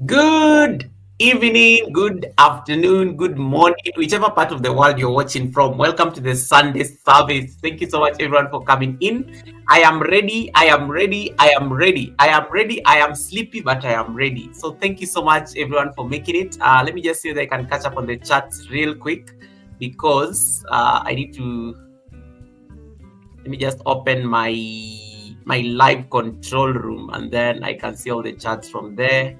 Good evening, good afternoon, good morning, whichever part of the world you're watching from. Welcome to the Sunday service. Thank you so much, everyone, for coming in. I am ready. I am ready. I am ready. I am ready. I am sleepy, but I am ready. So, thank you so much, everyone, for making it. Let me just see if I can catch up on the chats real quick because I need to. Let me just open my live control room and then I can see all the chats from there.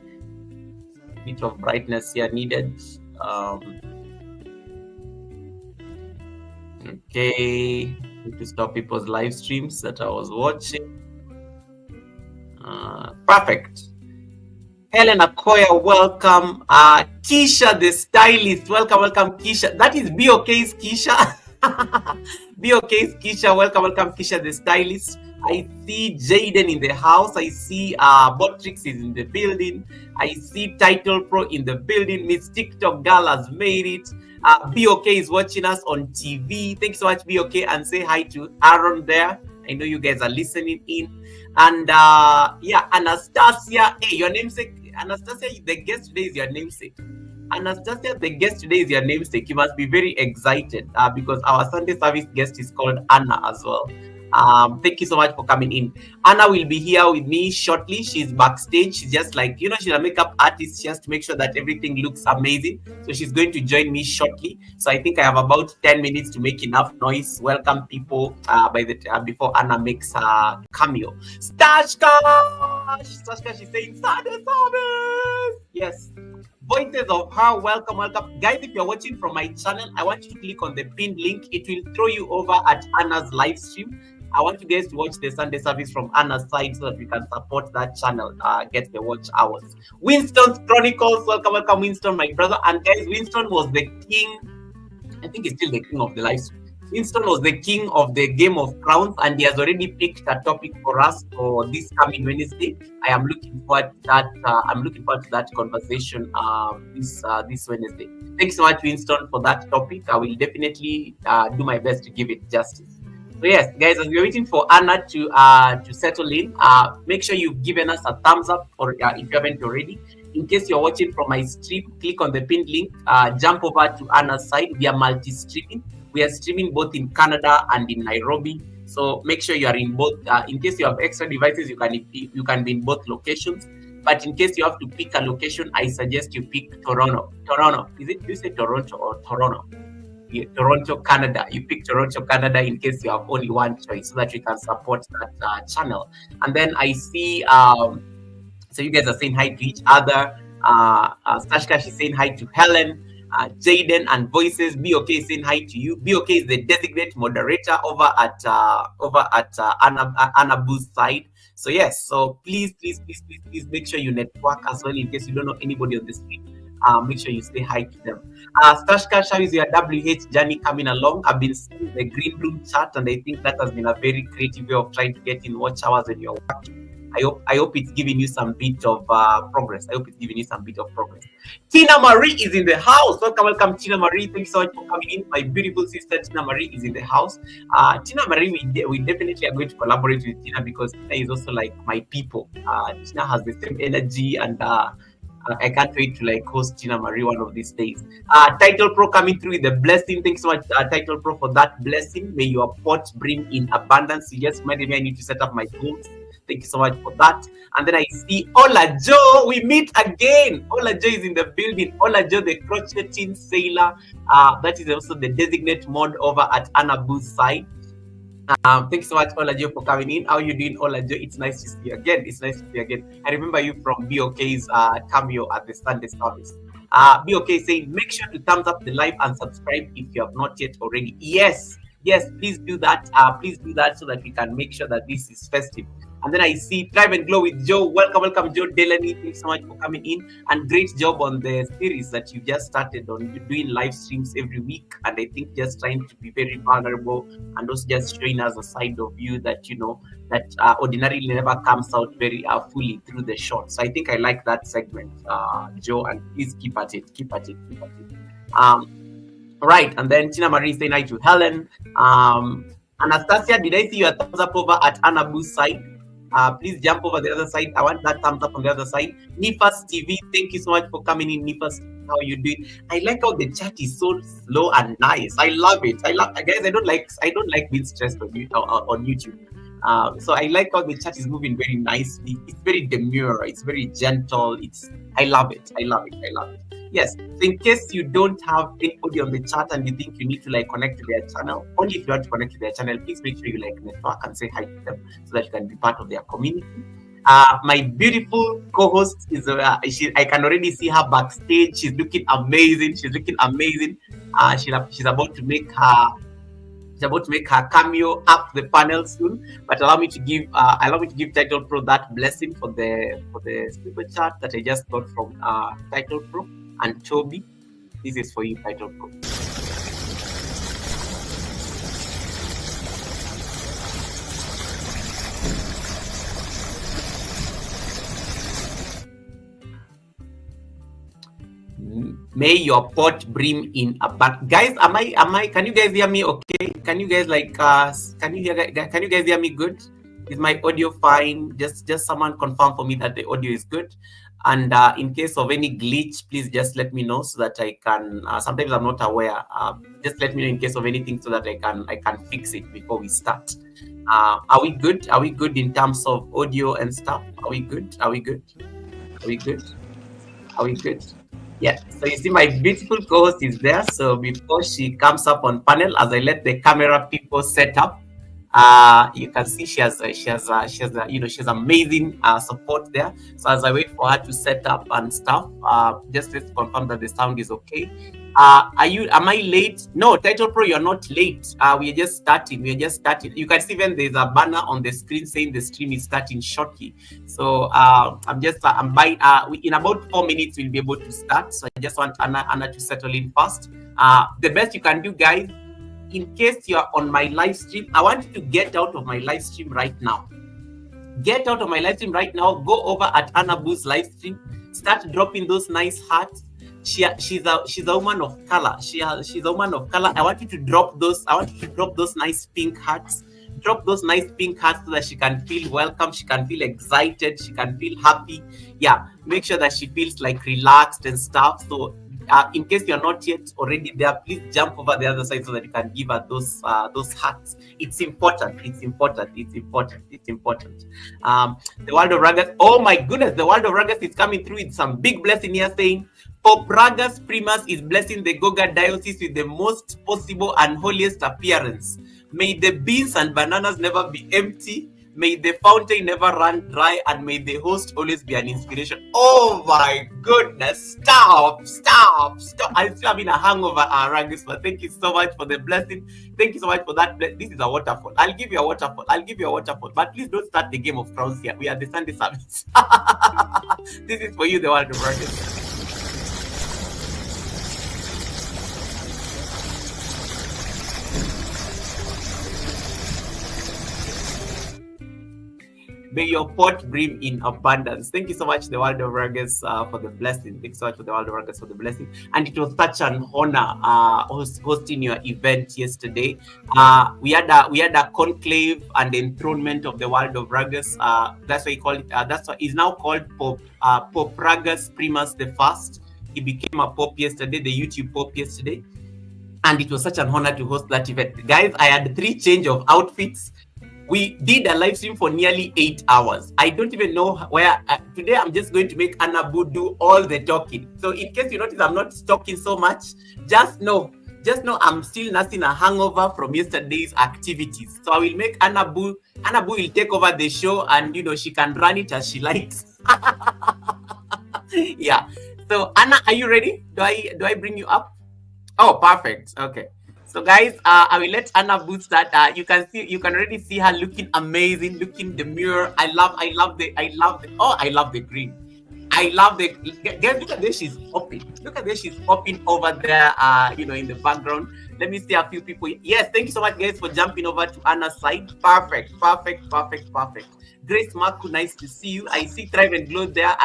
Bit of brightness here needed. Okay, need to stop people's live streams that I was watching. Perfect. Helen Akoya, welcome. Keisha, the stylist, welcome, Keisha. That is BOK's Keisha. BOK's Keisha, welcome, Keisha, the stylist. I see Jaden in the house. I see Botrix is in the building. I see Title Pro in the building. Miss TikTok Girl has made it. BOK is watching us on TV. Thanks so much, BOK, and say hi to Aaron there. I know you guys are listening in. And yeah, Anastasia, hey, your namesake. Anastasia, the guest today is your namesake. Anastasia, the guest today is your namesake. You must be very excited because our Sunday service guest is called Anna as well. Thank you so much for coming in. Anna will be here with me shortly. She's backstage. She's just like, she's a makeup artist. She has to make sure that everything looks amazing. So she's going to join me shortly. So I think I have about 10 minutes to make enough noise. Welcome people before Anna makes her cameo. Stashka, she's saying Sunday service. Yes. Voices of her, welcome. Guys, if you're watching from my channel, I want you to click on the pinned link. It will throw you over at Anna's live stream. I want you guys to watch the Sunday service from Anna's side so that we can support that channel, get the watch hours. Winston's Chronicles, welcome, Winston, my brother. And guys, Winston was the king. I think he's still the king of the live stream. Winston was the king of the Game of Crowns, and he has already picked a topic for us for this coming Wednesday. I am looking forward to that. I'm looking forward to that conversation this Wednesday. Thanks so much, Winston, for that topic. I will definitely do my best to give it justice. So yes, guys, as we're waiting for Anna to settle in, make sure you've given us a thumbs up, or if you haven't already. In case you're watching from my stream, click on the pinned link. Jump over to Anna's side. We are multi-streaming. We are streaming both in Canada and in Nairobi. So make sure you are in both. In case you have extra devices, you can be in both locations. But in case you have to pick a location, I suggest you pick Toronto. Toronto. Do you say Toronto or Toronto? Yeah, Toronto, Canada. You pick Toronto, Canada in case you have only one choice so that we can support that channel. And then I see, so you guys are saying hi to each other. Stashka, she's saying hi to Helen. Jaden and Voices, BOK is saying hi to you. BOK is the designated moderator over at Anna Boo's side. So yes, so please make sure you network as well in case you don't know anybody on the street. Make sure you say hi to them. Stashka, how is your WH journey coming along? I've been seeing the green room chat, and I think that has been a very creative way of trying to get in watch hours when you're working. I hope it's giving you some bit of progress. Tina Marie is in the house. Welcome, Tina Marie. Thank you so much for coming in. My beautiful sister Tina Marie is in the house. Tina Marie, we definitely are going to collaborate with Tina because Tina is also like my people. Tina has the same energy, and I can't wait to host Tina Marie one of these days. Title Pro coming through with the blessing. Thanks so much, Title Pro, for that blessing. May your pot bring in abundance. You just reminded me I need to set up my goals. Thank you so much for that. And then I see Ola Joe. We meet again. Ola Joe is in the building. Ola Joe, the crocheting sailor. That is also the designated mod over at Anna Boo's side. Thanks so much, Ola Joe, for coming in. How are you doing, Ola Joe? It's nice to see you again. I remember you from BOK's cameo at the Sunday service. BOK saying, make sure to thumbs up the live and subscribe if you have not yet already. Yes, please do that. Please do that so that we can make sure that this is festive. And then I see Thrive and Glow with Joe. Welcome, Joe Delaney. Thanks so much for coming in. And great job on the series that you just started on doing live streams every week. And I think just trying to be very vulnerable and also just showing us a side of you that, that ordinarily never comes out very fully through the shot. So I think I like that segment, Joe. And please keep at it. Right. And then Tina Marie saying hi to Helen. Anastasia, did I see your thumbs up over at Anna Boo's side? Please jump over the other side. I want that thumbs up on the other side. Nifas TV, thank you so much for coming in. Nifas, how you doing? I like how the chat is so slow and nice. I love it. I love, guys. I don't like being stressed on YouTube. So I like how the chat is moving very nicely. It's very demure. It's very gentle. I love it. I love it. I love it. Yes. So in case you don't have anybody on the chat and you think you need to like connect to their channel, only if you want to connect to their channel, please make sure you like network and say hi to them so that you can be part of their community. My beautiful co-host is I can already see her backstage. She's looking amazing. She's looking amazing. She's about to make her cameo up the panel soon. But allow me to give Title Pro that blessing for the super chat that I just got from Title Pro and Toby. This is for you, Title Pro. May your pot brim in a bag. Guys, am I can you guys hear me okay? Can you guys can you guys hear me good? Is my audio fine? Just someone confirm for me that the audio is good. And in case of any glitch, please just let me know so that I can sometimes I'm not aware. Just let me know in case of anything so that I can fix it before we start. Are we good? Are we good in terms of audio and stuff? Are we good? Are we good? Are we good? Are we good? Yeah, so you see my beautiful co-host is there. So before she comes up on panel, as I let the camera people set up, you can see she has amazing support there. So as I wait for her to set up and stuff, just let's confirm that the sound is okay. Am I late? No, Title Pro, you're not late. We are just starting. You can see when there's a banner on the screen saying the stream is starting shortly. So in about 4 minutes we'll be able to start. So I just want Anna to settle in first. The best you can do, guys, in case you're on my live stream, I want you to get out of my live stream right now. Get out of my live stream right now. Go over at Anna Boo's live stream. Start dropping those nice hearts. She's a woman of color. She's a woman of color. I want you to drop those. I want you to drop those nice pink hearts. Drop those nice pink hearts so that she can feel welcome. She can feel excited. She can feel happy. Yeah, make sure that she feels like relaxed and stuff. So in case you're not yet already there, please jump over the other side so that you can give her those hearts. It's important. It's important. It's important. It's important. The world of Ragas. Oh my goodness, the world of Ragas is coming through with some big blessing here, saying Pope Ragas Primus is blessing the Goga Diocese with the most possible and holiest appearance. May the beans and bananas never be empty. May the fountain never run dry, and may the host always be an inspiration. Oh my goodness! Stop! I'm still having a hangover, Ragus, but thank you so much for the blessing. Thank you so much for that. This is a waterfall. I'll give you a waterfall. But please don't start the Game of Thrones here. We are the Sunday service. This is for you, the world of Ragus. May your pot brim in abundance. Thank you so much, the world of Ragas, for the blessing. Thanks so much for the world of Ragas for the blessing. And it was such an honor hosting your event yesterday. We had a conclave and enthronement of the world of Ragas. That's why he called it. That's why he's now called Pope Ragas Primus the First. He became a pope yesterday, the YouTube pope yesterday, and it was such an honor to host that event, guys. I had 3 change of outfits. We did a live stream for nearly 8 hours. I don't even know where. Today, I'm just going to make Anna Boo do all the talking. So in case you notice I'm not talking so much, just know I'm still nursing a hangover from yesterday's activities. So I will make Anna Boo will take over the show, and she can run it as she likes. Yeah. So Anna, are you ready? Do I bring you up? Oh, perfect. Okay. So guys, I will let Anna Boo start. You can already see her looking amazing, looking demure. I love the green. I love the guys. Look at this, she's hopping. Look at this, she's hopping over there. In the background. Let me see a few people. Yes, thank you so much, guys, for jumping over to Anna's side. Perfect. Grace Marku, nice to see you. I see Thrive and Glow there.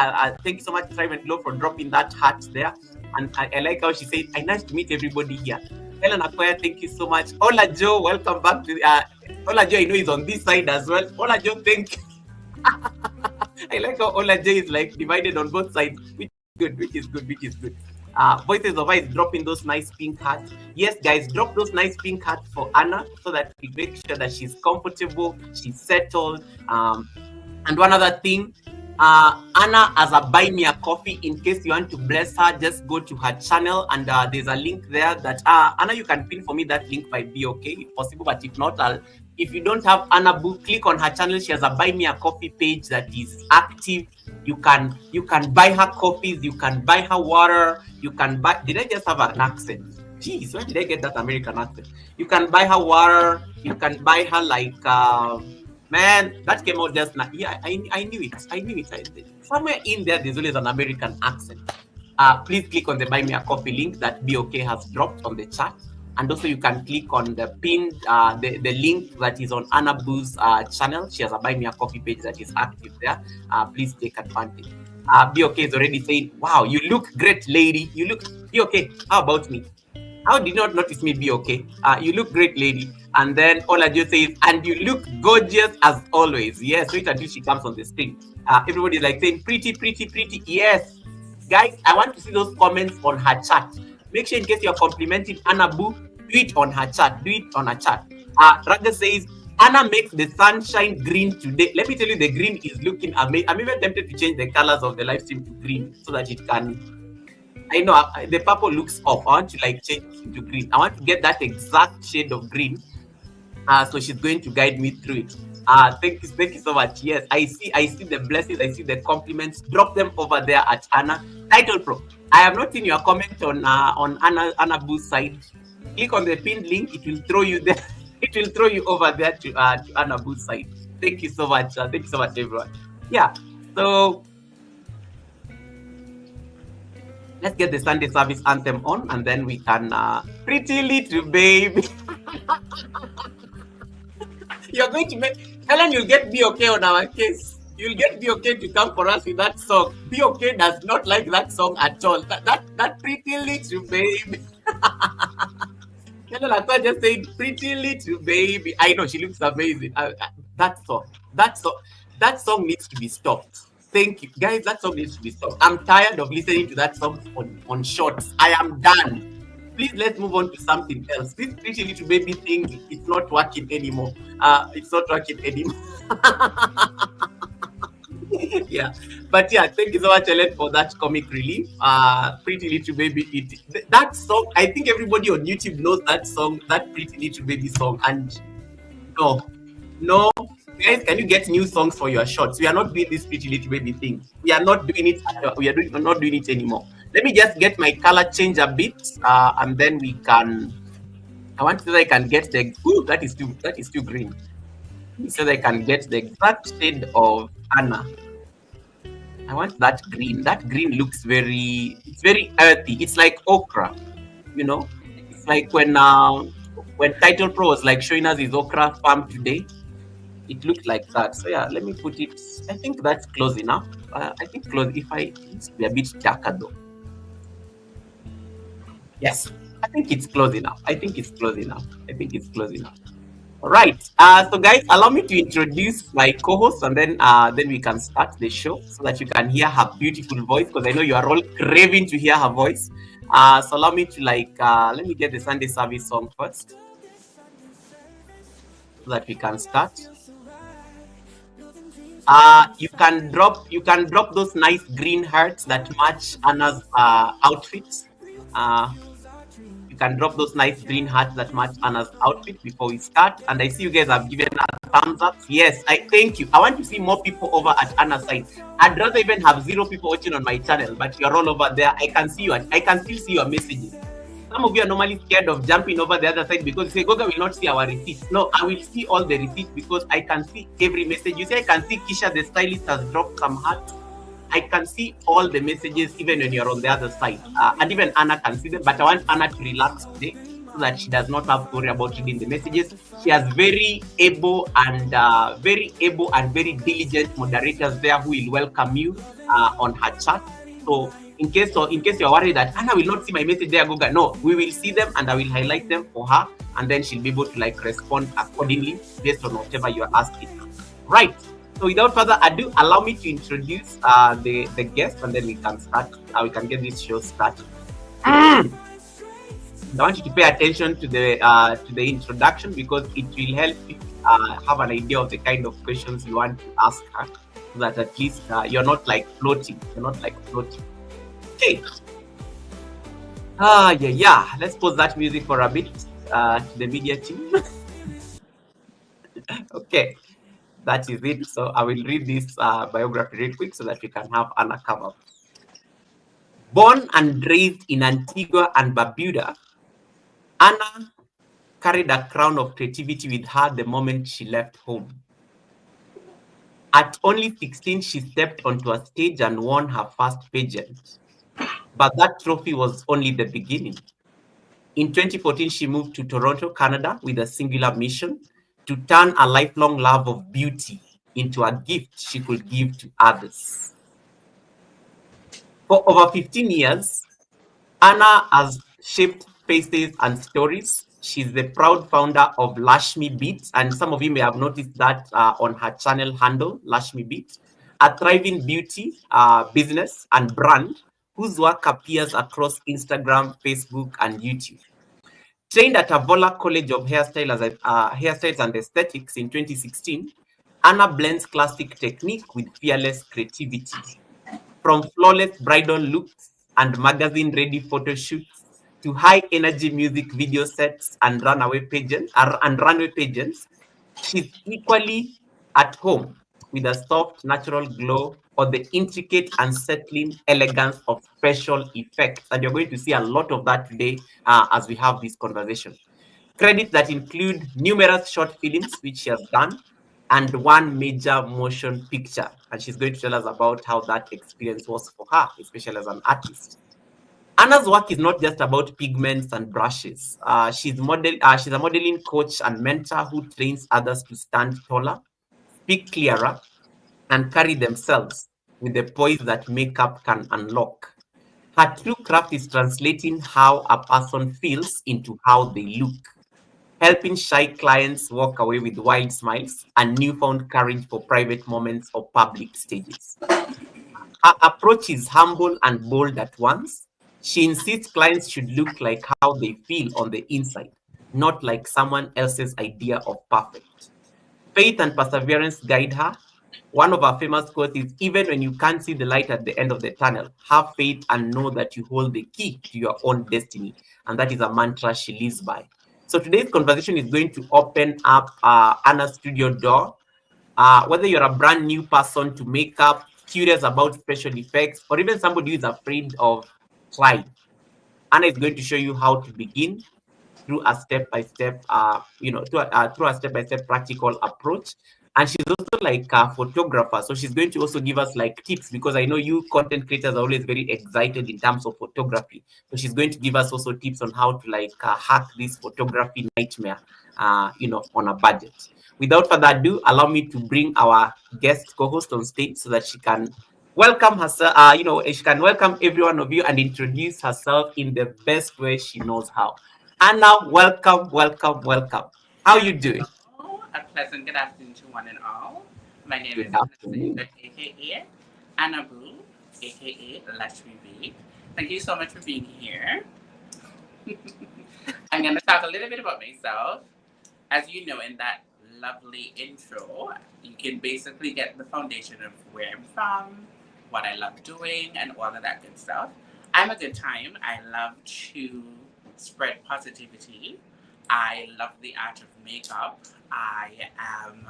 Thank you so much, Thrive and Glow, for dropping that hat there. And I like how she said, nice to meet everybody here. Helen Akoya, thank you so much. Ola Joe, welcome back to Ola Joe. I know he's on this side as well. Ola Joe, thank you. I like how Ola J is like divided on both sides, which is good, which is good, which is good. Voices of Ice dropping those nice pink hearts. Yes, guys, drop those nice pink hearts for Anna so that we make sure that she's comfortable, she's settled. And one other thing, Anna has a buy me a coffee. In case you want to bless her, just go to her channel and there's a link there that Anna, you can pin for me. That link might be okay if possible, but if not, if you don't have Anna Boo, click on her channel. She has a buy me a coffee page that is active. You can buy her coffees, you can buy her water, you can buy. Did I just have an accent? Jeez, where did I get that American accent? You can buy her water, you can buy her like man, that came out just now. Yeah, I knew it. I knew it. Somewhere in there, there's always an American accent. Please click on the Buy Me a Coffee link that BOK has dropped on the chat. And also you can click on the pinned, the link that is on Anna Boo's channel. She has a Buy Me a Coffee page that is active there. Please take advantage. BOK is already saying, wow, you look great, lady. You look, BOK, how about me? How did you not notice me, BOK? You look great, lady. And then Olajo says, and you look gorgeous as always. Yes, wait until she comes on the screen. Everybody's like saying, pretty, pretty, pretty. Yes. Guys, I want to see those comments on her chat. Make sure in case you're complimenting Anna Boo, do it on her chat. Do it on her chat. Raga says, Anna makes the sunshine green today. Let me tell you, the green is looking amazing. I'm even tempted to change the colors of the live stream to green so that it can... I know the purple looks off. I want to like change it to green. I want to get that exact shade of green. So she's going to guide me through it. Thank you so much. Yes, I see the blessings, I see the compliments. Drop them over there at Anna. Title Pro. I have not seen your comment on Anna Boo's side. Click on the pinned link, it will throw you there. It will throw you over there to Anna Boo's side. Thank you so much. Thank you so much, everyone. Yeah. So let's get the Sunday service anthem on, and then we can pretty little baby. You're going to make Helen, you'll get BOK on our case. You'll get BOK to come for us with that song. BOK does not like that song at all. That pretty little baby. Helen, I thought just saying pretty little baby. I know she looks amazing. That song needs to be stopped. Thank you, guys. That song needs to be stopped. I'm tired of listening to that song on shorts. I am done. Please, let's move on to something else. This pretty little baby thing, it's not working anymore. It's not working anymore. Yeah, but yeah, thank you so much, Ellen, for that comic relief. Pretty little baby. That song, I think everybody on YouTube knows that song, that pretty little baby song. And no, guys, can you get new songs for your shorts? We are not doing this pretty little baby thing. We are not doing it. We're not doing it anymore. Let me just get my color change a bit, and then we can. I want to see that I can get the. Ooh, that is too green. So that I can get the exact shade of Anna. I want that green. That green looks it's very earthy. It's like okra, you know. It's like when Title Pro was like showing us his okra farm today. It looked like that. So yeah, let me put it. I think that's close enough. I think close. If I it's a bit darker though. Yes, I think it's close enough. All right. So guys, allow me to introduce my co-host, and then we can start the show so that you can hear her beautiful voice, because I know you are all craving to hear her voice. So allow me to let me get the Sunday service song first so that we can start. You can drop those nice green hearts that match Anna's outfit. You can drop those nice green hearts that match Anna's outfit before we start. And I see you guys have given a thumbs up. Yes, I thank you. I want to see more people over at Anna's side. I'd rather even have 0 people watching on my channel, but you're all over there. I can see you, and I can still see your messages. Some of you are normally scared of jumping over the other side because you say, Goga will not see our receipts. No, I will see all the receipts because I can see every message. You say I can see Kisha the stylist has dropped some hearts. I can see all the messages even when you're on the other side. And even Anna can see them, but I want Anna to relax today so that she does not have to worry about reading the messages. She has very able and very diligent moderators there who will welcome you on her chat. So in case you're worried that Anna will not see my message there, Goga, no, we will see them and I will highlight them for her, and then she'll be able to respond accordingly based on whatever you're asking. Right. So without further ado, allow me to introduce the guest, and then we can start. We can get this show started. I want you to pay attention to the introduction because it will help you have an idea of the kind of questions you want to ask her, so that at least you're not like floating. You're not like floating. Okay. Yeah. Let's pause that music for a bit. To the media team. Okay. That is it. So I will read this biography real quick so that we can have Anna cover. Born and raised in Antigua and Barbuda, Anna carried a crown of creativity with her the moment she left home. At only 16, she stepped onto a stage and won her first pageant. But that trophy was only the beginning. In 2014, she moved to Toronto, Canada, with a singular mission to turn a lifelong love of beauty into a gift she could give to others. For over 15 years, Anna has shaped faces and stories. She's the proud founder of Lashmi Beats, and some of you may have noticed that on her channel handle, Lashmi Beats, a thriving beauty business and brand whose work appears across Instagram, Facebook, and YouTube. Trained at Avola College of Hairstyles and Esthetics in 2016, Anna blends classic technique with fearless creativity. From flawless bridal looks and magazine-ready photo shoots to high-energy music video sets and runway pageants, she's equally at home with a soft, natural glow or the intricate, unsettling elegance of special effects. And you're going to see a lot of that today as we have this conversation. Credits that include numerous short films which she has done and one major motion picture. And she's going to tell us about how that experience was for her, especially as an artist. Anna's work is not just about pigments and brushes. She's a modeling coach and mentor who trains others to stand taller, speak clearer, and carry themselves with the poise that makeup can unlock. Her true craft is translating how a person feels into how they look, helping shy clients walk away with wide smiles and newfound courage for private moments or public stages. Her approach is humble and bold at once. She insists clients should look like how they feel on the inside, not like someone else's idea of perfect. Faith and perseverance guide her. One of our famous quotes is, even when you can't see the light at the end of the tunnel, have faith and know that you hold the key to your own destiny. And that is a mantra she lives by. So today's conversation is going to open up Anna's studio door. Whether you're a brand new person to makeup, curious about special effects, or even somebody who is afraid of trying, Anna is going to show you how to begin through a step-by-step, through a step-by-step practical approach. And she's also like a photographer, so she's going to also give us like tips, because I know you content creators are always very excited in terms of photography. So she's going to give us also tips on how to like hack this photography nightmare, on a budget. Without further ado, allow me to bring our guest co-host on stage so that she can welcome herself. She can welcome every one of you and introduce herself in the best way she knows how. Anna, welcome. How are you doing? A pleasant good afternoon to one and all. My name Good is afternoon. Anastasia, aka Anna Boo, aka Lakshmi B. Thank you so much for being here. I'm going to talk a little bit about myself. As you know, in that lovely intro, you can basically get the foundation of where I'm from, what I love doing, and all of that good stuff. I'm a good time. I love to spread positivity. I love the art of makeup. I am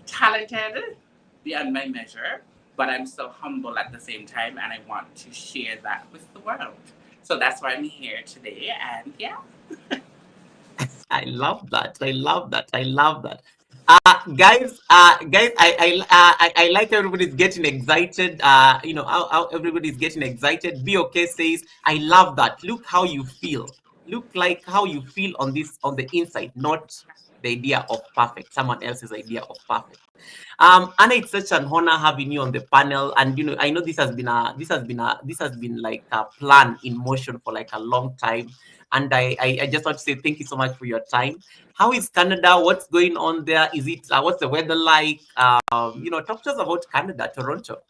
talented beyond my measure, but I'm so humble at the same time, and I want to share that with the world. So that's why I'm here today, and yeah. I love that. Guys, I like everybody's getting excited. How everybody's getting excited. Be okay says, I love that. Look how you feel. Look like how you feel on the inside, not the idea of perfect, someone else's idea of perfect. Anna, it's such an honor having you on the panel, and I know this has been like a plan in motion for like a long time, and I just want to say thank you so much for your time. How is Canada? What's going on there? Is it what's the weather like? Talk to us about Canada, Toronto.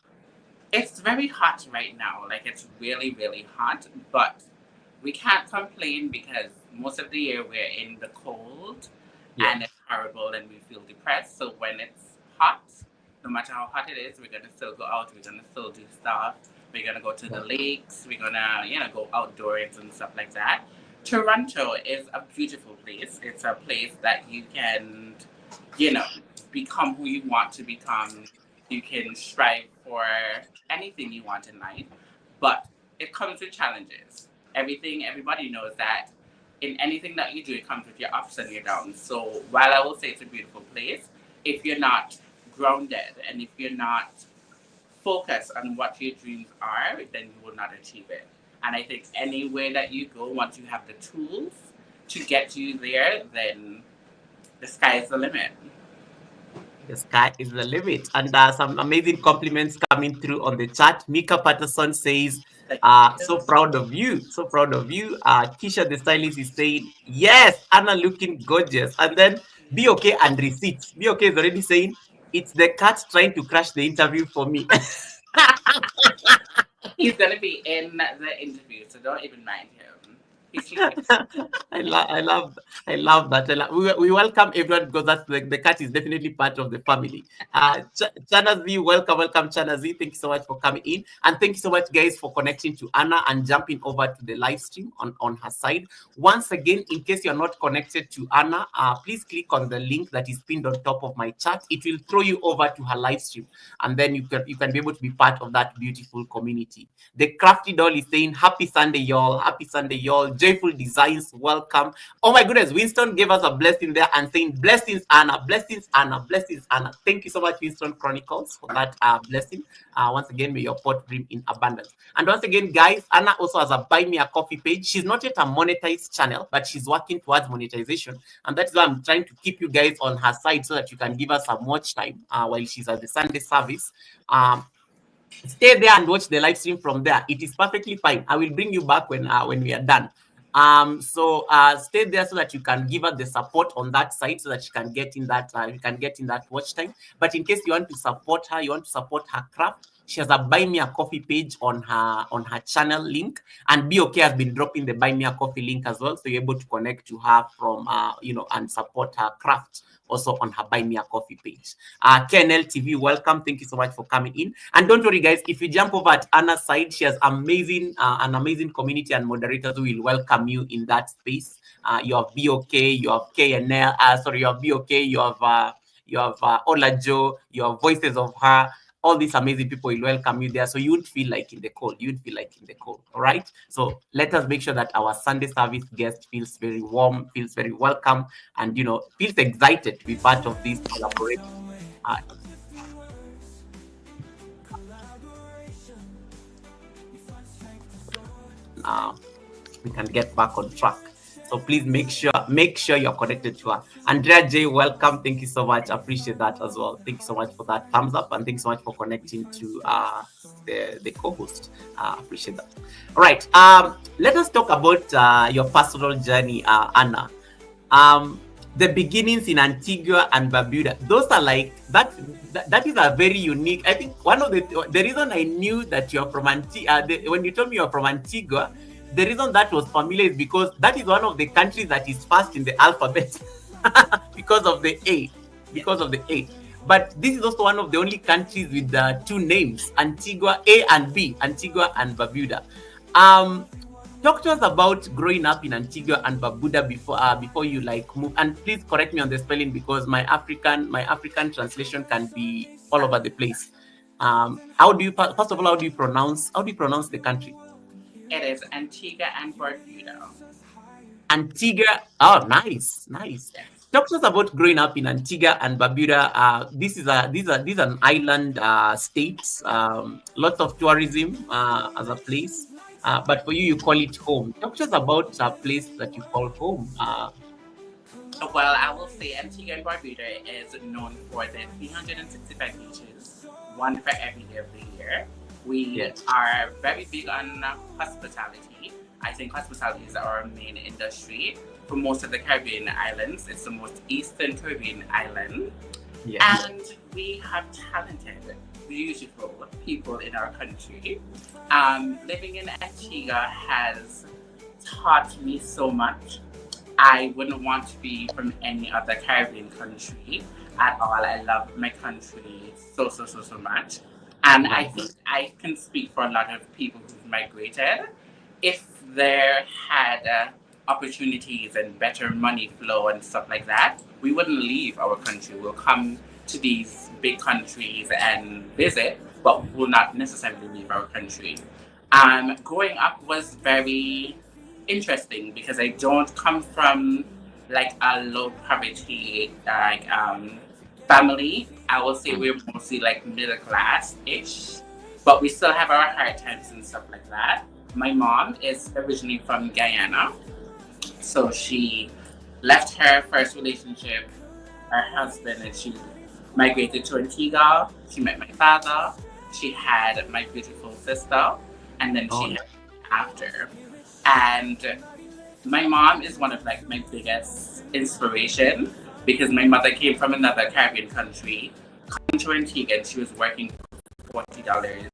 It's very hot right now. Like it's really, really hot, but we can't complain because most of the year we're in the cold Yeah. and it's horrible and we feel depressed. So when it's hot, no matter how hot it is, we're gonna still go out, we're gonna still do stuff. We're gonna go to the lakes, we're gonna, go outdoors and stuff like that. Toronto is a beautiful place. It's a place that you can, you know, become who you want to become. You can strive for anything you want in life, but it comes with challenges. Everybody knows that in anything that you do, it comes with your ups and your downs. So while I will say it's a beautiful place, if you're not grounded and if you're not focused on what your dreams are, then you will not achieve it. And I think anywhere that you go, once you have the tools to get you there, then the sky is the limit. The sky is the limit. And some amazing compliments coming through on the chat. Mika Patterson says, so proud of you. So proud of you. Kisha the stylist is saying, yes, Anna looking gorgeous. And then Be Okay and Receipts. Be Okay is already saying, it's the cat trying to crash the interview for me. He's gonna be in the interview, so don't even mind him. He's I love that. We welcome everyone because that's the cat is definitely part of the family. Chana Z, welcome Chana Z. Thank you so much for coming in, and thank you so much, guys, for connecting to Anna and jumping over to the live stream on her side. Once again, in case you're not connected to Anna, please click on the link that is pinned on top of my chat. It will throw you over to her live stream, and then you can be able to be part of that beautiful community. The crafty doll is saying, happy Sunday, y'all. Happy Sunday, y'all. Joyful Designs, welcome. Oh my goodness, Winston gave us a blessing there and saying, blessings, Anna, blessings, Anna, blessings, Anna. Thank you so much, Winston Chronicles, for that blessing. Once again, may your pot brim in abundance. And once again, guys, Anna also has a Buy Me a Coffee page. She's not yet a monetized channel, but she's working towards monetization. And that's why I'm trying to keep you guys on her side so that you can give us some watch time while she's at the Sunday service. Stay there and watch the live stream from there. It is perfectly fine. I will bring you back when we are done. So stay there so that you can give her the support on that side so that you can get in that watch time. But in case you want to support her, you want to support her craft, she has a Buy Me a Coffee page on her channel link, and BOK has been dropping the Buy Me a Coffee link as well, so you're able to connect to her from and support her craft also on her Buy Me a Coffee page. KNL TV, welcome. Thank you so much for coming in. And don't worry, guys, if you jump over at Anna's side, she has an amazing community and moderators who will welcome you in that space. You have BOK, you have KNL, you have BOK, you have Ola Joe, you have Voices of Her. All these amazing people will welcome you there, so you won't feel like in the cold. You won't feel like in the cold. All right. So let us make sure that our Sunday service guest feels very warm, feels very welcome, and feels excited to be part of this collaboration. We can get back on track. So please make sure you're connected to her. Andrea J, welcome. Thank you so much. I appreciate that as well. Thank you so much for that thumbs up, and thanks so much for connecting to the co-host. Appreciate that. All right. Let us talk about your personal journey, Anna. The beginnings in Antigua and Barbuda. Those are like that is a very unique. I think one of the reason I knew that you're from Antigua, when you told me you're from Antigua, the reason that was familiar is because that is one of the countries that is first in the alphabet because of the A. But this is also one of the only countries with two names, Antigua, A and B, Antigua and Barbuda. Talk to us about growing up in Antigua and Barbuda before you move. And please correct me on the spelling because my African translation can be all over the place. How do you pronounce the country? It is Antigua and Barbuda. Antigua. Oh, nice. Yes. Talk to us about growing up in Antigua and Barbuda. These are an island states. Lots of tourism as a place. But for you call it home. Talk to us about a place that you call home. Well, I will say Antigua and Barbuda is known for the 365 beaches, one for every day of the year. We Yes. are very big on hospitality. I think hospitality is our main industry. For most of the Caribbean islands, it's the most eastern Caribbean island. Yes. And we have talented, beautiful people in our country. Living in Antigua has taught me so much. I wouldn't want to be from any other Caribbean country at all. I love my country so, so, so, so much. And I Nice. think I can speak for a lot of people who've migrated. If there had opportunities and better money flow and stuff like that, we wouldn't leave our country. We'll come to these big countries and visit, but will not necessarily leave our country. Growing up was very interesting because I don't come from like a low poverty family. I will say we're mostly like middle class ish, but we still have our hard times and stuff like that. My mom is originally from Guyana, so she left her first relationship, her husband, and she migrated to Antigua. She met my father. She had my beautiful sister, and then Oh, she nice. had after. And my mom is one of like my biggest inspiration because my mother came from another Caribbean country, come to Antigua, and she was working for $40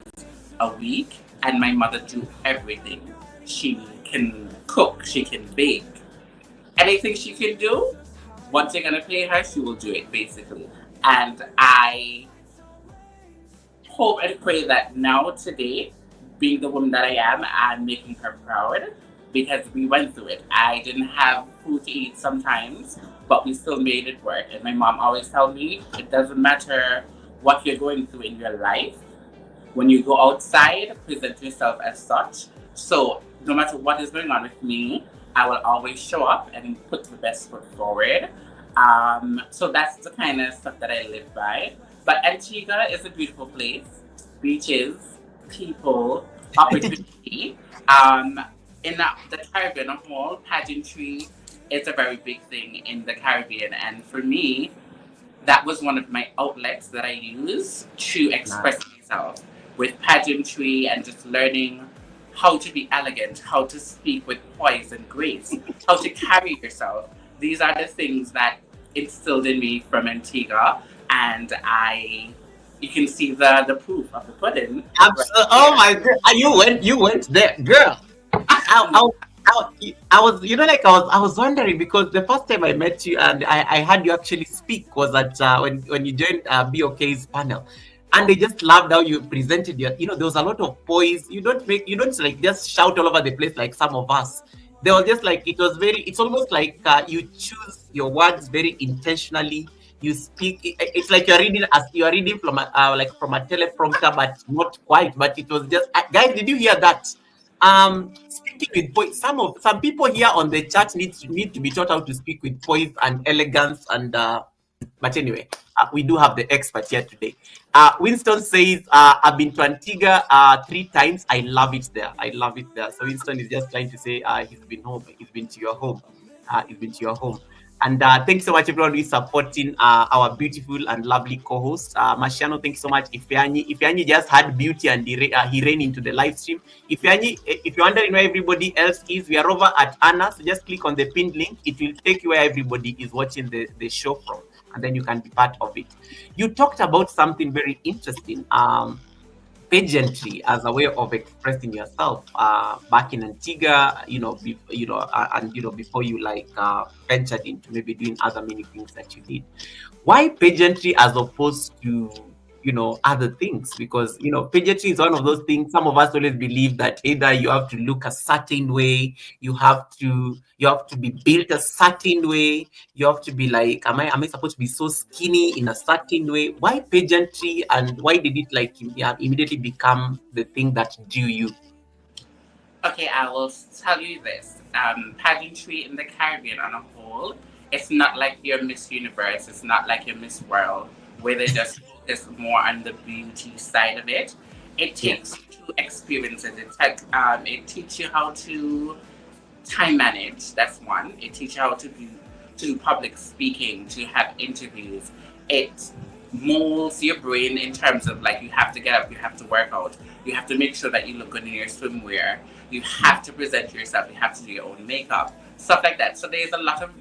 a week, and my mother do everything. She can cook, she can bake, anything she can do. Once you're gonna pay her, she will do it basically. And I hope and pray that now today, being the woman that I am, I'm making her proud because we went through it. I didn't have food to eat sometimes, but we still made it work. And my mom always told me it doesn't matter what you're going through in your life. When you go outside, present yourself as such. So no matter what is going on with me, I will always show up and put the best foot forward. So that's the kind of stuff that I live by. But Antigua is a beautiful place. Beaches, people, opportunity. Um, in the Caribbean as a whole, pageantry is a very big thing in the Caribbean. And for me, that was one of my outlets that I use to Nice. express myself with pageantry and just learning how to be elegant, how to speak with poise and grace, how to carry yourself. These are the things that instilled in me from Antigua, and you can see the proof of the pudding right Absolutely. Oh here. my God. You went there, girl. I, I was, like I was wondering because the first time I met you and I heard you actually speak was at when you joined BOK's panel, and they just loved how you presented your. There was a lot of poise. You don't like just shout all over the place like some of us. They were just like it was very. It's almost like you choose your words very intentionally. You speak. It's like you're reading from like from a teleprompter, but not quite. But it was just guys. Did you hear that? Speaking with poise, some people here on the chat need to be taught how to speak with poise and elegance and but anyway, we do have the expert here today. Winston says, I've been to Antigua 3 times. I love it there. I love it there. So Winston is just trying to say he's been home. He's been to your home. He's been to your home. And thanks so much, everyone, who is supporting our beautiful and lovely co-host. Marciano, thanks so much. Ifeanyi just had beauty and he ran into the live stream. Ifeanyi, if you're wondering where everybody else is, we are over at Anna. So just click on the pinned link. It will take you where everybody is watching the show from. And then you can be part of it. You talked about something very interesting. Pageantry as a way of expressing yourself back in Antigua, and before you like ventured into maybe doing other many things that you did. Why pageantry as opposed to other things? Because pageantry is one of those things. Some of us always believe that either you have to look a certain way, you have to be built a certain way, you have to be like, am I supposed to be so skinny in a certain way? Why pageantry, and why did it like immediately become the thing that drew you? Okay, I will tell you this. Pageantry in the Caribbean on a whole, it's not like your Miss Universe, it's not like your Miss World, where they just focus more on the beauty side of it. It Yeah. takes you to experience it. It teaches you how to time manage. That's one. It teaches you how to be to do public speaking, to have interviews. It molds your brain in terms of like you have to get up, you have to work out, you have to make sure that you look good in your swimwear, you have to present yourself, you have to do your own makeup, stuff like that. So there's a lot of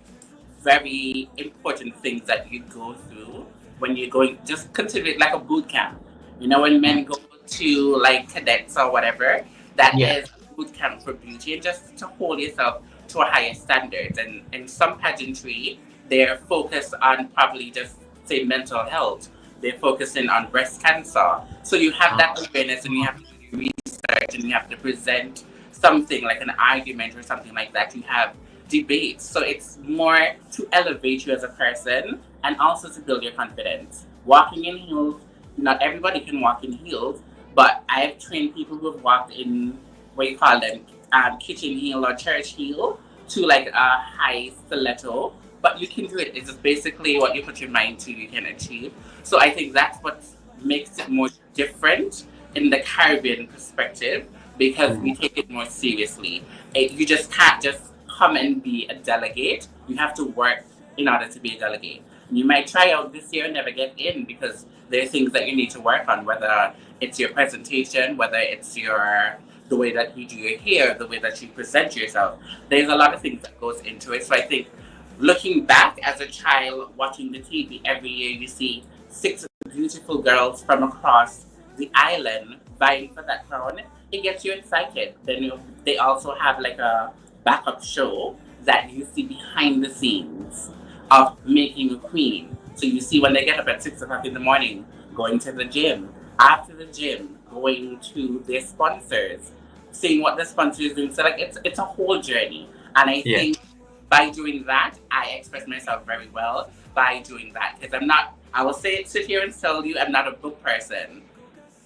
very important things that you go through when you're going. Just consider it like a boot camp. You know, when men go to like cadets or whatever, that Yeah. is a boot camp for beauty and just to hold yourself to a higher standard. And in some pageantry, they're focused on probably just say mental health. They're focusing on breast cancer. So you have that awareness and you have to do your research and you have to present something like an argument or something like that. You have debates. So it's more to elevate you as a person and also to build your confidence. Walking in heels, not everybody can walk in heels, but I've trained people who have walked in what you call them kitchen heel or church heel to like a high stiletto. But you can do it. It's just basically what you put your mind to, you can achieve. So I think that's what makes it more different in the Caribbean perspective because we take it more seriously. You just can't just come and be a delegate. You have to work in order to be a delegate. You might try out this year and never get in because there are things that you need to work on, whether it's your presentation, whether it's the way that you do your hair, the way that you present yourself. There's a lot of things that goes into it. So I think looking back as a child watching the TV every year, you see 6 beautiful girls from across the island vying for that crown. It gets you excited. Then they also have like a backup show that you see behind the scenes of making a queen. So you see when they get up at 6 o'clock in the morning, going to the gym. After the gym, going to their sponsors, seeing what the sponsors do. So like it's a whole journey. And I think by doing that, I express myself very well by doing that. Because I will sit here and tell you, I'm not a book person.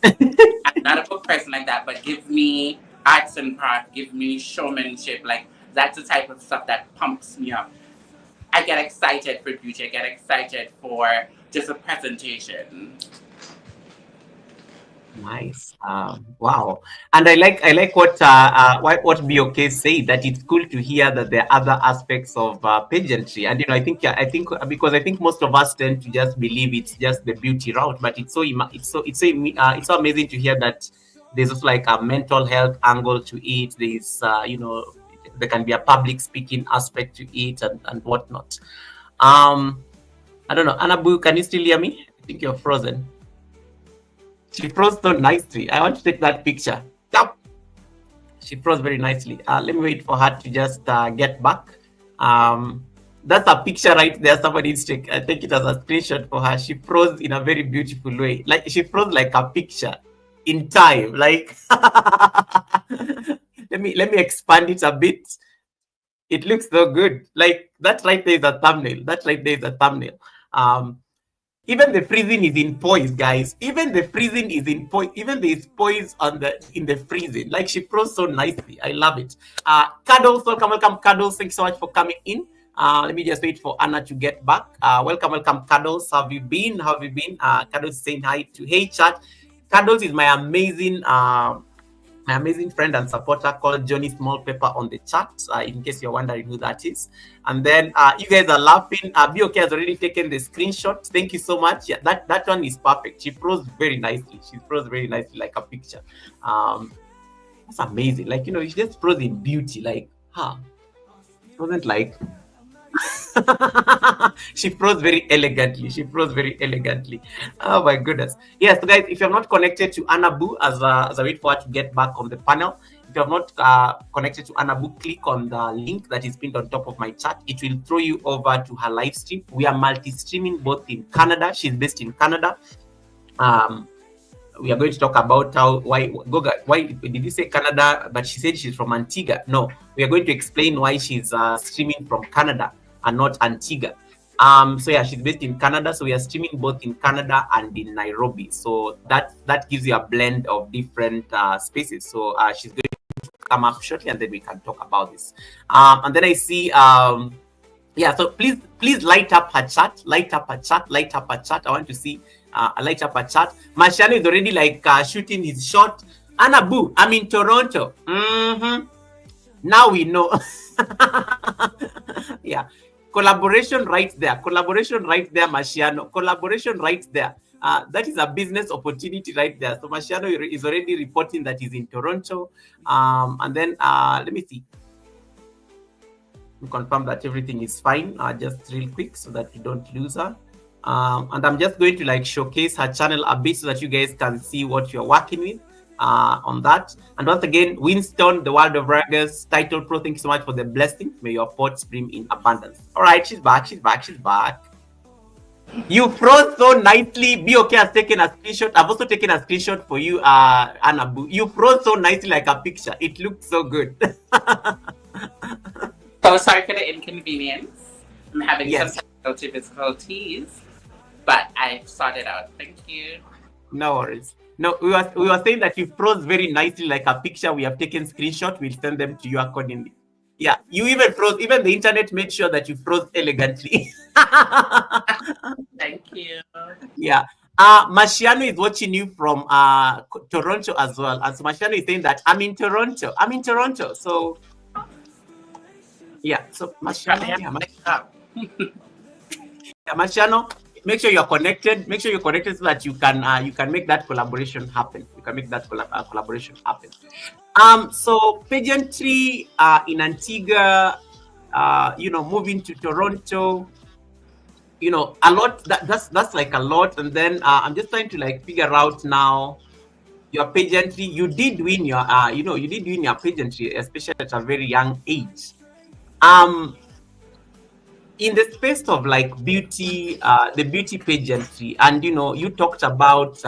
I'm not a book person like that, but give me arts and craft, give me showmanship. Like, that's the type of stuff that pumps me up. I get excited for beauty. I get excited for just a presentation. Nice. Wow. And I like what BOK said, that it's cool to hear that there are other aspects of pageantry. And I think because I think most of us tend to just believe it's just the beauty route, but it's so amazing to hear that there's also like a mental health angle to it. There's there can be a public speaking aspect to it and whatnot. I don't know, Anabu, can you still hear me? I think you're frozen. She froze so nicely. I want to take that picture. Tap. She froze very nicely. Let me wait for her to just get back. That's a picture right there. Somebody needs to take it as a screenshot for her. She froze in a very beautiful way. Like she froze like a picture in time. Like let me expand it a bit. It looks so good. Like that right there is a thumbnail. That right there is a thumbnail. Even the freezing is in poise, guys. Even the freezing is in poise. Even there is poise in the freezing. Like she froze so nicely. I love it. Cuddles, welcome, Cuddles. Thanks so much for coming in. Let me just wait for Anna to get back. Welcome, Cuddles. How have you been? Cuddles saying hi to Hey Chat. Cuddles is my amazing friend and supporter called Johnny Small Pepper on the chat, in case you're wondering who that is. And then you guys are laughing. BOK has already taken the screenshot. Thank you so much. Yeah, that one is perfect. She froze very nicely. She froze very nicely like a picture. That's amazing. Like, she just froze in beauty. Like, it wasn't like... She froze very elegantly. Oh my goodness. Yes, so guys, if you're not connected to Anabu, as I wait for her to get back on the panel, if you're not connected to Anabu, click on the link that is pinned on top of my chat. It will throw you over to her live stream. We are multi-streaming both in Canada. She's based in Canada. We are going to talk about why did you say Canada, but she said she's from Antigua. No, we are going to explain why she's streaming from Canada and not Antigua. So yeah, she's based in Canada, so we are streaming both in Canada and in Nairobi. So that gives you a blend of different spaces. So she's going to come up shortly, and then we can talk about this. And then I see so please light up her chat. I want to see light up her chat. Marciano is already like shooting his shot. Anabu, I'm in Toronto. Now we know. Yeah. Collaboration right there. Collaboration right there, Marciano. Collaboration right there. That is a business opportunity right there. So Marciano is already reporting that he's in Toronto. And then let me see. To confirm that everything is fine, just real quick so that we don't lose her. And I'm just going to like showcase her channel a bit so that you guys can see what you're working with on that. And once again, Winston, the World of Ragas, Title Pro, thank you so much for the blessing. May your pots brim in abundance. All right, she's back, she's back, she's back. You froze so nicely. BOK has taken a screenshot. I've also taken a screenshot for you, Anabu. You froze so nicely like a picture. It looks so good. So sorry for the inconvenience. I'm having Yes. some technical difficulties, but I've sorted out. Thank you. No worries. No, we were saying that you froze very nicely like a picture. We have taken screenshot. We'll send them to you accordingly. Yeah, you even froze. Even the internet made sure that you froze elegantly. Thank you. Yeah. Marciano is watching you from Toronto as well. And so Marciano is saying that I'm in Toronto. I'm in Toronto. So yeah. So Marciano, Marciano, make sure you're connected. Make sure you're connected so that you can make that collaboration happen. You can make that collaboration happen. So pageantry in Antigua, moving to Toronto, a lot. That's like a lot. And then I'm just trying to like figure out now your pageantry. You did win your pageantry, especially at a very young age. In the space of like beauty, the beauty pageantry, and you talked about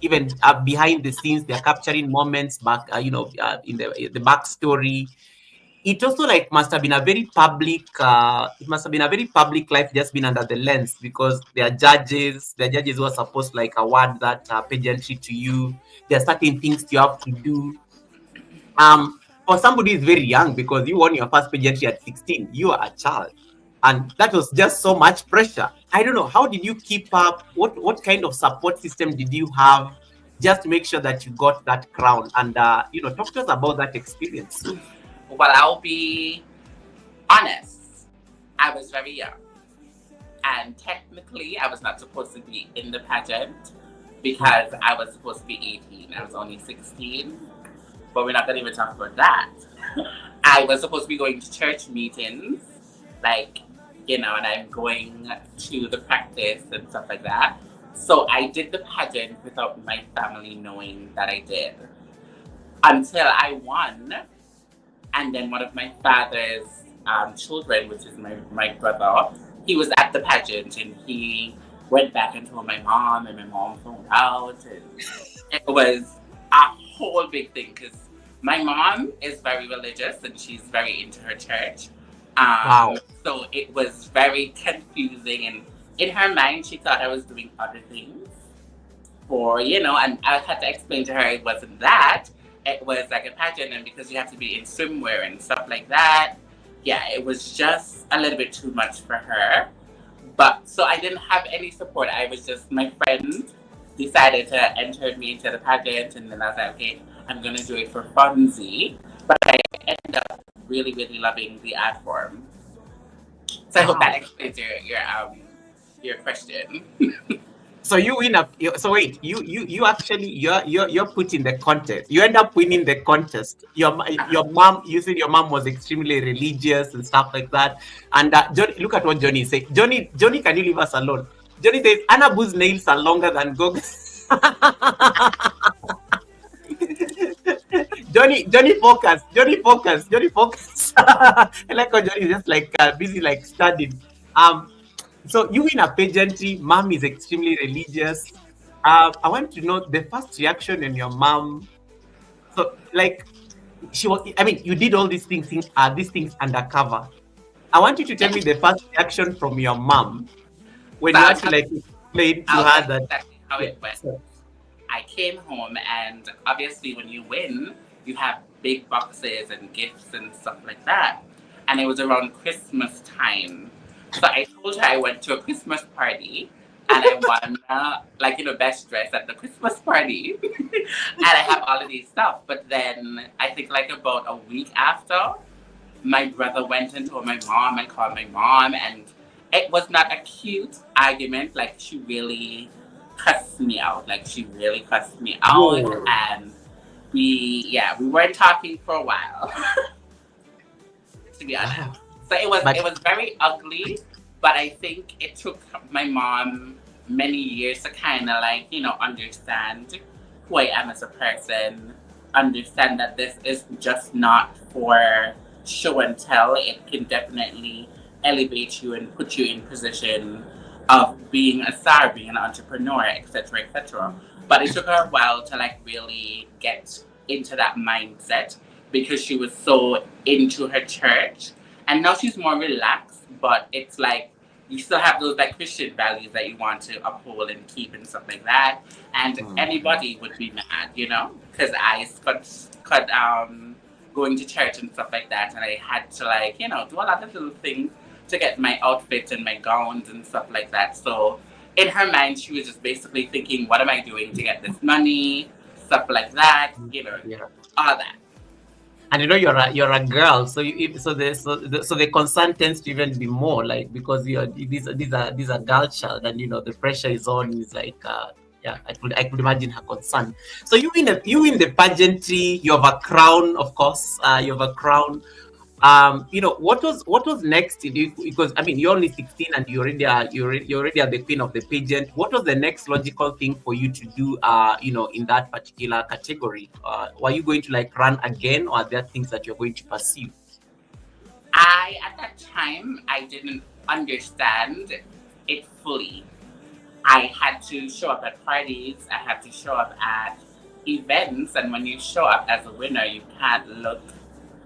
even behind the scenes, they're capturing moments back, in the backstory. It also like must have been a very public. It must have been a very public life, just been under the lens, because there are judges. There are judges who are supposed to like award that pageantry to you. There are certain things you have to do. For somebody who's very young, because you won your first pageantry at 16, you are a child. And that was just so much pressure. I don't know. How did you keep up? What kind of support system did you have just to make sure that you got that crown? And, talk to us about that experience. Well, I'll be honest. I was very young. And technically, I was not supposed to be in the pageant because I was supposed to be 18. I was only 16. But we're not going to even talk about that. I was supposed to be going to church meetings, and I'm going to the practice and stuff like that. So I did the pageant without my family knowing that I did. Until I won. And then one of my father's children, which is my brother, he was at the pageant and he went back and told my mom, and my mom found out. And it was a whole big thing because my mom is very religious and she's very into her church. Wow. So it was very confusing, and in her mind she thought I was doing other things and I had to explain to her it wasn't that. It was like a pageant, and because you have to be in swimwear and stuff like that, yeah, it was just a little bit too much for her. But so I didn't have any support. I was just, my friend decided to enter me into the pageant, and then I was like, okay, I'm gonna do it for funzy. But I ended up really, really loving the art form. So I hope that explains your question. So you win up. So wait, you actually you're put in the contest. You end up winning the contest. Your mom. You said your mom was extremely religious and stuff like that. And Johnny, look at what Johnny said. Johnny, can you leave us alone? Johnny says Anabu's nails are longer than Gog's. Johnny focus. I like how Johnny is just like busy like studying. So you in a pageantry, mom is extremely religious. I want to know the first reaction in your mom. So like she was, I mean, you did all these things undercover. I want you to tell me the first reaction from your mom when you had to like explain to her that exactly how it went. I came home, and obviously when you win, you have big boxes and gifts and stuff like that. And it was around Christmas time. So I told her I went to a Christmas party and I won, best dress at the Christmas party. And I have all of these stuff. But then I think like about a week after, my brother went and told my mom and called my mom, and it was not a cute argument. Like, she really cussed me out. Like, she really cussed me out, Whoa. and we weren't talking for a while. To be honest. Wow. So But it was very ugly, but I think it took my mom many years to kind of like, understand who I am as a person, understand that this is just not for show and tell. It can definitely elevate you and put you in position of being a star, being an entrepreneur, etc., etc. But it took her a while to like really get into that mindset because she was so into her church. And now she's more relaxed, but it's like you still have those like Christian values that you want to uphold and keep and stuff like that. And anybody would be mad, because I cut going to church and stuff like that, and I had to like do a lot of little things to get my outfits and my gowns and stuff like that. So in her mind, she was just basically thinking, what am I doing to get this money, stuff like that, yeah. all that. And you're a girl, so the concern tends to even be more like because you're these are girl child, and the pressure is on. Is like yeah, I could imagine her concern. So you in the pageantry, you have a crown, of course. You have a crown. What was next? Because I mean, you're only 16 and you already are the queen of the pageant. What was the next logical thing for you to do? In that particular category, were you going to like run again, or are there things that you're going to pursue? At that time, I didn't understand it fully. I had to show up at parties, I had to show up at events, and when you show up as a winner, you can't look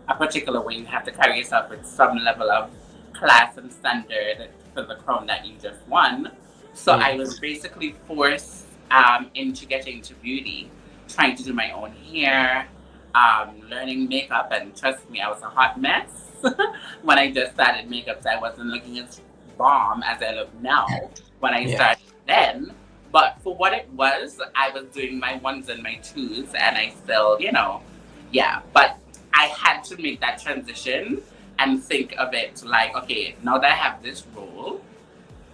a particular way. You have to carry yourself with some level of class and standard for the crown that you just won. So I was basically forced into getting into beauty, trying to do my own hair, learning makeup, and trust me, I was a hot mess when I just started makeup. So I wasn't looking as bomb as I look now when I Yeah. started then. But for what it was, I was doing my ones and my twos, and I still, yeah. But I had to make that transition and think of it like, okay, now that I have this role,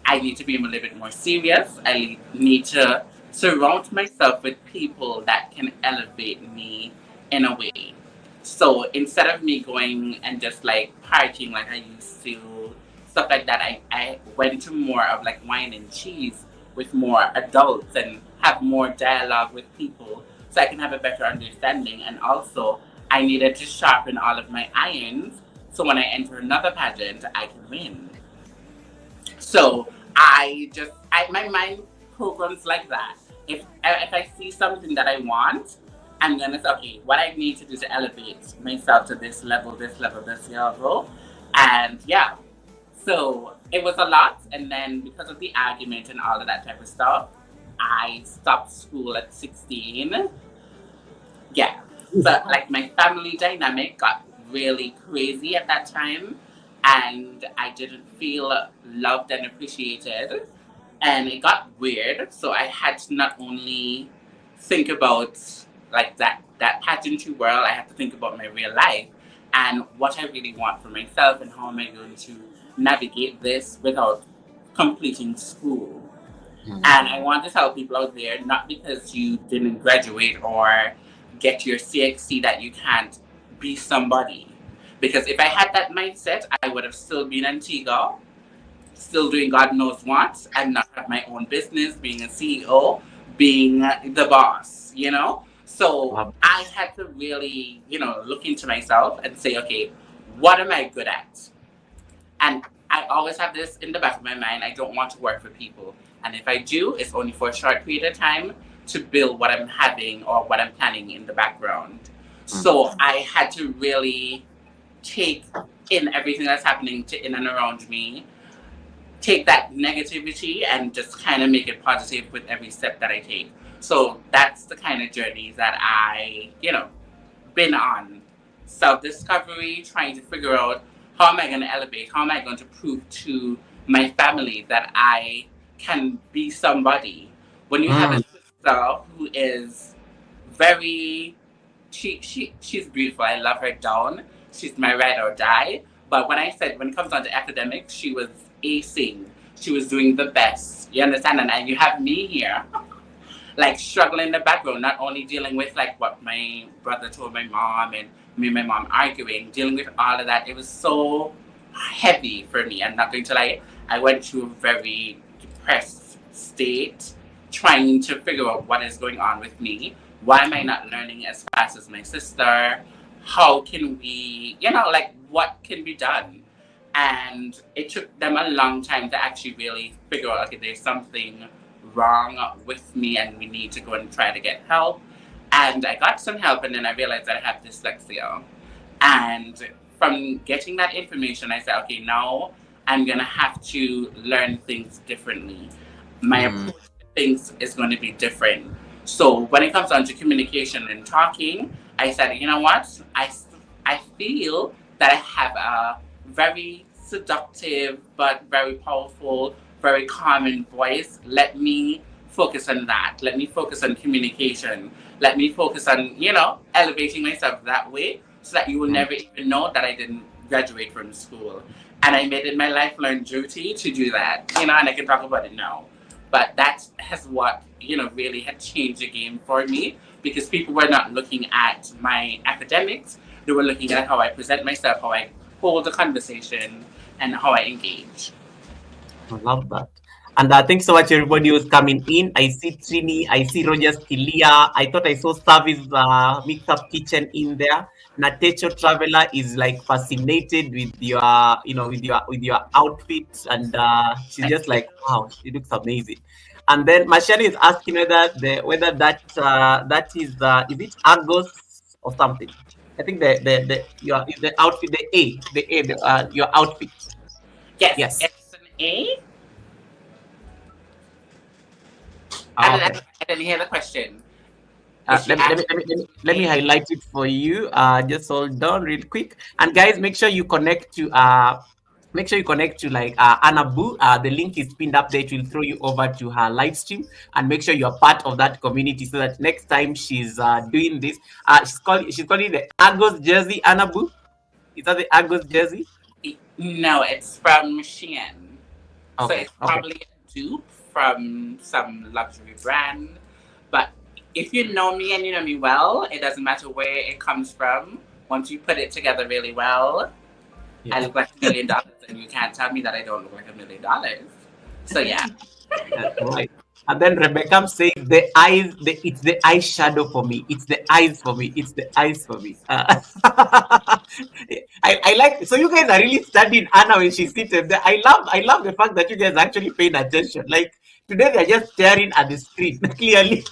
I need to be a little bit more serious. I need to surround myself with people that can elevate me in a way. So instead of me going and just like partying like I used to, stuff like that, I went to more of like wine and cheese with more adults and have more dialogue with people so I can have a better understanding. And also, I needed to sharpen all of my irons so when I enter another pageant, I can win. So my mind programs like that. If I see something that I want, I'm gonna say, okay, what I need to do to elevate myself to this level, this level, and yeah. So it was a lot, and then because of the argument and all of that type of stuff, I stopped school at 16. Yeah. But like my family dynamic got really crazy at that time, and I didn't feel loved and appreciated, and it got weird. So I had to not only think about like that pageantry world, I had to think about my real life and what I really want for myself and how am I going to navigate this without completing school. And I want to tell people out there, not because you didn't graduate or get your CXC that you can't be somebody. Because if I had that mindset, I would have still been Antigua, still doing God knows what, and not have my own business, being a CEO, being the boss. So Wow. I had to really, look into myself and say, okay, what am I good at? And I always have this in the back of my mind. I don't want to work for people. And if I do, it's only for a short period of time to build what I'm having or what I'm planning in the background. So I had to really take in everything that's happening in and around me, take that negativity and just kind of make it positive with every step that I take. So that's the kind of journey that been on. Self discovery, trying to figure out how am I going to elevate, how am I going to prove to my family that I can be somebody. When you have a sister who is very, she's beautiful. I love her down. She's my ride or die. But when I said, when it comes down to academics, she was acing. She was doing the best. You understand? And you have me here, like struggling in the background, not only dealing with like what my brother told my mom and me and my mom arguing, dealing with all of that. It was so heavy for me. I'm not going to lie. I went through a very depressed state, trying to figure out what is going on with me. Why am I not learning as fast as my sister? How can we, like what can be done? And it took them a long time to actually really figure out, okay, there's something wrong with me and we need to go and try to get help. And I got some help, and then I realized that I have dyslexia. And from getting that information, I said, okay, now I'm going to have to learn things differently. My approach to things is going to be different. So when it comes down to communication and talking, I said, you know what? I feel that I have a very seductive but very powerful, very calming voice. Let me focus on that. Let me focus on communication. Let me focus on, elevating myself that way so that you will never even know that I didn't graduate from school. And I made it my lifelong duty to do that, and I can talk about it now. But that has what, really had changed the game for me, because people were not looking at my academics. They were looking at how I present myself, how I hold a conversation, and how I engage. I love that. And thanks so much, everybody who's coming in. I see Trini, I see Roger Stilia. I thought I saw Service Mix-Up Kitchen in there. Natecho Traveler is like fascinated with your, with your outfit, and she's just like, wow, she looks amazing. And then Mashani is asking whether that is it Argos or something. I think the outfit, your outfit. Yes, Yes. it's an A. I Okay. didn't, I didn't hear the question. Uh, Is she let me let me asking let me let me, let me A? highlight it for you. Just hold on real quick. And guys, make sure you connect to like Anna Boo. The link is pinned up there. It will throw you over to her live stream, and make sure you're part of that community so that next time she's doing this, she's calling it the Argos jersey. Anna Boo, is that the Argos jersey? No, it's from Shein. So Okay, it's okay. probably a dupe from some luxury brand. But if you know me and you know me well, it doesn't matter where it comes from. Once you put it together really well, I Yeah. look like $1 million, and you can't tell me that I don't look like $1 million. So yeah. That's right. And then Rebecca says the eyes, it's the eyeshadow for me. It's the eyes for me. It's the eyes for me. I like, so you guys are really studying Anna when she's seated there. I love the fact that you guys are actually paying attention. Like today they're just staring at the screen clearly.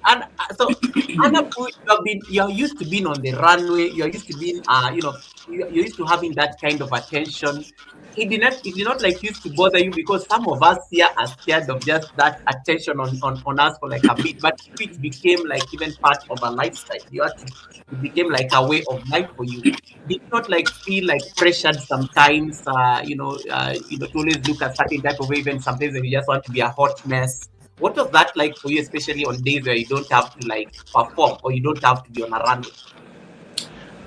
And so Anna, you're used to being on the runway. You're used to being, you're used to having that kind of attention. It did not like used to bother you because some of us here are scared of just that attention on us for like a bit. But it became like even part of a lifestyle. It became like a way of life for you. Did you not like feel like pressured sometimes, to always look a certain type of way, even sometimes when you just want to be a hot mess? What was that like for you, especially on days where you don't have to like perform or you don't have to be on a runway?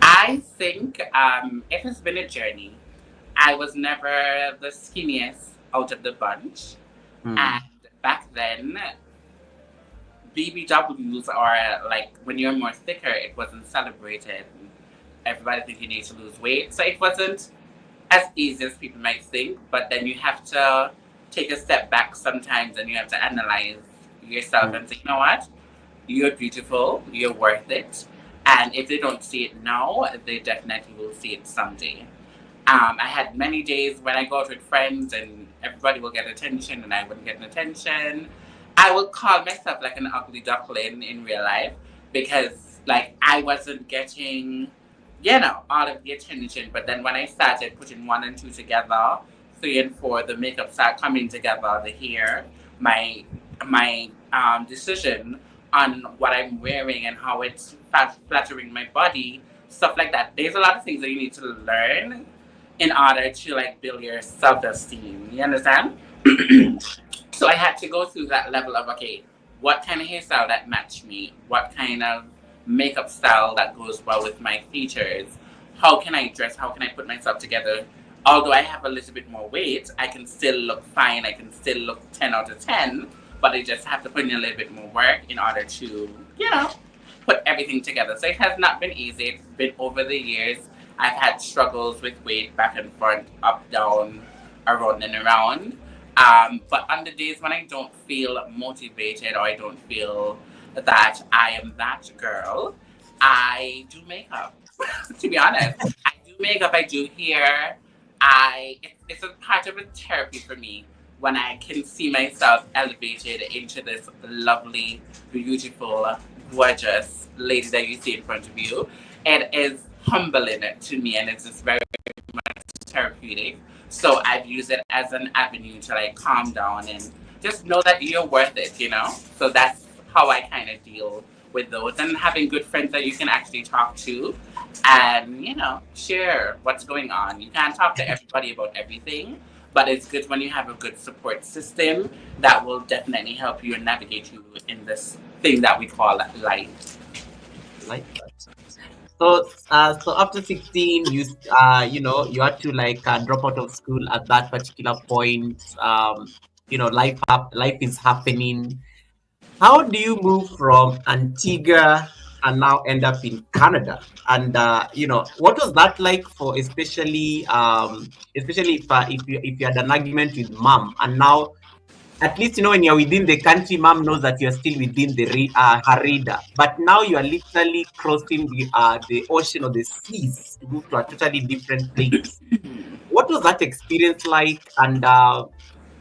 I think it has been a journey. I was never the skinniest out of the bunch. And Mm, back then, BBWs are like when you're more thicker, it wasn't celebrated. Everybody thinks you need to lose weight. So it wasn't as easy as people might think, but then you have to take a step back sometimes and you have to analyze yourself mm, and say, you know what? You're beautiful, you're worth it. And if they don't see it now, they definitely will see it someday. I had many days when I go out with friends and everybody will get attention and I wouldn't get an attention. I would call myself like an ugly duckling in real life because like I wasn't getting, all of the attention. But then when I started putting one and two together, three and four, the makeup started coming together, the hair, my decision on what I'm wearing and how it's flattering my body, stuff like that. There's a lot of things that you need to learn in order to like build your self-esteem. You understand? So I had to go through that level of, okay, what kind of hairstyle that matched me? What kind of makeup style that goes well with my features? How can I dress? How can I put myself together? Although I have a little bit more weight, I can still look fine. I can still look 10 out of 10, but I just have to put in a little bit more work in order to, put everything together. So it has not been easy. It's been over the years. I've had struggles with weight back and front, up, down, around and around. But on the days when I don't feel motivated or I don't feel that I am that girl, I do makeup. To be honest, I do makeup. I do hair. It's a part of a therapy for me when I can see myself elevated into this lovely, beautiful, gorgeous lady that you see in front of you. It is humbling to me, and it's just very therapeutic. So I've used it as an avenue to like calm down and just know that you're worth it. So that's how I kind of deal with those, and having good friends that you can actually talk to and share what's going on. You can't talk to everybody about everything, but it's good when you have a good support system that will definitely help you and navigate you in this thing that we call life. Like that. So after 16, you had to like drop out of school at that particular point. Life is happening. How do you move from Antigua and now end up in Canada? And what was that like for especially if you had an argument with mom, and now at least when you're within the country, mom knows that you're still within her radar. But now you are literally crossing the ocean or the seas to move to a totally different place. What was that experience like? And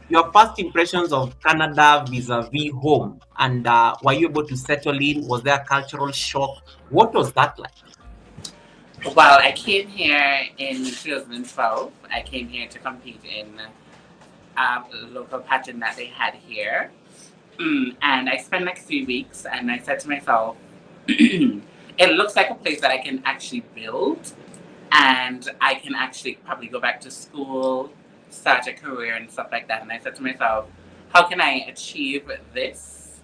your first impressions of Canada vis-a-vis home, and were you able to settle in? Was there a cultural shock? What was that like? Well, I came here in 2012. I came here to compete in a local pageant that they had here. And I spent like 3 weeks, and I said to myself, it looks like a place that I can actually build, and I can actually probably go back to school, start a career, and stuff like that. And I said to myself, how can I achieve this?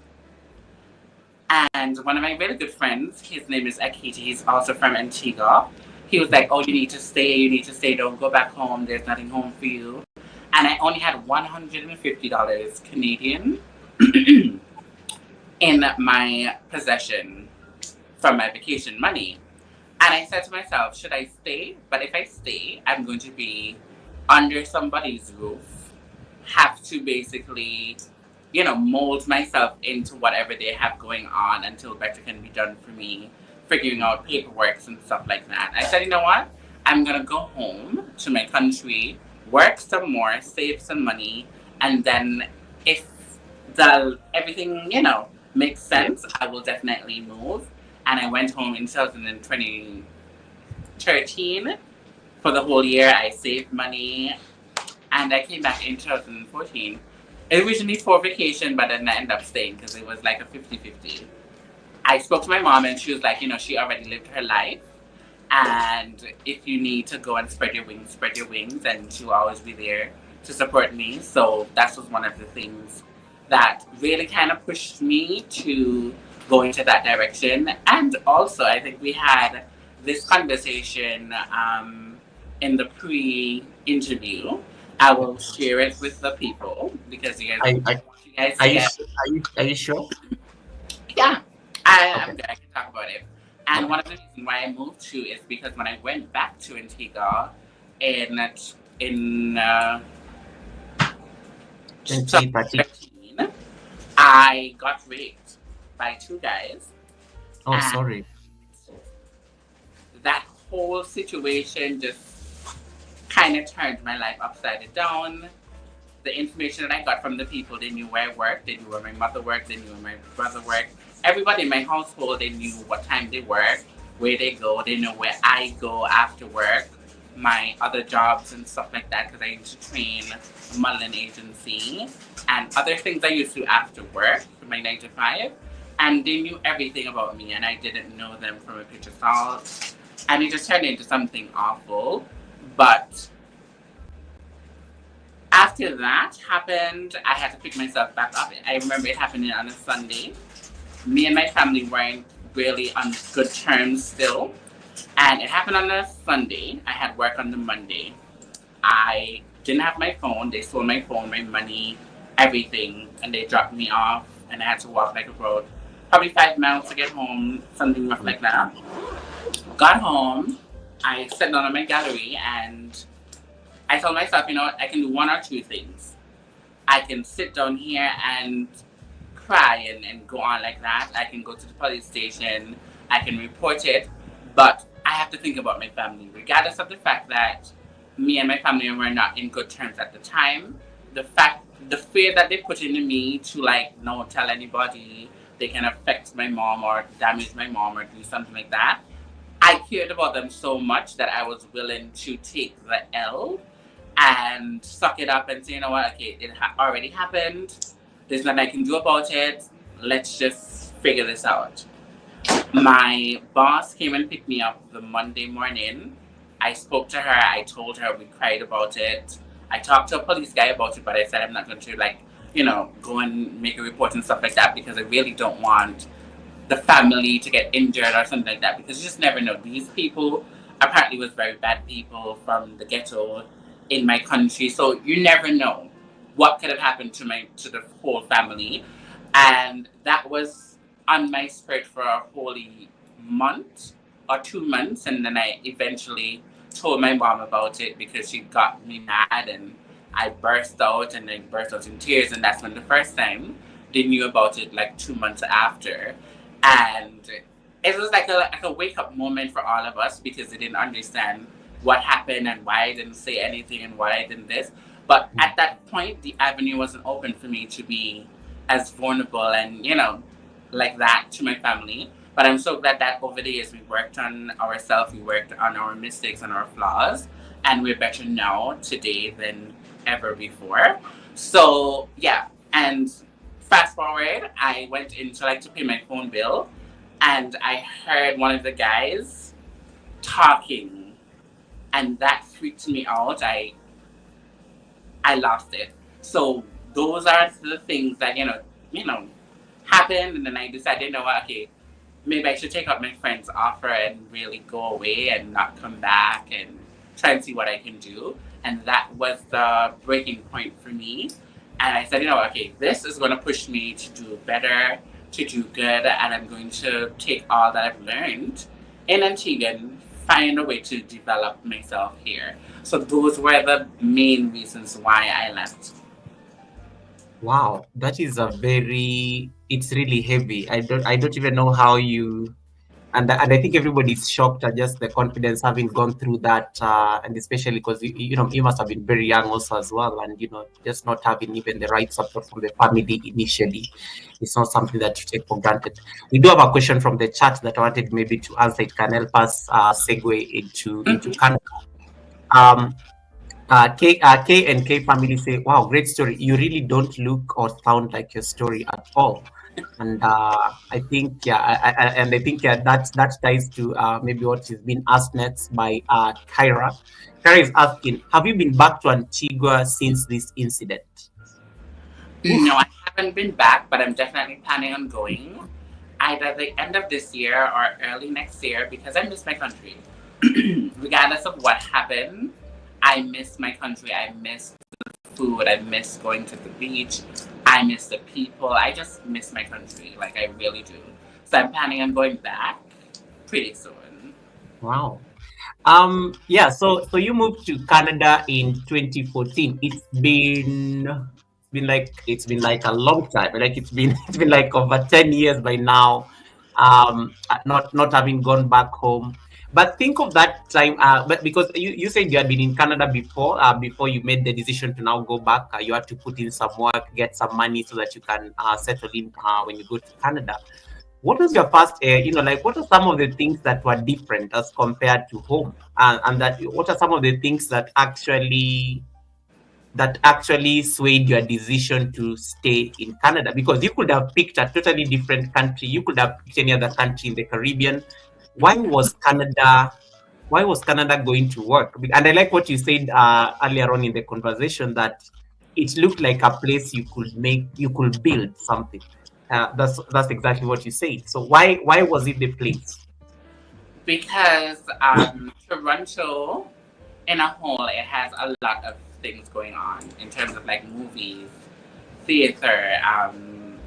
And one of my really good friends, his name is Akiti, he's also from Antigua. He was like, oh, you need to stay, don't go back home, there's nothing home for you. And I only had $150 Canadian in my possession from my vacation money. And I said to myself, should I stay? But if I stay, I'm going to be under somebody's roof, have to basically, mold myself into whatever they have going on until better can be done for me, figuring out paperwork and stuff like that. I said, you know what? I'm going to go home to my country, work some more, save some money, and then if everything, makes sense, I will definitely move. And I went home in 2013 for the whole year. I saved money, and I came back in 2014. Originally for vacation, but then I ended up staying because it was like a 50-50. I spoke to my mom, and she was like, she already lived her life. And if you need to go and spread your wings, and she'll always be there to support me. So that was one of the things that really kind of pushed me to go into that direction. And also, I think we had this conversation in the pre-interview. I will share it with the people because you I, guys, I, you guys are, you, get, are you sure? yeah, Okay. I'm good. I can talk about it. And Okay. one of the reasons why I moved to is because when I went back to Antigua in 2013. 2013, I got raped by two guys, Oh, and sorry. that whole situation just kind of turned my life upside down. The information that I got from the people, they knew where I worked, they knew where my mother worked, they knew where my brother worked. Everybody in my household, they knew what time they work, where they go, they know where I go after work, my other jobs and stuff like that, because I used to train a modeling agency and other things I used to do after work for my 9 to 5. And they knew everything about me, and I didn't know them from a picture salt. And it just turned into something awful. But after that happened, I had to pick myself back up. I remember it happening on a Sunday. Me and my family weren't really on good terms still. And it happened on a Sunday. I had work on the Monday. I didn't have my phone. They stole my phone, my money, everything, and they dropped me off. And I had to walk like about probably 5 miles to get home, something rough like that. Got home. I sat down on my gallery and I told myself, you know what, I can do one or two things. I can sit down here and cry and go on like that. I can go to the police station. I can report it. But I have to think about my family, regardless of the fact that me and my family were not in good terms at the time. The fear that they put into me to like not tell anybody they can affect my mom or damage my mom or do something like that. I cared about them so much that I was willing to take the L and suck it up and say, you know what, okay, it already happened. There's nothing I can do about it. Let's just figure this out. My boss came and picked me up the Monday morning. I spoke to her. I told her, we cried about it. I talked to a police guy about it, but I said I'm not going to go and make a report and stuff like that because I really don't want the family to get injured or something like that because you just never know. These people apparently was very bad people from the ghetto in my country, so you never know what could have happened to the whole family. And that was on my spirit for a whole month or 2 months, and then I eventually told my mom about it because she got me mad and I burst out in tears, and that's when the first time they knew about it, like 2 months after. And it was like a wake up moment for all of us because they didn't understand what happened and why I didn't say anything and why I didn't this. But at that point, the avenue wasn't open for me to be as vulnerable and, like that to my family. But I'm so glad that over the years we worked on ourselves, we worked on our mistakes and our flaws, and we're better now today than ever before. So yeah, and fast forward, I went in to pay my phone bill, and I heard one of the guys talking, and that freaked me out. I lost it. So those are the things that happened, and then I decided, okay, maybe I should take up my friend's offer and really go away and not come back and try and see what I can do. And that was the breaking point for me. And I said, okay, this is going to push me to do better, to do good, and I'm going to take all that I've learned in Antigua and find a way to develop myself here. So those were the main reasons why I left. Wow, that is it's really heavy. I don't even know how you, and I think everybody's shocked at just the confidence having gone through that, and especially because you must have been very young also as well, and just not having even the right support from the family initially. It's not something that you take for granted. We do have a question from the chat that I wanted maybe to answer. It can help us segue into Canada. K and K family say, "Wow, great story. You really don't look or sound like your story at all." And I think, that ties to maybe what is being asked next by Kyra. Kyra is asking, "Have you been back to Antigua since this incident?" No, I haven't been back, but I'm definitely planning on going either the end of this year or early next year because I miss my country. Regardless of what happened, I miss my country. I miss the food. I miss going to the beach. I miss the people. I just miss my country. Like, I really do. So I'm planning on going back pretty soon. Wow. Yeah, so you moved to Canada in 2014. It's been like a long time. Like it's been like over 10 years by now. Not having gone back home. But think of that time, but because you said you had been in Canada before you made the decision to now go back, you had to put in some work, get some money so that you can settle in when you go to Canada. What was your first, what are some of the things that were different as compared to home? And that what are some of the things that actually swayed your decision to stay in Canada? Because you could have picked a totally different country. You could have picked any other country in the Caribbean. Why was Canada going to work? And I like what you said earlier on in the conversation, that it looked like a place you could build something. That's exactly what you said. So why was it the place? Because Toronto, in a whole, it has a lot of things going on in terms of like movies, theater,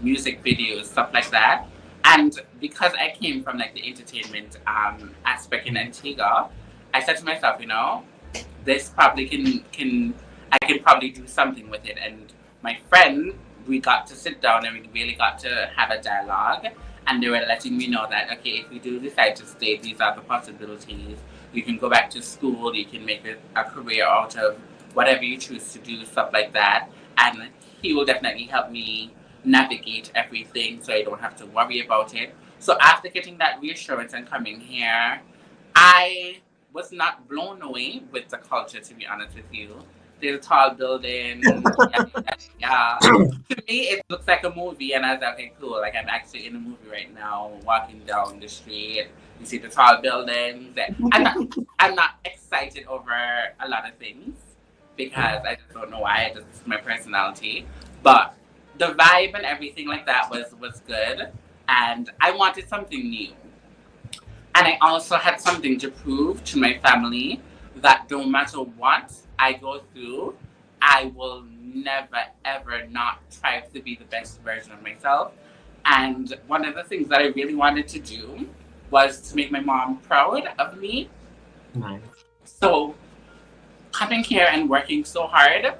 music videos, stuff like that. And because I came from like the entertainment aspect in Antigua, I said to myself, this probably can I can probably do something with it. And my friend, we got to sit down and we really got to have a dialogue. And they were letting me know that okay, if we do decide to stay, these are the possibilities. You can go back to school. You can make a career out of whatever you choose to do, stuff like that. And he will definitely help me navigate everything, so I don't have to worry about it. So after getting that reassurance and coming here, I was not blown away with the culture, to be honest with you. There's tall buildings. Yeah, yeah, yeah. To me, it looks like a movie, and I was like, okay, cool. Like I'm actually in a movie right now, walking down the street. You see the tall buildings. I'm not excited over a lot of things because I just don't know why. It's my personality, but the vibe and everything like that was good, and I wanted something new. And I also had something to prove to my family that no matter what I go through, I will never ever not try to be the best version of myself. And one of the things that I really wanted to do was to make my mom proud of me. Nice. So coming here and working so hard,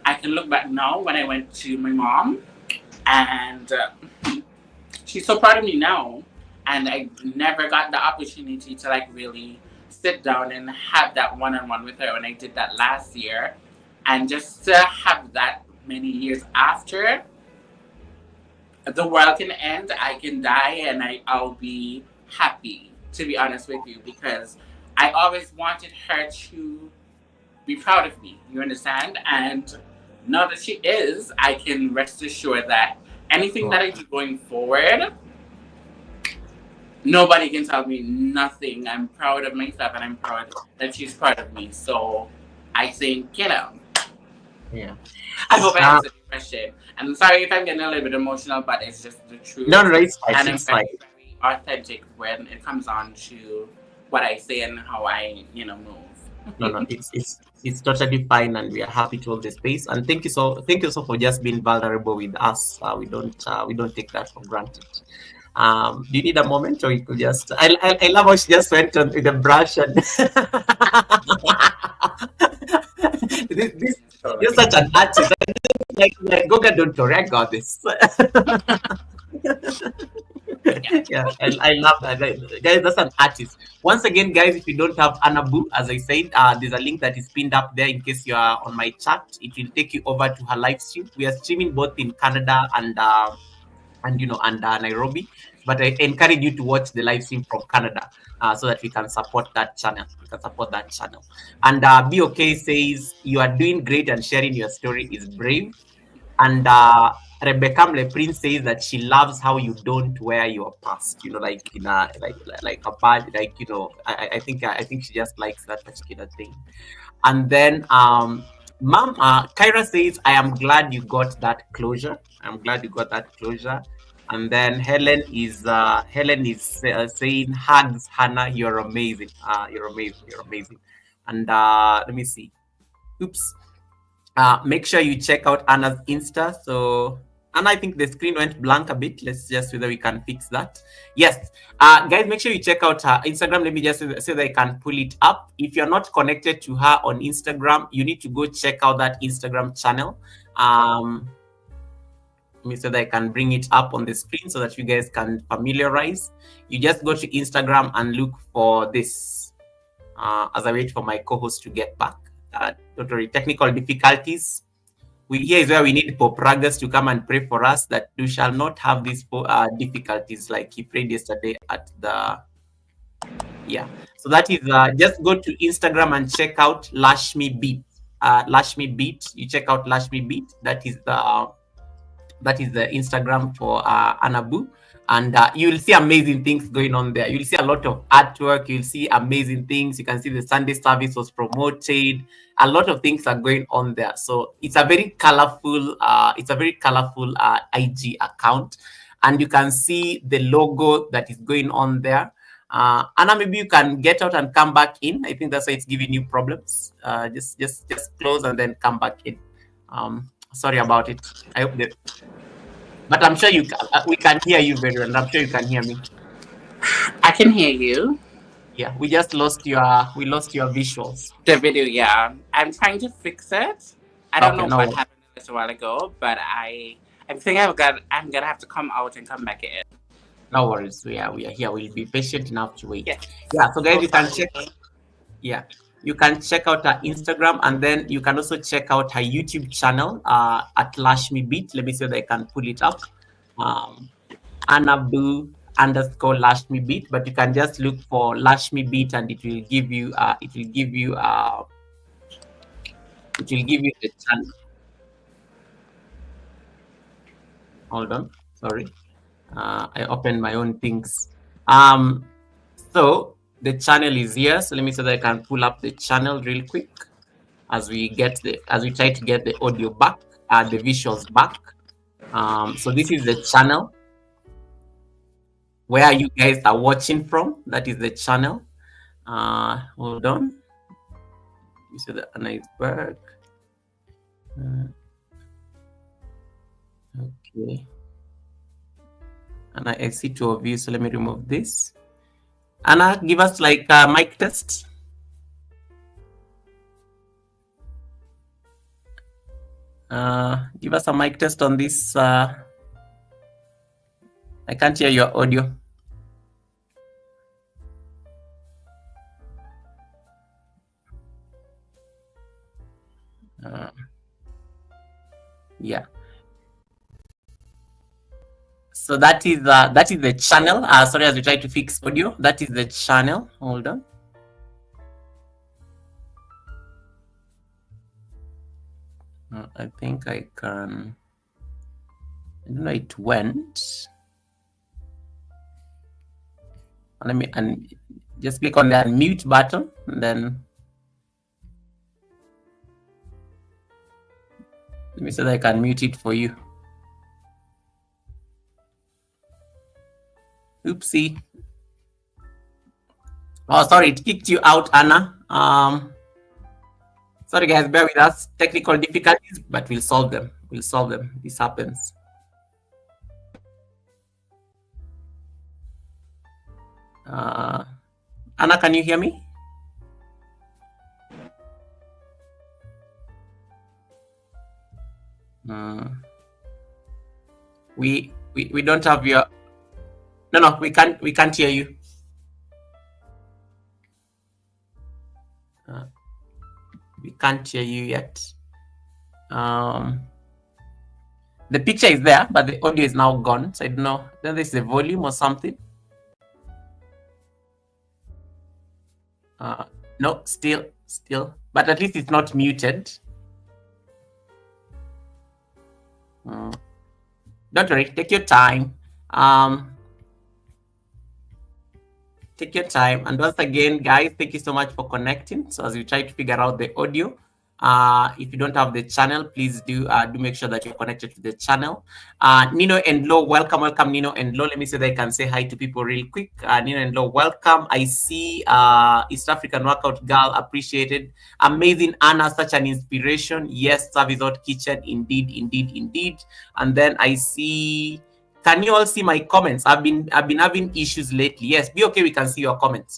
I can look back now when I went to my mom, and she's so proud of me now. And I never got the opportunity to like really sit down and have that one on one with her when I did that last year. And just to have that many years after, the world can end, I can die, and I'll be happy, to be honest with you, because I always wanted her to be proud of me. You understand? And now that she is, I can rest assured that anything that I do going forward, nobody can tell me nothing. I'm proud of myself and I'm proud that she's proud of me. So I think, Yeah. I hope I answered your question. I'm sorry if I'm getting a little bit emotional, but it's just the truth. No, it's fine. And I'm It's fine. very, very authentic when it comes on to what I say and how I, move. No, it's totally fine, and we are happy to hold the space. And thank you so for just being vulnerable with us. We don't take that for granted. Do you need a moment, or you could just? I love how she just went on with the brush and this you're such an artist. Like Goga, don't worry, I got this. Yeah, I love that. Guys, that's an artist. Once again, guys, if you don't have Anabu, as I said, there's a link that is pinned up there in case you are on my chat. It will take you over to her live stream. We are streaming both in Canada and Nairobi, but I encourage you to watch the live stream from Canada, so that we can support that channel. And BOK says you are doing great and sharing your story is brave. And Rebecca Mleprin says that she loves how you don't wear your past, like in a like a bad, I think she just likes that particular thing. And then Mom, Kyra says, I am glad you got that closure. And then Helen is saying, hugs, Hannah, you're amazing. You're amazing. And let me see. Oops. Make sure you check out Anna's Insta. So, Anna, I think the screen went blank a bit. Let's just see whether we can fix that. Yes. Guys, make sure you check out her Instagram. Let me just say that I can pull it up. If you're not connected to her on Instagram, you need to go check out that Instagram channel. Let me say that I can bring it up on the screen so that you guys can familiarize. You just go to Instagram and look for this as I wait for my co-host to get back. Don't worry, technical difficulties. Here is where we need Pope Ragas to come and pray for us that we shall not have these difficulties like he prayed yesterday at the. Yeah. So that is just go to Instagram and check out Lash Me Beat. Lash Me Beat. You check out Lash Me Beat. That is the Instagram for Anabu. And you'll see amazing things going on there. You'll see a lot of artwork. You'll see amazing things. You can see the Sunday service was promoted. A lot of things are going on there. So it's a very colorful IG account. and you can see the logo that is going on there. Anna, maybe you can get out and come back in. I think that's why it's giving you problems. Just close and then come back in. Sorry about it. I hope that, but I'm sure we can hear you very well, and I'm sure you can hear me. I can hear you. Yeah, we lost your visuals. The video, yeah. I'm trying to fix it. I don't Okay, know no what worries. happened a little while ago, but I think I'm gonna have to come out and come back in. No worries. We are here. We'll be patient enough to wait. Yes. Yeah. So guys, So you can sorry. check. Yeah, you can check out her Instagram, and then you can also check out her YouTube channel at Lashmi Beat. Let me see if I can pull it up. Anabu underscore Lashmi Beat, but you can just look for Lashmi Beat, and it will give you the channel. Hold on, sorry. I opened my own things. So the channel is here. So let me see that I can pull up the channel real quick as we try to get the audio back, the visuals back. So this is the channel where you guys are watching from. That is the channel. Hold on. You see the iceberg. Okay. And I see two of you, so let me remove this. Anna, give us like a mic test. Give us a mic test on this. I can't hear your audio. Yeah. So that is the channel. Sorry, as we try to fix audio, that is the channel. Hold on. I think I can. I don't know. It went. Let me just click on the unmute button, and then let me see that I can mute it for you. Oopsie. Oh, sorry, it kicked you out, Anna. Sorry, guys, bear with us. Technical difficulties, but we'll solve them. This happens. Anna, can you hear me? We don't have your. No, we can't hear you. We can't hear you yet. The picture is there, but the audio is now gone. So I don't know. Then there's the volume or something. No, still, but at least it's not muted. Don't worry, take your time. Take your time. And once again, guys, thank you so much for connecting. So as we try to figure out the audio, if you don't have the channel, please do make sure that you're connected to the channel. Nino and Lo, welcome Nino and Lo. Let me say that I can say hi to people real quick. Nino and Lo, welcome. I see East African Workout Girl, appreciated. Amazing Anna, such an inspiration. Yes, Service Out Kitchen, indeed. And then I see. Can you all see my comments? I've been having issues lately. Yes, be okay. We can see your comments.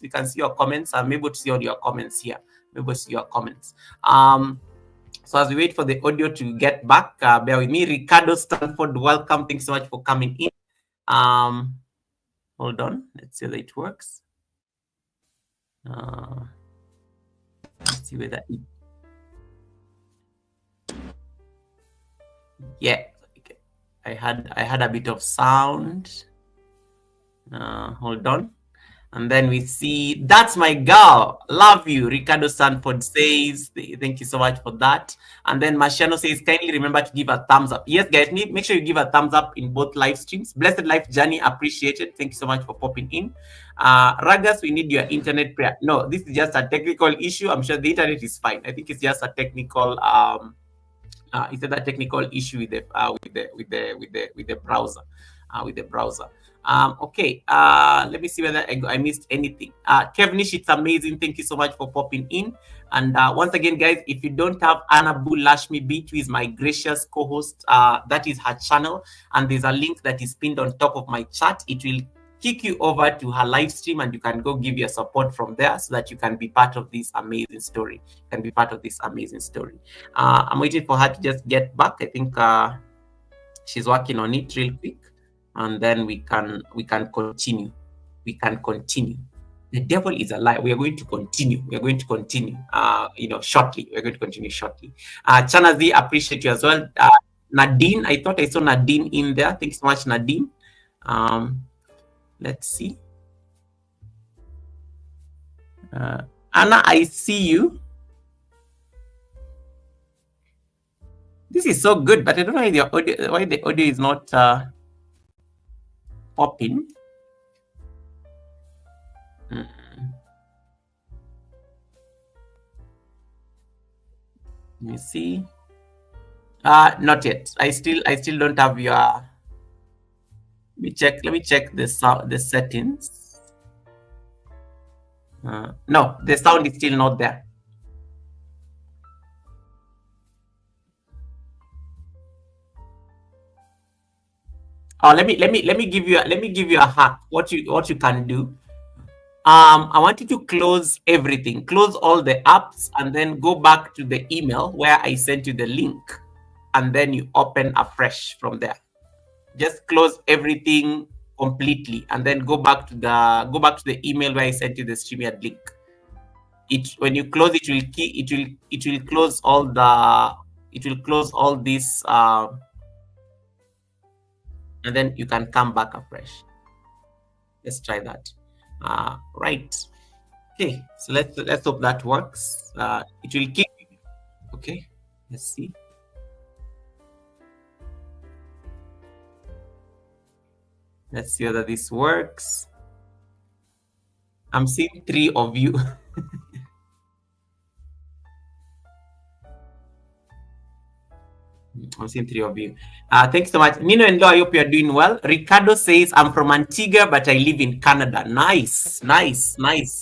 I'm able to see all your comments here. So as we wait for the audio to get back, bear with me. Ricardo Stanford, welcome. Thanks so much for coming in. Hold on. Let's see that it works. Let's see whether it. Yeah. I had a bit of sound. Hold on. And then we see, that's my girl. Love you. Ricardo Sanford says, thank you so much for that. And then Marciano says, kindly remember to give a thumbs up. Yes, guys, make sure you give a thumbs up in both live streams. Blessed Life Journey, appreciated. Thank you so much for popping in. Ragas, we need your internet prayer. No, this is just a technical issue. I'm sure the internet is fine. I think it's just a technical it's a technical issue with the browser. with the browser. Okay, let me see whether I missed anything. Kevnish, it's amazing. Thank you so much for popping in. And once again, guys, if you don't have Anabu Lashmi Beat, who is my gracious co-host, that is her channel, and there's a link that is pinned on top of my chat. It will kick you over to her live stream, and you can go give your support from there, so that you can be part of this amazing story. I'm waiting for her to just get back. I think she's working on it real quick, and then we can continue. The devil is a lie. We are going to continue. Shortly. We're going to continue shortly. Chanazi, appreciate you as well. Nadine, I thought I saw Nadine in there. Thanks so much, Nadine. Let's see. Anna, I see you. This is so good, but I don't know why the audio is not popping. Let me see. Not yet. I still don't have your. Let me check the settings. No, the sound is still not there. Oh, let me give you a hack. What you can do. I want you to close everything. Close all the apps, and then go back to the email where I sent you the link, and then you open afresh from there. Just close everything completely, and then go back to the email where I sent you the StreamYard link. When you close it, it will close all this, and then you can come back afresh. Let's try that. Right. Okay, so let's hope that works. It will keep. Okay, let's see. Let's see whether this works. I'm seeing 3 of you. I'm seeing 3 of you. Thanks so much. Nino and Lo, I hope you're doing well. Ricardo says, I'm from Antigua, but I live in Canada. Nice.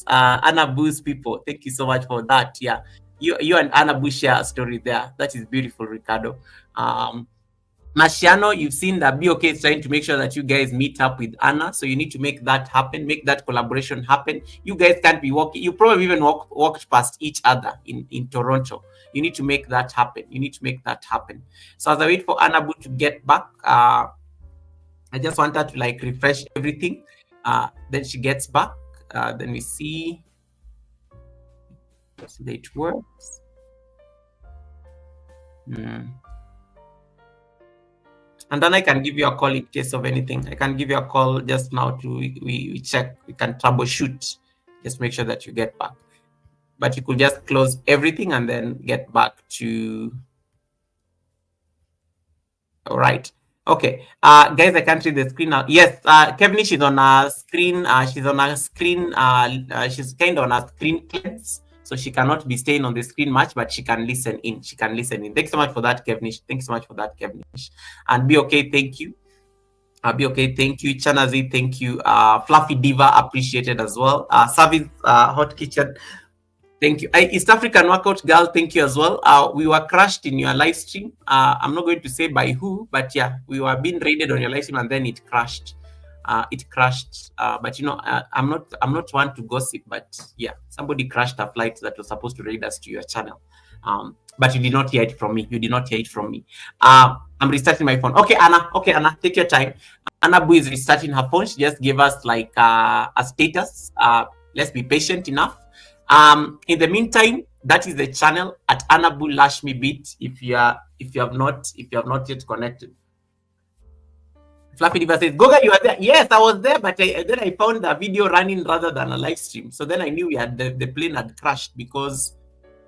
Anna Boo's people. Thank you so much for that. Yeah. You and Anna Boo share a story there. That is beautiful, Ricardo. Marciano, you've seen that BOK is trying to make sure that you guys meet up with Anna. So you need to make that happen, make that collaboration happen. You guys can't be walking. You probably even walked past each other in Toronto. You need to make that happen. So as I wait for Anna Boo to get back, I just want her to refresh everything. Then she gets back. Then we see that it works. And then I can give you a call in case of anything. I can give you a call just now to we check. We can troubleshoot. Just make sure that you get back. But you could just close everything and then get back to. All right. Okay. Guys, I can't see the screen now. Yes, Kevin, she's on a screen. She's kind of on a screen cleanse. So she cannot be staying on the screen much, but she can listen in. Thanks so much for that, Kevnish. And Be Okay, thank you. Be Okay, thank you. Chanazi, thank you. Fluffy Diva, appreciated as well. Service Hot Kitchen, thank you. East African Workout Girl, thank you as well. We were crashed in your live stream. I'm not going to say by who, but yeah, we were being raided on your live stream and then it crashed. But I'm not one to gossip, but yeah, somebody crashed a flight that was supposed to raid us to your channel. But you did not hear it from me. I'm restarting my phone. Okay, Anna, take your time. Anna Boo is restarting her phone. She just gave us a status. Let's be patient enough. In the meantime, that is the channel at Anna Boo Lashmi Beat. If you have not yet connected. Fluffy Diva says, Goga, you are there. Yes, I was there, but then I found the video running rather than a live stream. So then I knew the plane had crashed because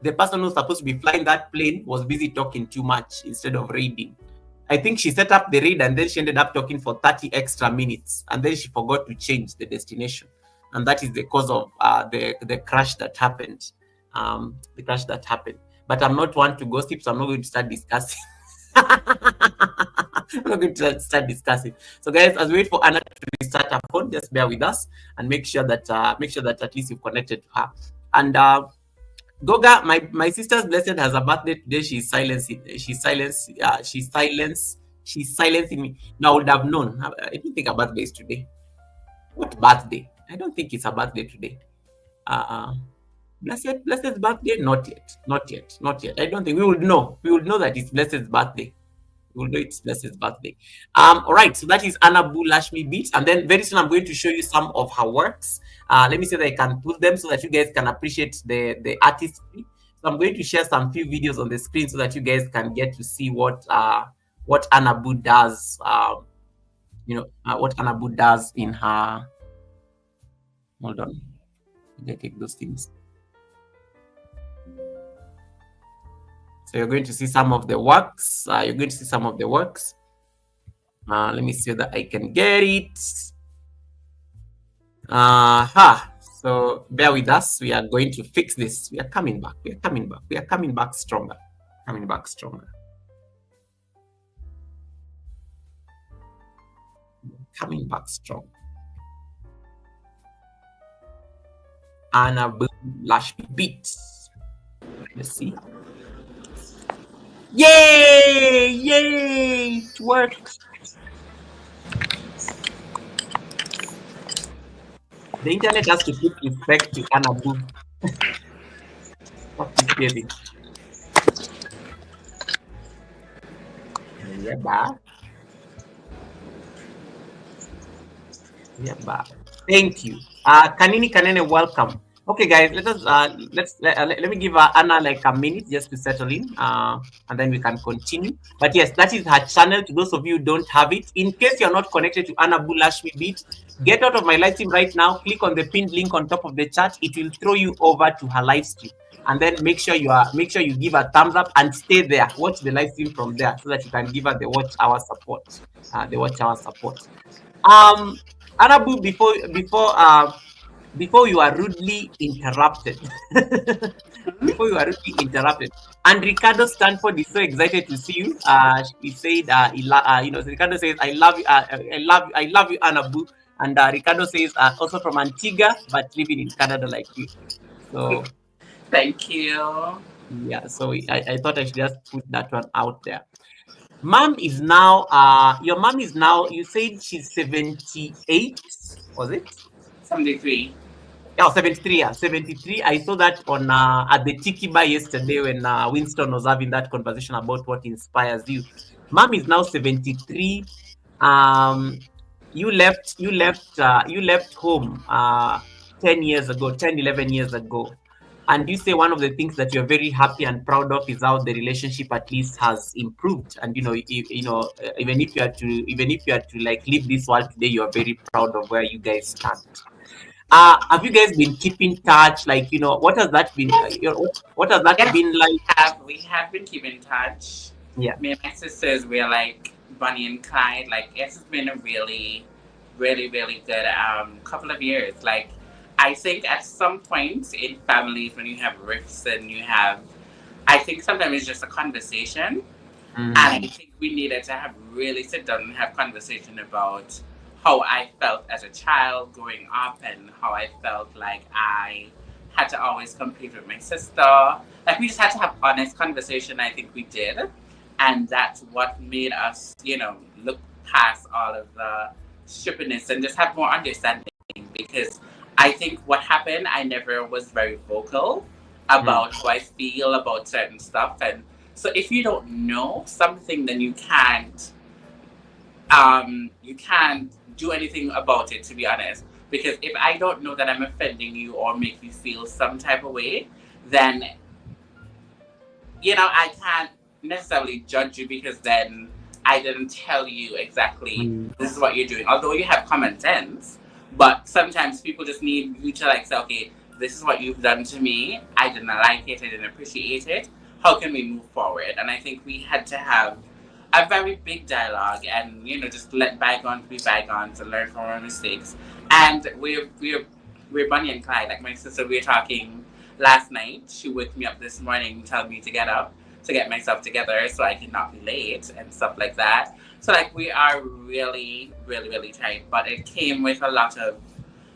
the person who's supposed to be flying that plane was busy talking too much instead of raiding. I think she set up the raid and then she ended up talking for 30 extra minutes and then she forgot to change the destination. And that is the cause of the crash that happened. But I'm not one to gossip, so I'm not going to start discussing. We're not going to start discussing. So, guys, as we wait for Anna to restart her phone, just bear with us and make sure that at least you've connected to her. And Goga, my sister's blessed has a birthday today. She's silencing me. Now I would have known. I don't think her birthday is today. What birthday? I don't think it's a birthday today. Blessed's birthday? Not yet. I don't think we would know. We would know that it's Blessed's birthday. We will know it's Blessed's birthday. All right, so that is Anna Boo Lashmi Beats, and then very soon I'm going to show you some of her works. Let me see that I can put them so that you guys can appreciate the artistry. So I'm going to share some few videos on the screen so that you guys can get to see what Anna Boo does. What Anna Boo does in her. Hold on, let me take those things. So you're going to see some of the works. Let me see that I can get it. So bear with us. We are going to fix this. We are coming back. We are coming back stronger. Anna Boo Lashmi Beats. Let's see. Yay! It worked. The internet has to put respect to Anna Boo. What is getting? Yeah, thank you. Kanini Kanene, welcome. Okay, guys, let me give Anna like a minute just to settle in, and then we can continue. But yes, that is her channel. To those of you who don't have it, in case you're not connected to Anna Boo Lashmi Beat, get out of my live stream right now. Click on the pinned link on top of the chat. It will throw you over to her live stream, and then make sure you give a thumbs up and stay there. Watch the live stream from there so that you can give her the watch hour support. Anna Boo, before you are rudely interrupted, and Ricardo Stanford is so excited to see you. He said, Ricardo says, I love you, Anna Boo. And Ricardo says, also from Antigua, but living in Canada like you. So, thank you. Yeah, so I thought I should just put that one out there. Mom is now, your mom is now, you said she's 78, was it? 73. Oh, 73, yeah, 73. I saw that on at the Tiki Bar yesterday when Winston was having that conversation about what inspires you. Mom is now 73. You left home 10 years ago, 10, 11 years ago. And you say one of the things that you're very happy and proud of is how the relationship at least has improved. And even if you are to like leave this world today, you are very proud of where you guys stand. Have you guys been keeping touch? Like, what has that been? What has that been like? We have been keeping touch. Yeah. Me and my sisters, we're like Bonnie and Clyde. Like, it's been a really, really, really good couple of years. Like, I think at some point in families, when you have rifts and I think sometimes it's just a conversation. And I think we needed to really sit down and have conversation about how I felt as a child growing up and how I felt like I had to always compete with my sister. Like, we just had to have honest conversation. I think we did. And that's what made us, look past all of the stupidness and just have more understanding. Because I think what happened, I never was very vocal about how I feel about certain stuff. And so if you don't know something, then you can't do anything about it, to be honest. Because if I don't know that I'm offending you or make you feel some type of way, then, I can't necessarily judge you because then I didn't tell you exactly this is what you're doing. Although you have common sense, but sometimes people just need you to like say, okay, this is what you've done to me. I didn't like it. I didn't appreciate it. How can we move forward? And I think we had to have a very big dialogue and, just let bygones be bygones and learn from our mistakes. And we're Bonnie and Clyde. Like my sister, we were talking last night. She woke me up this morning, telling me to get up, to get myself together so I could not be late and stuff like that. So like we are really, really, really tight. But it came with a lot of,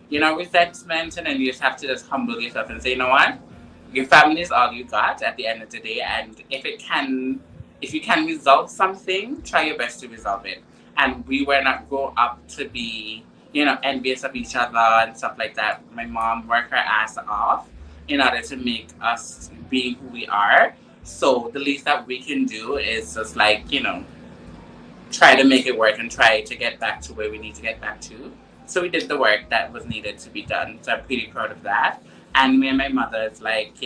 resentment, and then you just have to just humble yourself and say, you know what? Your family is all you got at the end of the day, and if you can resolve something, try your best to resolve it. And we were not grow up to be, envious of each other and stuff like that. My mom worked her ass off in order to make us being who we are. So the least that we can do is just like, try to make it work and try to get back to where we need to get back to. So we did the work that was needed to be done. So I'm pretty proud of that. And me and my mother is like,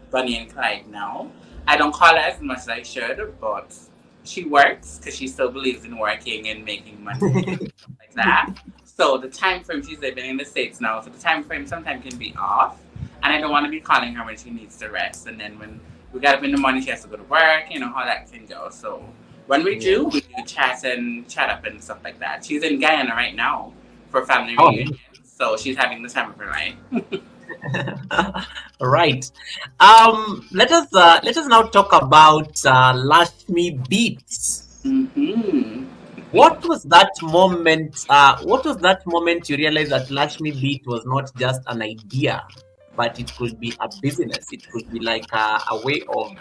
Bunny and Clyde now. I don't call her as much as I should, but she works because she still believes in working and making money like that. So the time frame, she's living in the States now, so the time frame sometimes can be off. And I don't want to be calling her when she needs to rest. And then when we get up in the morning, she has to go to work, how that can go. So when we do chat up and stuff like that. She's in Guyana right now for family reunion, so she's having the time of her life. Right. Let us now talk about Lashmi Beats. Mm-hmm. What was that moment? What was that moment you realized that Lashmi Beat was not just an idea, but it could be a business? It could be like a way of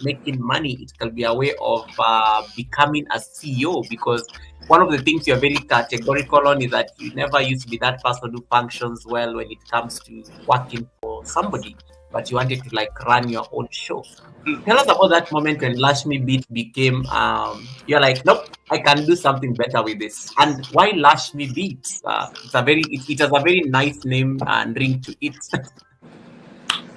making money. It could be a way of becoming a CEO. Because one of the things you're very categorical on is that you never used to be that person who functions well when it comes to working for somebody, but you wanted to like run your own show. Tell us about that moment when Lashmi Beat became, you're like, nope, I can do something better with this. And why Lashmi Beats? It has a very nice name and ring to it.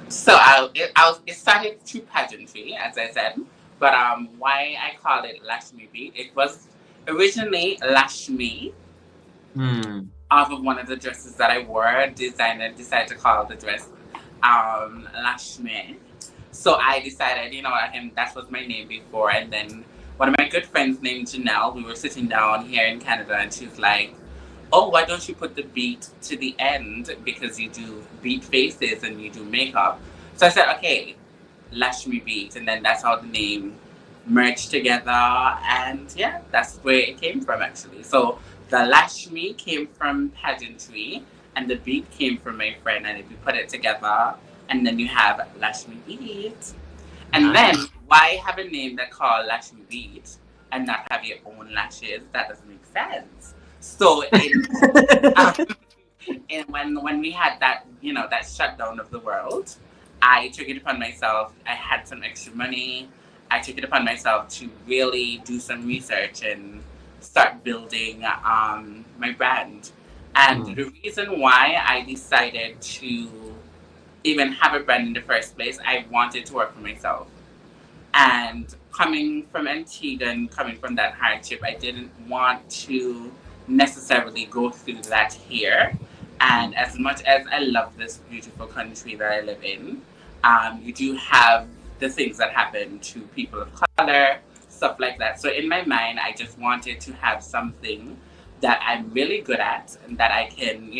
So it started through pageantry, as I said, but why I call it Lashmi Beat? It was originally Lashmi, off of one of the dresses that I wore. Designer decided to call the dress Lashmi. So I decided, that was my name before. And then one of my good friends named Janelle, we were sitting down here in Canada, and she's like, oh, why don't you put the beat to the end, because you do beat faces and you do makeup. So I said, okay, Lashmi Beat. And then that's how the name merged together. And yeah, that's where it came from, actually. So the Lashmi came from pageantry, and the beat came from my friend. And if you put it together, and then you have Lashmi Beat. And then why have a name that called Lashmi Beat and not have your own lashes? That doesn't make sense. So when we had that, that shutdown of the world, I took it upon myself. I had some extra money. I took it upon myself to really do some research and start building my brand. And the reason why I decided to even have a brand in the first place, I wanted to work for myself. And coming from Antigua and coming from that hardship, I didn't want to necessarily go through that here. And as much as I love this beautiful country that I live in, you do have the things that happen to people of color, stuff like that. So in my mind, I just wanted to have something that I'm really good at and that I can,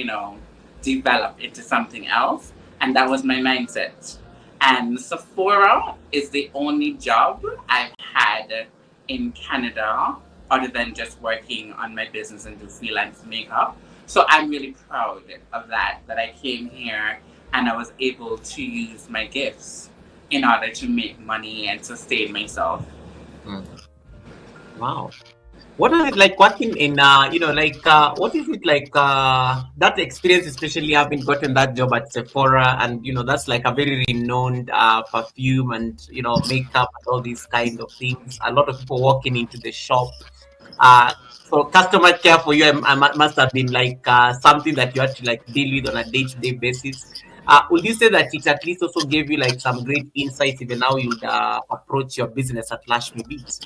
develop into something else. And that was my mindset. And Sephora is the only job I've had in Canada other than just working on my business and do freelance makeup. So I'm really proud of that I came here and I was able to use my gifts in order to make money and sustain myself. Wow. What is it like working in, what is it like, that experience, especially having gotten that job at Sephora, and, that's like a very renowned perfume and, makeup and all these kind of things. A lot of people walking into the shop. So customer care for you must have been like something that you had to like deal with on a day-to-day basis. Would you say that it at least also gave you like some great insights even how you'd approach your business at Lashmi Beats?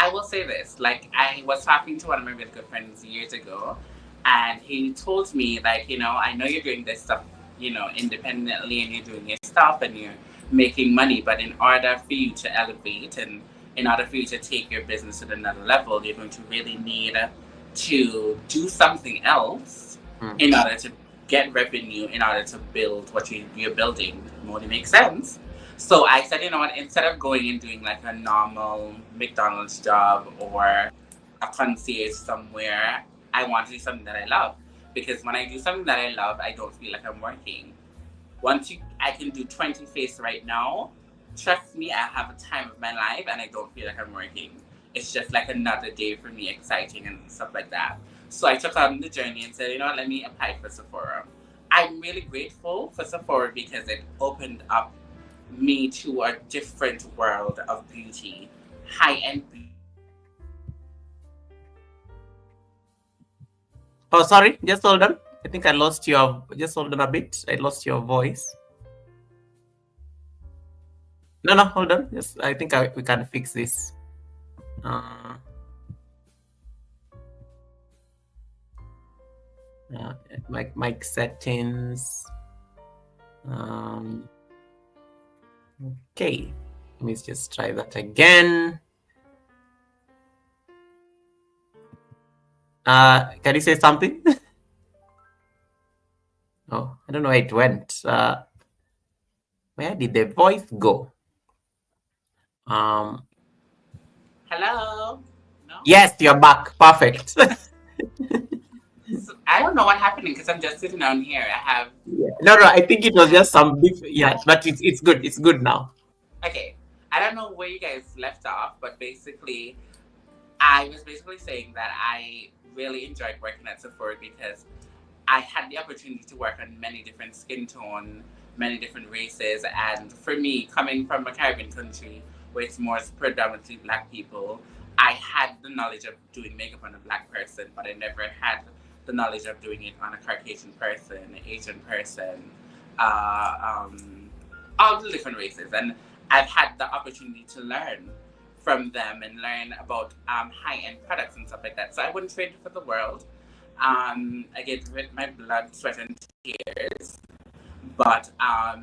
I will say this. Like, I was talking to one of my really good friends years ago, and he told me, like, I know you're doing this stuff, independently, and you're doing your stuff, and you're making money, but in order for you to elevate and in order for you to take your business to another level, you're going to really need to do something else in order to get revenue, in order to build what you're building. More to make sense. So I said, you know what, instead of going and doing like a normal McDonald's job or a concierge somewhere, I want to do something that I love. Because when I do something that I love, I don't feel like I'm working. I can do 20 face right now. Trust me, I have a time of my life and I don't feel like I'm working. It's just like another day for me, exciting and stuff like that. So I took on the journey and said, you know what, let me apply for Sephora. I'm really grateful for Sephora because it opened up me to a different world of beauty, high end Oh, sorry. Just hold on. I think I lost your. Just hold on a bit. I lost your voice. No, no, hold on. Just, I think we can fix this. Mic settings. Okay. Let me just try that again. Can you say something? Oh, I don't know where it went. Where did the voice go? Hello? No? Yes, you're back. Perfect. So, I don't know what happened because I'm just sitting down here. I have. Yeah. No, I think it was just some big. Yeah, but it's good. It's good now. Okay. I don't know where you guys left off, but basically, I was basically saying that I really enjoyed working at Sephora because I had the opportunity to work on many different skin tone, many different races, and for me, coming from a Caribbean country where it's more predominantly black people, I had the knowledge of doing makeup on a black person, but I never had the knowledge of doing it on a Caucasian person, an Asian person, all the different races. And I've had the opportunity to learn from them and learn about high-end products and stuff like that. So I wouldn't trade it for the world. I get with my blood, sweat, and tears. But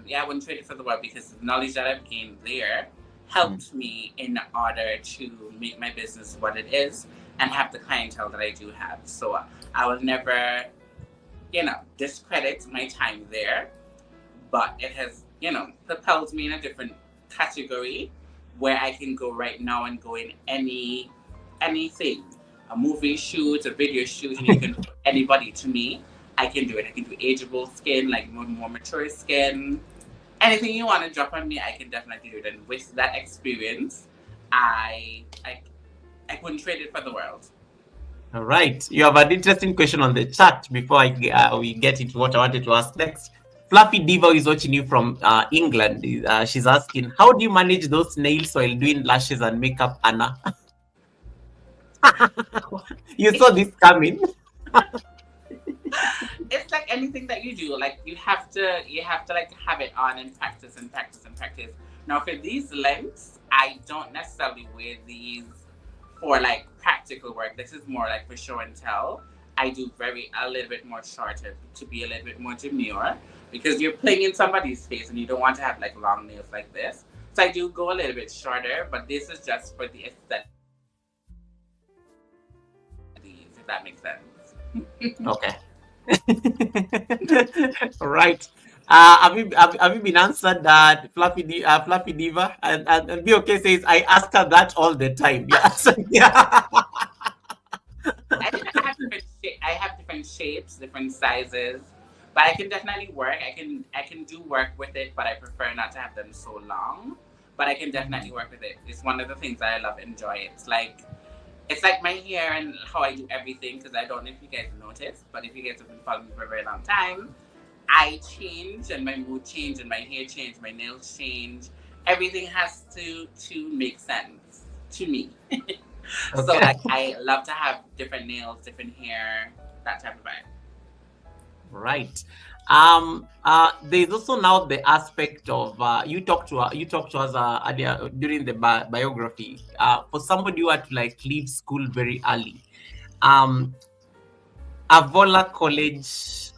yeah, I wouldn't trade it for the world because the knowledge that I've gained there helped me in order to make my business what it is and have the clientele that I do have. So I will never, discredit my time there, but it has, propelled me in a different category where I can go right now and go in anything, a movie shoot, a video shoot, and you can put anybody to me. I can do it. I can do ageable skin, like more mature skin. Anything you want to drop on me, I can definitely do it. And with that experience, I wouldn't trade it for the world. All right. You have an interesting question on the chat before we get into what I wanted to ask next. Fluffy Diva is watching you from England. She's asking, how do you manage those nails while doing lashes and makeup, Anna? You saw this coming. It's like anything that you do. Like you have to like have it on and practice and practice and practice. Now for these lengths, I don't necessarily wear these for like practical work. This is more like for show and tell. I do a little bit more shorter to be a little bit more demure because you're playing in somebody's face and you don't want to have like long nails like this. So I do go a little bit shorter, but this is just for the aesthetic. If that makes sense. Okay. All right. Have you been answered that Fluffy Diva? And Be Okay says I ask her that all the time. Yeah. So, yeah. I have different shapes, different sizes, but I can definitely work. I can do work with it, but I prefer not to have them so long. But I can definitely work with it. It's one of the things that I love, enjoy. It's like my hair and how I do everything, because I don't know if you guys noticed, but if you guys have been following me for a very long time, I change and my mood change and my hair change, my nails change. Everything has to make sense to me. Okay. So like I love to have different nails, different hair, that type of vibe. Right. There's also now the aspect of you talked to us earlier during the biography. For somebody who had to like leave school very early, Avola College,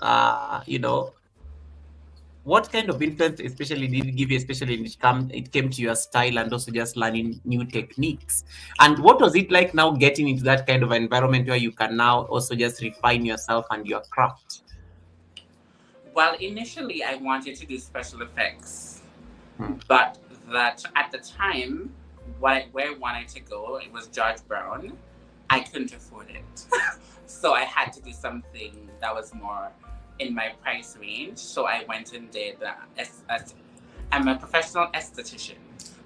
what kind of influence especially did it give you, especially when it came to your style and also just learning new techniques? And what was it like now getting into that kind of environment where you can now also just refine yourself and your craft? Well, initially I wanted to do special effects. Mm. But that at the time, where I wanted to go, it was George Brown. I couldn't afford it. So I had to do something that was more in my price range. So I went and did I'm a professional esthetician.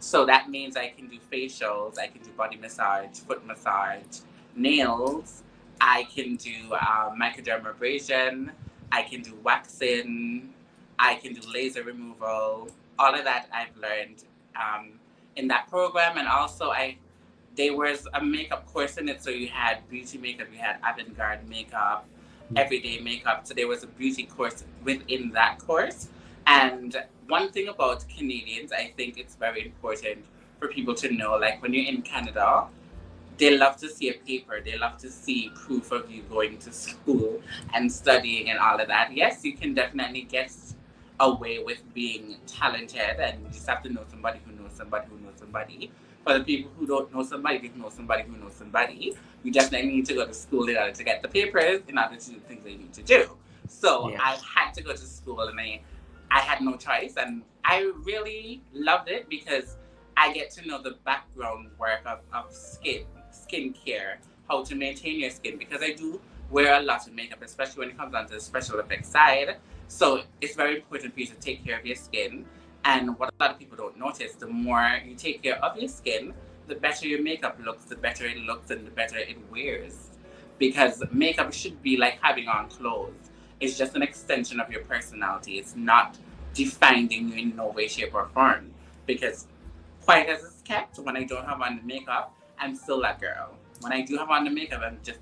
So that means I can do facials, I can do body massage, foot massage, nails, I can do microdermabrasion, I can do waxing, I can do laser removal. All of that I've learned in that program. And also, there was a makeup course in it. So you had beauty makeup, you had avant-garde makeup, everyday makeup. So there was a beauty course within that course. And one thing about Canadians, I think it's very important for people to know, like when you're in Canada, they love to see a paper. They love to see proof of you going to school and studying and all of that. Yes, you can definitely get away with being talented, and you just have to know somebody who knows somebody who knows somebody. For the people who don't know somebody who knows somebody who knows somebody, you definitely need to go to school in order to get the papers, in order to do the things they need to do. So Yeah. I had to go to school, and I had no choice, and I really loved it because I get to know the background work of skincare, how to maintain your skin, because I do wear a lot of makeup, especially when it comes down to the special effects side. So it's very important for you to take care of your skin. And what a lot of people don't notice, the more you take care of your skin, the better your makeup looks, the better it looks, and the better it wears. Because makeup should be like having on clothes. It's just an extension of your personality. It's not defining you in no way, shape, or form. Because quiet as it's kept, when I don't have on the makeup, I'm still that girl. When I do have on the makeup, I'm just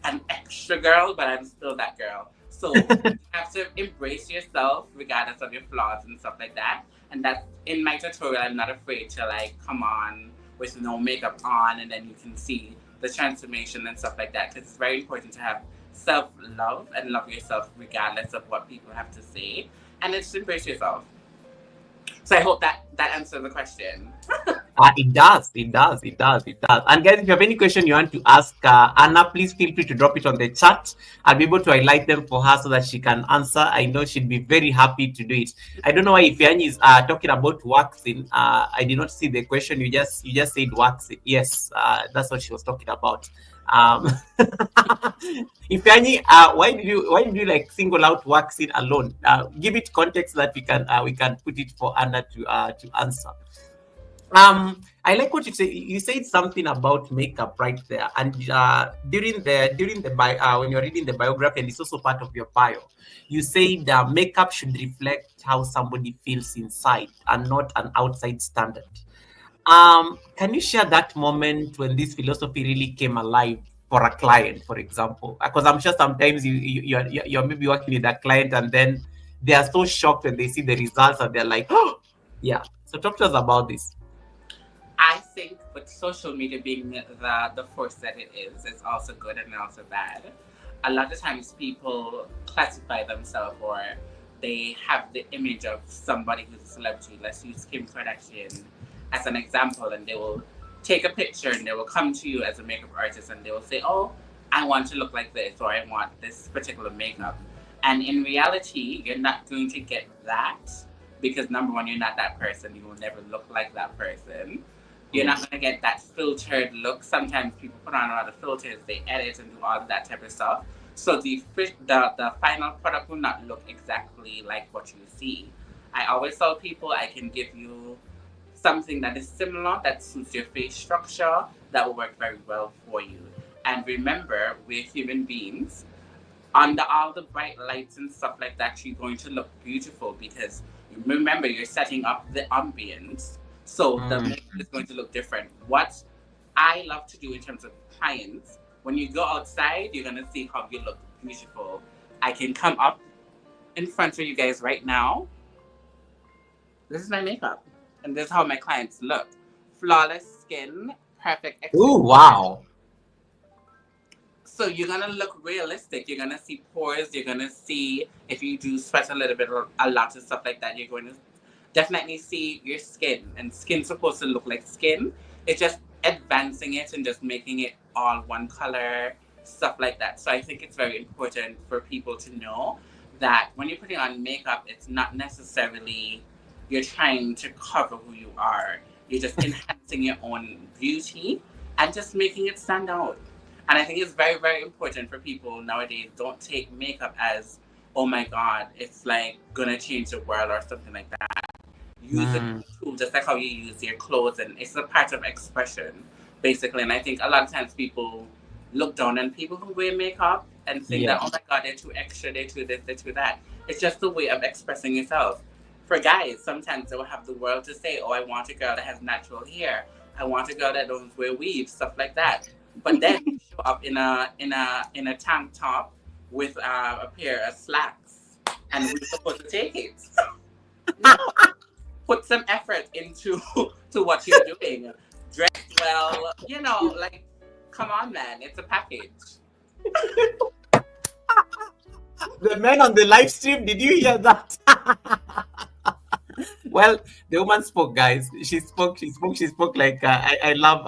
an extra girl, but I'm still that girl. So you have to embrace yourself regardless of your flaws and stuff like that. And that's in my tutorial. I'm not afraid to like come on with no makeup on, and then you can see the transformation and stuff like that. Because it's very important to have self love and love yourself regardless of what people have to say, and just embrace yourself. So I hope that answers the question. It does, it does, it does, it does. And guys, if you have any question you want to ask Anna, please feel free to drop it on the chat. I'll be able to highlight them for her so that she can answer. I know she'd be very happy to do it. I don't know why if Yanni is talking about waxing. I did not see the question. You just said waxing. Yes, that's what she was talking about. Um, if Yanni, why did you like single out waxing alone? Give it context that we can put it for Anna to answer. I like what you say. You said something about makeup right there, and when you're reading the biography, and it's also part of your bio, you said makeup should reflect how somebody feels inside and not an outside standard. Can you share that moment when this philosophy really came alive for a client, for example? Because I'm sure sometimes you're maybe working with a client, and then they are so shocked when they see the results, and they're like, oh, yeah. So talk to us about this. I think with social media being the force that it is, it's also good and also bad. A lot of times people classify themselves, or they have the image of somebody who's a celebrity. Let's use Kim Kardashian as an example, and they will take a picture and they will come to you as a makeup artist and they will say, oh, I want to look like this, or I want this particular makeup. And in reality, you're not going to get that because number one, you're not that person. You will never look like that person. You're not going to get that filtered look. Sometimes people put on a lot of filters, they edit and do all of that type of stuff. So the final product will not look exactly like what you see. I always tell people I can give you something that is similar, that suits your face structure, that will work very well for you. And remember, we're human beings. Under all the bright lights and stuff like that, you're going to look beautiful because remember, you're setting up the ambience. So the Mm. makeup is going to look different. What I love to do in terms of clients, when you go outside, you're going to see how you look beautiful. I can come up in front of you guys right now. This is my makeup. And this is how my clients look. Flawless skin, perfect Oh, exfoliation. wow. So you're gonna look realistic. You're gonna see pores. You're gonna see if you do sweat a little bit or a lot of stuff like that. You're going to definitely see your skin, and skin's supposed to look like skin. It's just advancing it and just making it all one color, stuff like that. So I think it's very important for people to know that when you're putting on makeup, it's not necessarily you're trying to cover who you are. You're just enhancing your own beauty and just making it stand out. And I think it's very, very important for people nowadays. Don't take makeup as, oh my God, it's like gonna change the world or something like that. Use it as Mm, a tool, just like how you use your clothes, and it's a part of expression, basically. And I think a lot of times people look down on people who wear makeup and think that, yeah. oh my God, they're too extra, they're too this, they're too that. It's just a way of expressing yourself. For guys, sometimes they will have the world to say, oh, I want a girl that has natural hair. I want a girl that doesn't wear weave, stuff like that. But then you show up in a tank top with a pair of slacks, and we're supposed to take it. No, put some effort into to what you're doing. Dress well, like come on, man, it's a package. The men on the live stream, did you hear that? Well, the woman spoke, guys. She spoke like I love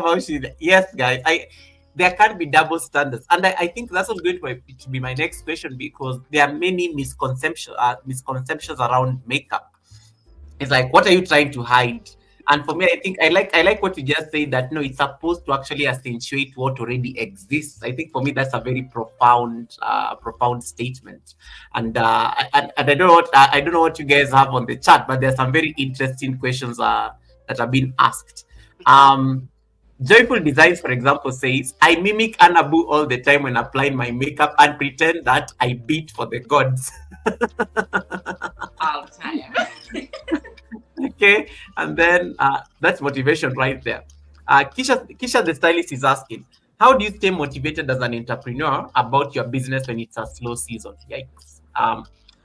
how she. Yes, guys. There can't be double standards, and I think that's what's going to be my next question, because there are many misconceptions around makeup. It's like, what are you trying to hide? And for me, I think I like what you just said, that no, it's supposed to actually accentuate what already exists. I think for me that's a very profound statement. And I don't know what I don't know what you guys have on the chat, but there's some very interesting questions that have been asked. Um, Joyful Designs, for example, says, I mimic Anabu all the time when applying my makeup and pretend that I beat for the gods. All the time. Okay, and then that's motivation right there. Kisha the stylist is asking, how do you stay motivated as an entrepreneur about your business when it's a slow season? Yikes.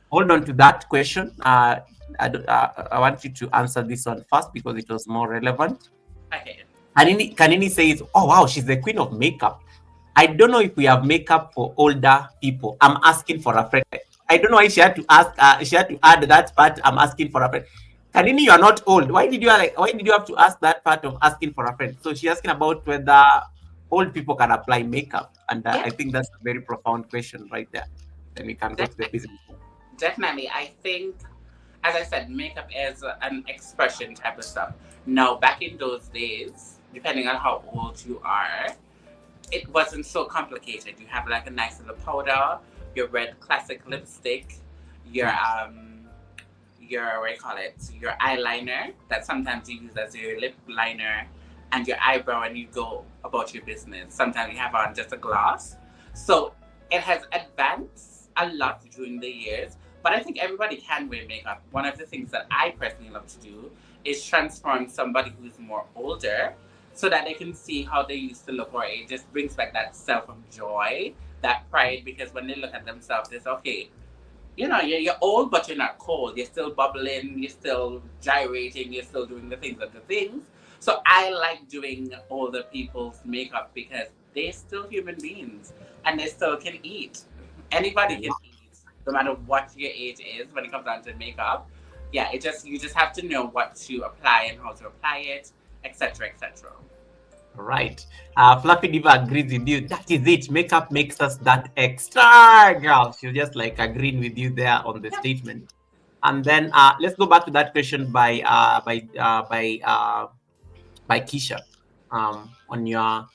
Hold on to that question. I want you to answer this one first because it was more relevant. Okay. Kanini says, oh wow, she's the queen of makeup. I don't know if we have makeup for older people. I'm asking for a friend. I don't know why she had to ask. She had to add that part. I'm asking for a friend. Kanini, you are not old. Why did you have to ask that part of asking for a friend? So she's asking about whether old people can apply makeup, and Yeah, I think that's a very profound question right there. Then we can go to the definitely. business. Definitely. I think, as I said, makeup is an expression type of stuff. Now, back in those days, depending on how old you are, it wasn't so complicated. You have like a nice little powder, your red classic lipstick, your Mm. your what do you call it? Your eyeliner that sometimes you use as your lip liner, and your eyebrow, and you go about your business. Sometimes you have on just a gloss. So it has advanced a lot during the years. But I think everybody can wear makeup. One of the things that I personally love to do is transform somebody who's more older so that they can see how they used to look, or it just brings back that self of joy, that pride, because when they look at themselves, it's okay. You're old, but you're not cold. You're still bubbling, you're still gyrating, you're still doing the things of the things. So I like doing older people's makeup because they're still human beings and they still can eat. Anybody can eat, no matter what your age is when it comes down to makeup. Yeah, you just have to know what to apply and how to apply it, etc., etc. Right. Fluffy Diva agrees with you. That is it. Makeup makes us that extra girl. She's just like agreeing with you there on the Yeah. statement. And then let's go back to that question by Keisha, on your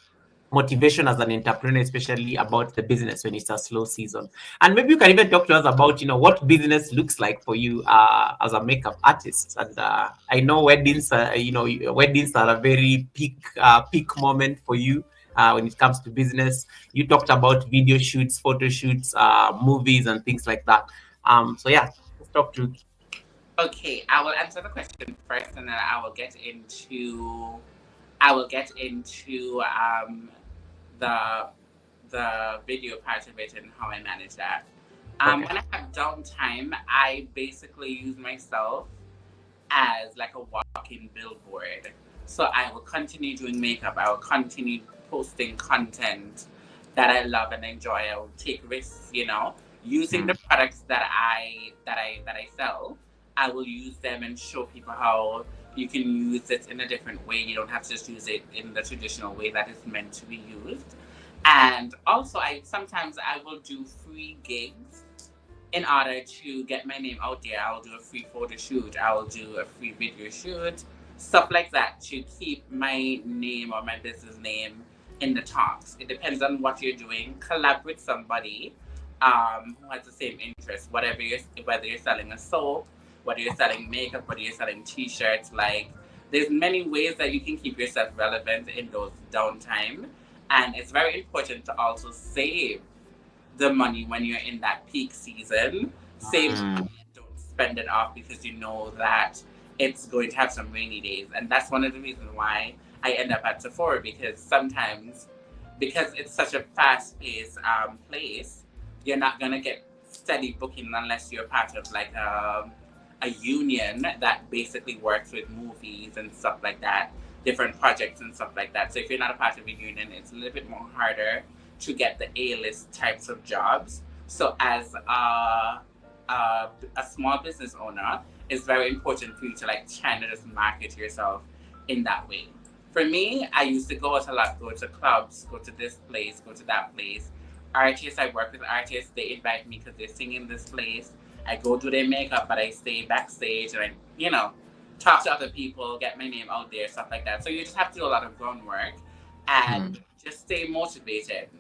motivation as an entrepreneur, especially about the business when it's a slow season. And maybe you can even talk to us about, what business looks like for you as a makeup artist. And I know weddings are a very peak moment for you when it comes to business. You talked about video shoots, photo shoots, movies, and things like that. So yeah, let's talk to. Okay, I will answer the question first, and then I will get into the the video part of it and how I manage that. Okay. When I have downtime, I basically use myself as like a walking billboard. So I will continue doing makeup. I will continue posting content that I love and enjoy. I will take risks, using the Mm. products that I sell. I will use them and show people how you can use it in a different way. You don't have to just use it in the traditional way that it's meant to be used. And also, I will do free gigs in order to get my name out there, I'll do a free photo shoot, I'll do a free video shoot, stuff like that to keep my name or my business name in the talks. It depends on what you're doing. Collab with somebody who has the same interest, whether you're selling a soap, whether you're selling makeup, whether you're selling t-shirts. Like, there's many ways that you can keep yourself relevant in those downtime, and it's very important to also save the money when you're in that peak season. Save the Mm. money and don't spend it off because you know that it's going to have some rainy days. And that's one of the reasons why I end up at Sephora, because sometimes, because it's such a fast paced place, you're not going to get steady booking unless you're part of like a union that basically works with movies and stuff like that, different projects and stuff like that. So if you're not a part of a union, it's a little bit more harder to get the A-list types of jobs. So as a small business owner, it's very important for you to like try to just market yourself in that way. For me, I used to go out a lot, go to clubs, go to this place, go to that place. Artists, I work with artists, they invite me because they're singing this place. I go do their makeup, but I stay backstage and talk to other people, get my name out there, stuff like that. So you just have to do a lot of groundwork and Mm. just stay motivated.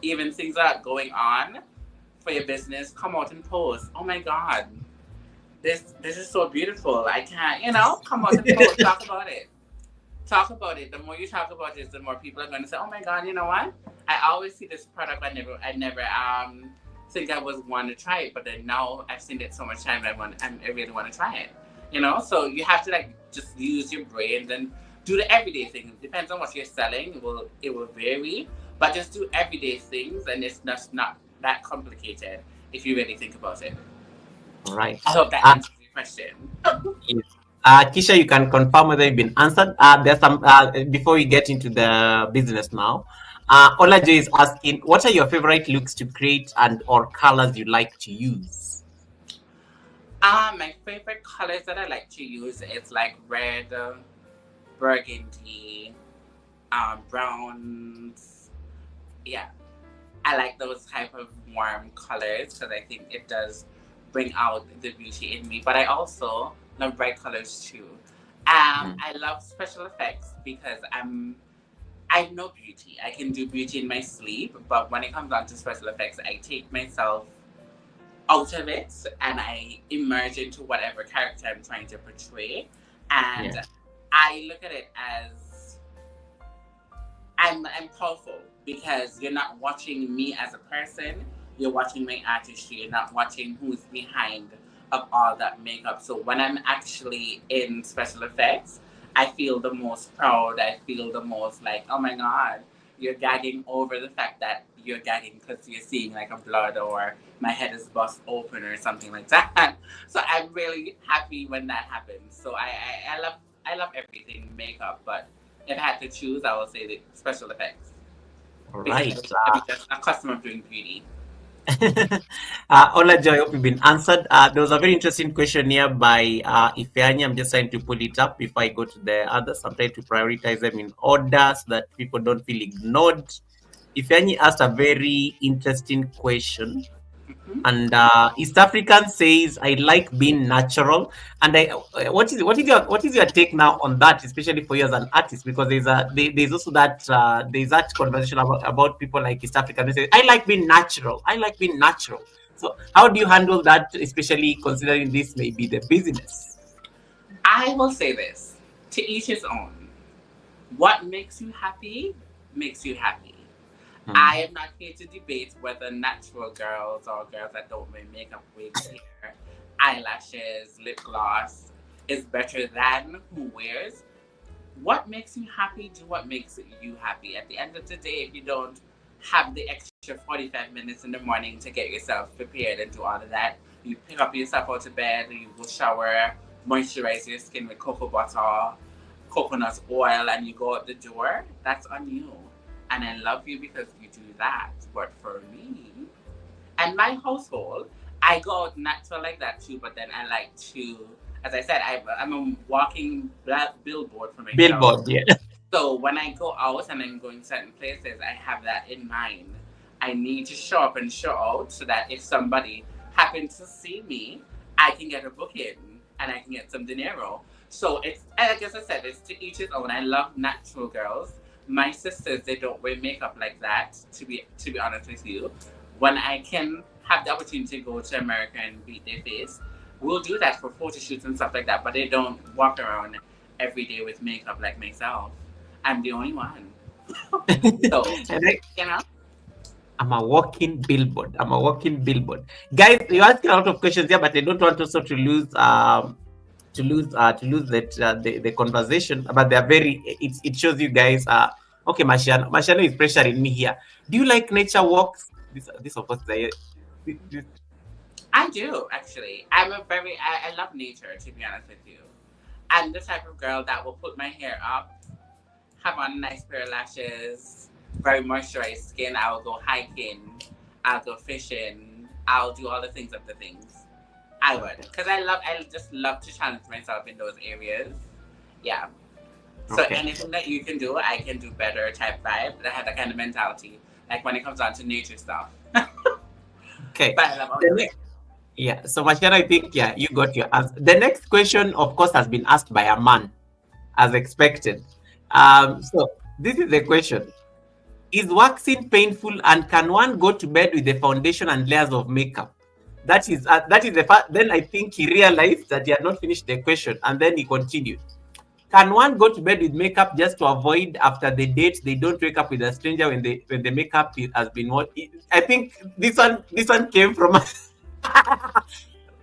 Even things that are going on for your business, come out and post. Oh my God, this is so beautiful. I can't, come out and post, talk about it. Talk about it. The more you talk about it, the more people are going to say, "Oh my God, you know what? I always see this product. I never think I was want to try it, but then now I've seen it so much time. I really want to try it. So you have to like just use your brain and do the everyday things. It depends on what you're selling. It will vary, but just do everyday things, and it's just not that complicated if you really think about it. All right. I hope that Uh, answers your question. yes. Kisha, you can confirm whether you've been answered. There's some before we get into the business now. Olajo is asking, what are your favorite looks to create and or colors you like to use? My favorite colors that I like to use is like red, burgundy, browns. Yeah, I like those type of warm colors because I think it does bring out the beauty in me. But I also love bright colors too. Mm. I love special effects because I know beauty. I can do beauty in my sleep, but when it comes down to special effects, I take myself out of it and I emerge into whatever character I'm trying to portray. Yeah. And I look at it as I'm powerful because you're not watching me as a person, you're watching my artistry, you're not watching who's behind of all that makeup. So when I'm actually in special effects, I feel the most proud. I feel the most like, oh my God, you're gagging over the fact that you're gagging because you're seeing like a blood or my head is bust open or something like that. So I'm really happy when that happens. So I love everything makeup, but if I had to choose, I would say the special effects All because right. I'm just a customer of doing beauty. Olajo, I hope you've been answered. There was a very interesting question here by Ifeanyi. I'm just trying to pull it up before I go to the others. I'm trying to prioritize them in order so that people don't feel ignored. Ifeanyi asked a very interesting question. Hmm. And East African says, "I like being natural." And what is your take now on that, especially for you as an artist? Because there's also there's that conversation about people like East African who say, "I like being natural. I like being natural." So how do you handle that, especially considering this may be the business? I will say this: to each his own. What makes you happy makes you happy. Hmm. I am not here to debate whether natural girls or girls that don't wear makeup, wigs, hair, eyelashes, lip gloss is better than who wears. What makes you happy? Do what makes you happy. At the end of the day, if you don't have the extra 45 minutes in the morning to get yourself prepared and do all of that, you pick up yourself out of bed, you go shower, moisturize your skin with cocoa butter, coconut oil, and you go out the door, that's on you. And I love you because you do that. But for me and my household, I go out natural like that too, but then I like to, as I said, I'm a walking billboard for myself. Billboard, yeah. So when I go out and I'm going certain places, I have that in mind. I need to show up and show out so that if somebody happen to see me, I can get a booking and I can get some dinero. So it's, like as I said, it's to each his own. I love natural girls. My sisters, they don't wear makeup like that. To be honest with you, when I can have the opportunity to go to America and beat their face, we'll do that for photo shoots and stuff like that. But they don't walk around every day with makeup like myself. I'm the only one. So And I, you know, I'm a walking billboard. I'm a walking billboard. Guys, you're asking a lot of questions here, but I don't want also to lose that the conversation. But they're very it shows you guys okay, Mashano is pressuring me here. Do you like nature walks? This of course this, I do actually. I love nature, to be honest with you. I'm the type of girl that will put my hair up, have on a nice pair of lashes, very moisturized skin. I will go hiking, I'll go fishing, I'll do all the things of the things. I would, because I just love to challenge myself in those areas. Yeah. So okay. anything that you can do, I can do better type vibe. I have that kind of mentality. Like when it comes down to nature stuff. Okay. But I love The outdoors. next, yeah. So Mashano, I think yeah, you got your answer. The next question, of course, has been asked by a man, as expected. So this is the question. Is waxing painful and can one go to bed with the foundation and layers of makeup? That is the fact. Then I think he realized that he had not finished the question and then he continued. Can one go to bed with makeup just to avoid after the date they don't wake up with a stranger when the makeup has been what? I think this one came from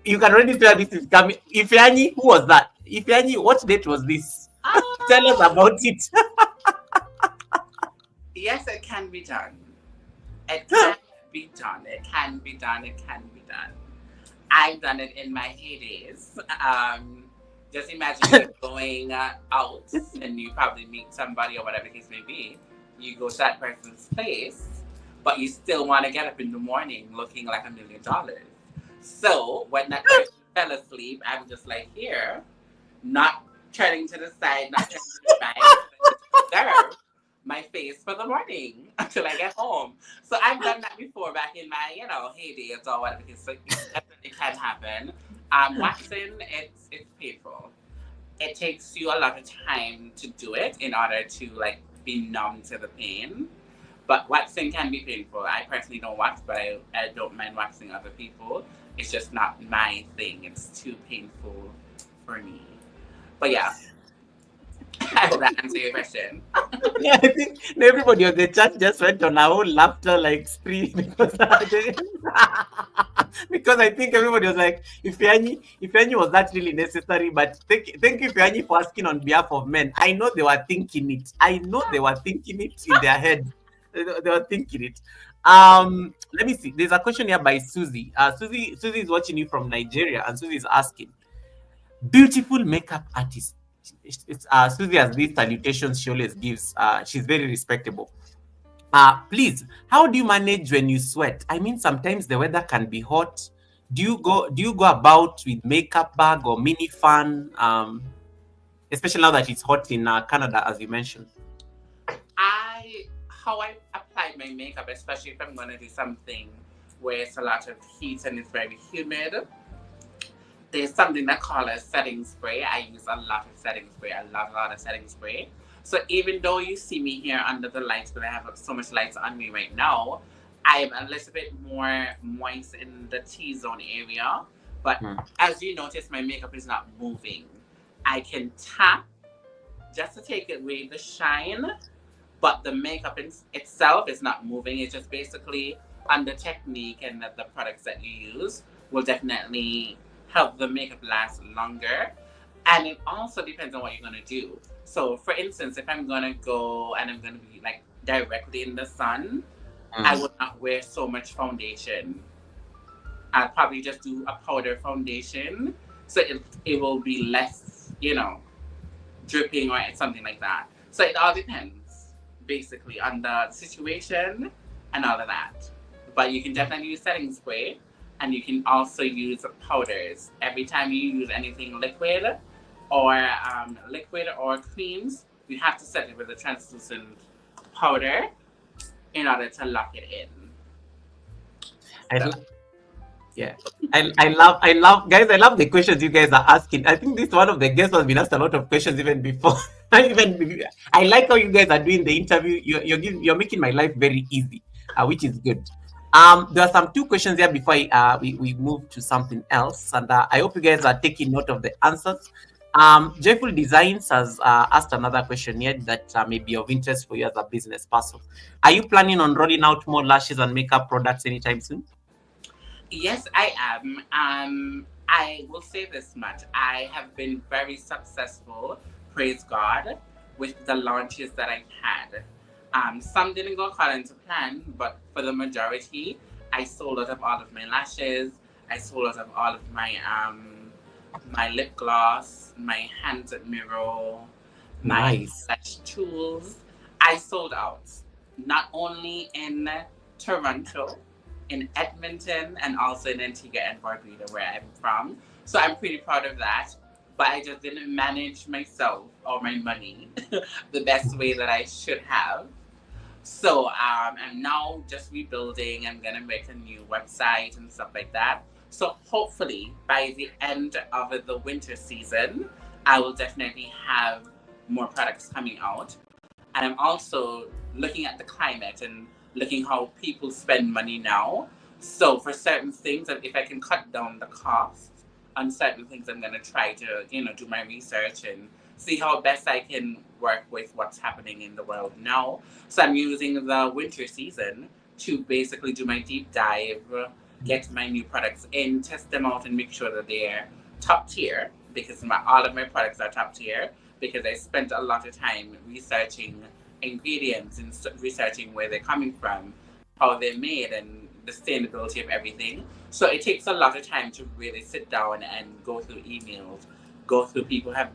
you can already tell this is coming. Ifeanyi, who was that? Ifeanyi, what date was this? Tell us Ah, about it. yes, it can be done. It can be done. It can be done. It can be done. I've done it in my heydays. Just imagine you going out and you probably meet somebody or whatever the case may be. You go to that person's place, but you still want to get up in the morning looking like $1 million. So when that person fell asleep, I'm just like here, not turning to the side, not turning to the back, to preserve my face for the morning until I get home. So I've done that before back in my, heydays or whatever. So it definitely can happen. Waxing, it's painful. It takes you a lot of time to do it in order to like be numb to the pain. But waxing can be painful. I personally don't wax, but I don't mind waxing other people. It's just not my thing. It's too painful for me. But yeah, I hope that answers your question. Yeah, I think everybody on the chat just went on a whole laughter like spree because because I think everybody was like, if Yanni was that really necessary, but thank you Yanni for asking on behalf of men. I know they were thinking it. I know they were thinking it in their head. They were thinking it. Let me see. There's a question here by Susie. Susie is watching you from Nigeria, and Susie is asking, beautiful makeup artist. Susie has these salutations she always gives. She's very respectable. Please, how do you manage when you sweat? I mean, sometimes the weather can be hot. Do you go about with makeup bag or mini fan? Especially now that it's hot in Canada, as you mentioned. How I apply my makeup, especially if I'm gonna do something where it's a lot of heat and it's very humid. There's something that called a setting spray. I use a lot of setting spray. I love a lot of setting spray. So even though you see me here under the lights, but I have so much lights on me right now, I'm a little bit more moist in the T-zone area. But as you notice, my makeup is not moving. I can tap just to take away the shine, but the makeup itself is not moving. It's just basically on the technique and the products that you use will definitely help the makeup last longer. And it also depends on what you're gonna do. So for instance, if I'm gonna go and I'm gonna be like directly in the sun, I would not wear so much foundation. I'll probably just do a powder foundation. So it will be less, dripping or something like that. So it all depends basically on the situation and all of that. But you can definitely use setting spray and you can also use powders. Every time you use anything liquid or creams, you have to set it with a translucent powder in order to lock it in. I So, think Yeah. I love guys, I love the questions you guys are asking. I think this one of the guests has been asked a lot of questions even before. I like how you guys are doing the interview. You're making my life very easy, which is good. There are some two questions here before we move to something else, and I hope you guys are taking note of the answers. Joyful Designs has asked another question here that may be of interest for you as a business person. Are you planning on rolling out more lashes and makeup products anytime soon? Yes, I am. I will say this much. I have been very successful, praise God, with the launches that I've had. Some didn't go according to plan, but for the majority, I sold out of all of my lashes. I sold out of all of my lip gloss, my hand mirror, my Nice. lash tools. I sold out. Not only in Toronto, in Edmonton, and also in Antigua and Barbuda, where I'm from. So I'm pretty proud of that. But I just didn't manage myself or my money the best way that I should have. So I'm now just rebuilding. I'm gonna make a new website and stuff like that. So hopefully by the end of the winter season, I will definitely have more products coming out. And I'm also looking at the climate and looking how people spend money now. So for certain things, if I can cut down the cost on certain things, I'm gonna try to do my research and see how best I can work with what's happening in the world now. So I'm using the winter season to basically do my deep dive, get my new products in, test them out, and make sure that they're top tier because all of my products are top tier because I spent a lot of time researching ingredients and researching where they're coming from, how they're made, and the sustainability of everything. So it takes a lot of time to really sit down and go through emails, go through people who have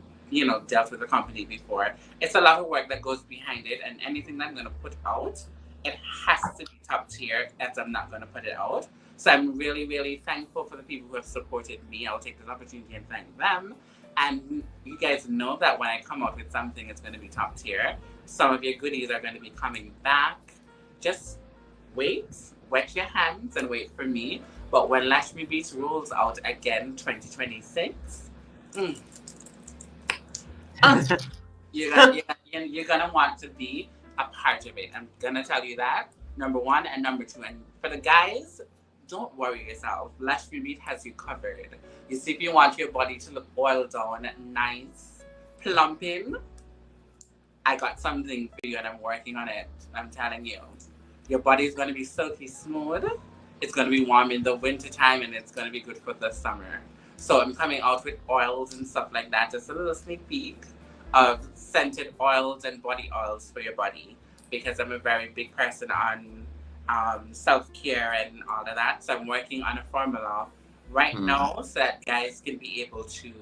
dealt with the company before. It's a lot of work that goes behind it, and anything that I'm going to put out, it has to be top tier, as I'm not going to put it out. So I'm really, really thankful for the people who have supported me. I'll take this opportunity and thank them. And you guys know that when I come out with something, it's going to be top tier. Some of your goodies are going to be coming back. Just wait, wet your hands, and wait for me. But when Lash Me Beats rolls out again, 2026, you're gonna want to be a part of it. I'm gonna tell you that. Number one and number two. And for the guys, don't worry yourself. Lash Me Beat has you covered. You see, if you want your body to look oiled down, nice, plumping, I got something for you and I'm working on it. I'm telling you. Your body's gonna be silky smooth. It's gonna be warm in the winter time and it's gonna be good for the summer. So I'm coming out with oils and stuff like that. Just a little sneak peek of scented oils and body oils for your body because I'm a very big person on self-care and all of that. So I'm working on a formula right now so that guys can be able to,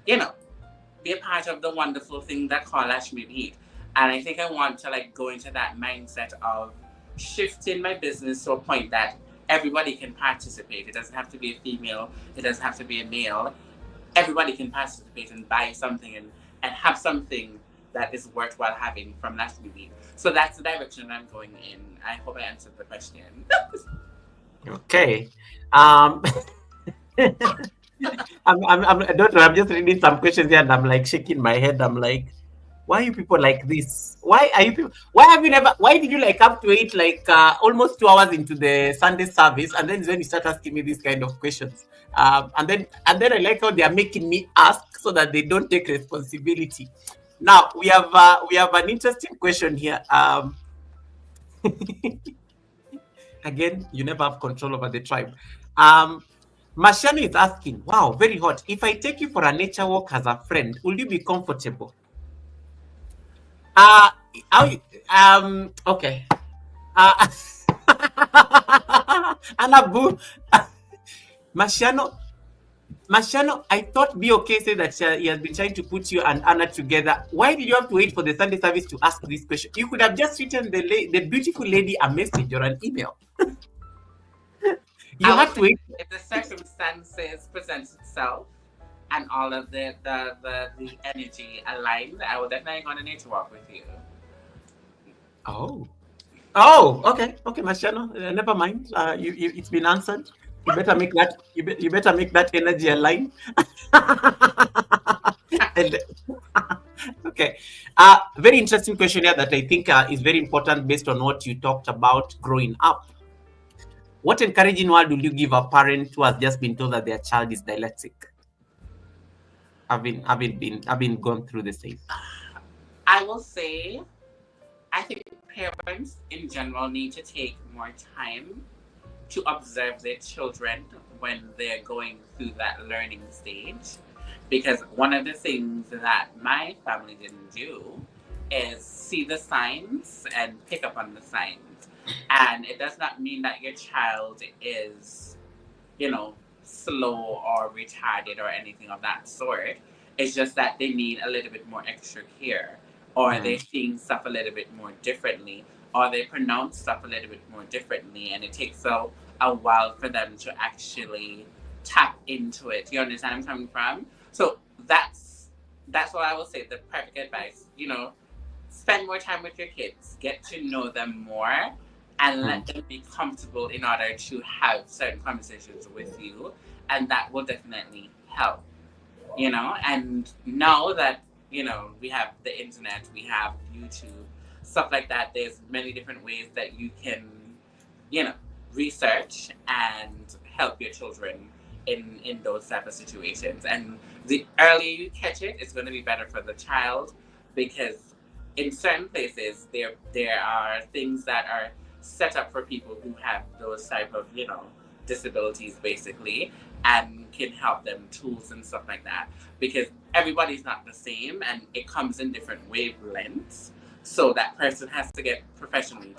be a part of the wonderful thing that called Lash Me Beat. And I think I want to go into that mindset of shifting my business to a point that everybody can participate. It doesn't have to be a female. It doesn't have to be a male. Everybody can participate and buy something and have something that is worthwhile having from Lash Me Beat. So that's the direction I'm going in. I hope I answered the question. Okay. I'm just reading some questions here and I'm shaking my head. I'm like, why are you people like this? Why are you people? Why did you have to wait almost 2 hours into the Sunday service and then when you start asking me these kind of questions? And then I like how they are making me ask so that they don't take responsibility. Now we have an interesting question here. Again, you never have control over the tribe. Mashani is asking, wow, very hot. If I take you for a nature walk as a friend, will you be comfortable? Uh, okay. Uh, Anabu, Mashano, I thought Be Okay said that he has been trying to put you and Anna together. Why did you have to wait for the Sunday service to ask this question? You could have just written the beautiful lady a message or an email. You had to wait. If the circumstances present itself and all of the energy aligned, I will definitely go on a nature walk with you. Oh, okay, Mashano. Never mind. It's been answered. You better make that. You better make that energy align. And okay, very interesting question here that I think is very important based on what you talked about growing up. What encouraging word will you give a parent who has just been told that their child is dyslexic? I've been gone through the same. I will say, I think parents in general need to take more time to observe their children when they're going through that learning stage. Because one of the things that my family didn't do is see the signs and pick up on the signs. And it does not mean that your child is, you know, slow or retarded or anything of that sort. It's just that they need a little bit more extra care, or they're Mm, seeing stuff a little bit more differently, or they pronounce stuff a little bit more differently, and it takes a while for them to actually tap into it. You understand where I'm coming from? So that's what I will say. The perfect advice, you know, spend more time with your kids, get to know them more, and let mm, them be comfortable in order to have certain conversations with you, and that will definitely help. You know, and now that we have the internet, we have YouTube, stuff like that. There's many different ways that you can, you know, research and help your children in those type of situations. And the earlier you catch it, it's going to be better for the child, because in certain places there are things that are set up for people who have those type of disabilities basically, and can help them tools and stuff like that, because everybody's not the same and it comes in different wavelengths, so that person has to get professionally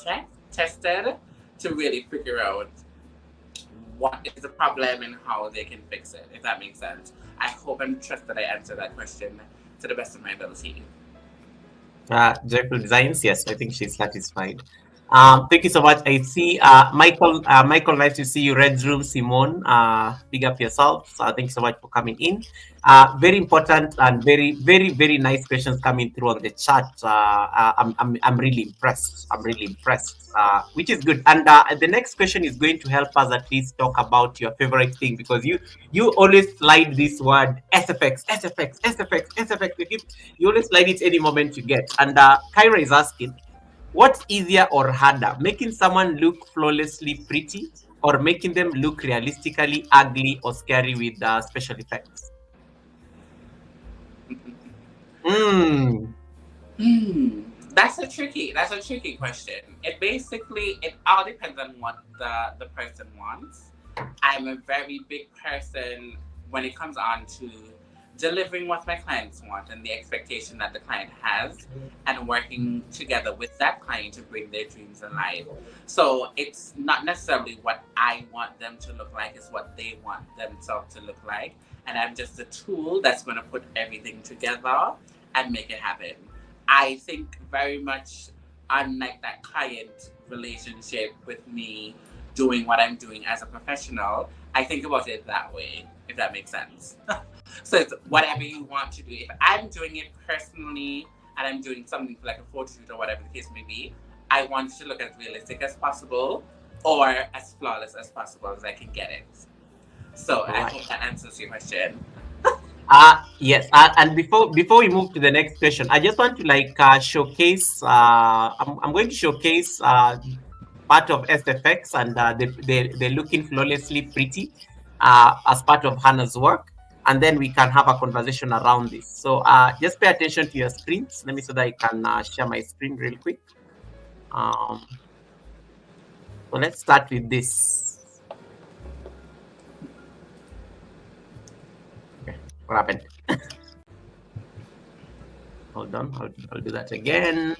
tested to really figure out what is the problem and how they can fix it, if that makes sense. I hope and trust that I answered that question to the best of my ability. Joyful Designs. Yes, I think she's satisfied. Thank you so much. I see Michael. Michael, nice to see you. Red Room, Simone. Big up yourself. Thank you so much for coming in. Very important and very, very, very nice questions coming through on the chat. I'm really impressed. I'm really impressed. Which is good. And the next question is going to help us at least talk about your favorite thing, because you always slide this word SFX, SFX, SFX, SFX. You always slide it any moment you get. And Kyra is asking, what's easier or harder, making someone look flawlessly pretty or making them look realistically ugly or scary with special effects? Mm, Hmm, that's a tricky question. It all depends on what the person wants. I'm a very big person when it comes on to delivering what my clients want and the expectation that the client has, and working together with that client to bring their dreams alive. So it's not necessarily what I want them to look like, it's what they want themselves to look like. And I'm just a tool that's going to put everything together and make it happen. I think very much unlike that client relationship with me doing what I'm doing as a professional, I think about it that way, if that makes sense. So it's whatever you want to do. If I'm doing it personally and I'm doing something like a photo shoot or whatever the case may be, I want it to look as realistic as possible or as flawless as possible as I can get it. So all I right. hope that answers your question. Yes. And before we move to the next question, I just want to showcase. I'm going to showcase part of SFX, and they're looking flawlessly pretty as part of Hannah's work. And then we can have a conversation around this. So just pay attention to your screens. Let me so that I can share my screen real quick. Um, so let's start with this. Okay, what happened? Hold on, I'll do that again.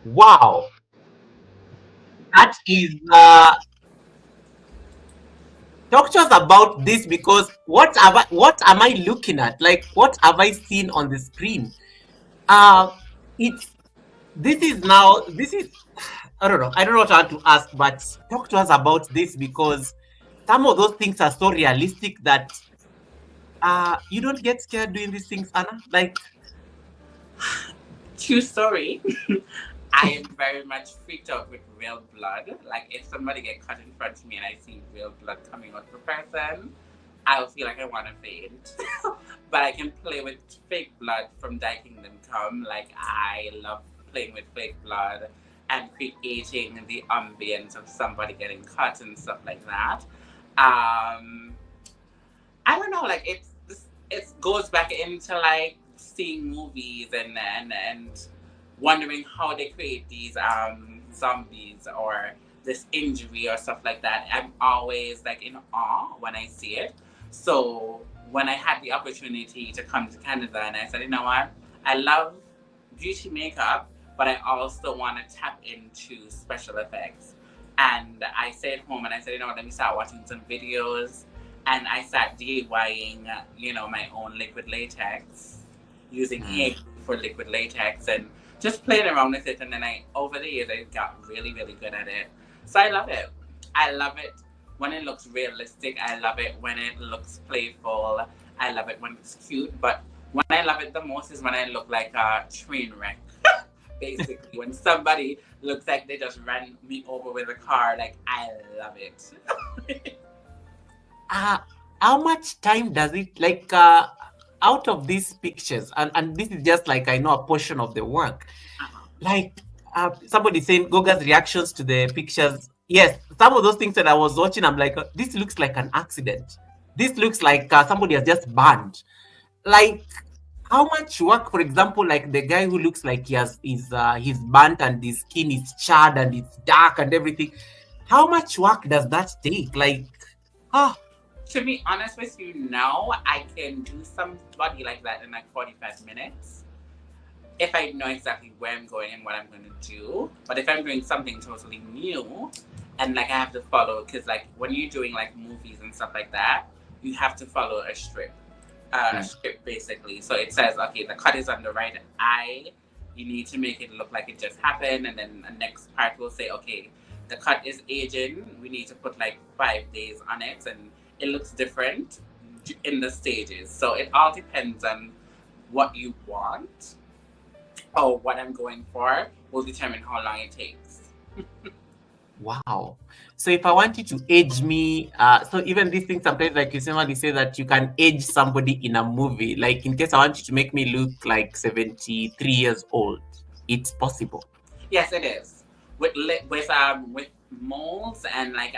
Wow, that is talk to us about this because what am I looking at? Like what have I seen on the screen? Uh it's this is I don't know. I don't know what I want to ask, but talk to us about this because some of those things are so realistic that you don't get scared doing these things, Anna. Like True story. I am very much freaked out with real blood. Like if somebody get cut in front of me and I see real blood coming out of a person, I'll feel like I want to faint. But I can play with fake blood from Thy Kingdom Come. Like I love playing with fake blood and creating the ambience of somebody getting cut and stuff like that. Um, I don't know, like it goes back into like seeing movies and wondering how they create these zombies or this injury or stuff like that. I'm always like in awe when I see it. So when I had the opportunity to come to Canada and I said, you know what, I love beauty makeup, but I also want to tap into special effects. And I stayed home and I said, you know what, let me start watching some videos and I started DIYing, my own liquid latex, using hair mm, for liquid latex, and just playing around with it. And then over the years, I got really, really good at it. So I love it. I love it when it looks realistic. I love it when it looks playful. I love it when it's cute. But when I love it the most is when I look like a train wreck. Basically, when somebody looks like they just ran me over with a car, like I love it. uh how much time does it like out of these pictures and this is just like I know a portion of the work. Uh-huh. Like somebody saying Goga's reactions to the pictures. Yes, some of those things that I was watching, I'm like, this looks like an accident. This looks like somebody has just burned. Like, how much work, for example, like the guy who looks like he has he's burnt and his skin is charred and it's dark and everything. How much work does that take? Like, ah, To be honest with you, now I can do somebody like that in like 45 minutes if I know exactly where I'm going and what I'm going to do. But if I'm doing something totally new and like I have to follow, because like when you're doing like movies and stuff like that, you have to follow a mm, script basically. So it says, okay, the cut is on the right eye. You need to make it look like it just happened, and then the next part will say, okay, the cut is aging. We need to put like 5 days on it, and it looks different in the stages. So it all depends on what you want or what I'm going for will determine how long it takes. wow. So if I want you to age me, so even these things sometimes, like you somebody say that you can age somebody in a movie. Like in case I want you to make me look like 73 years old, it's possible. Yes, it is. With molds and like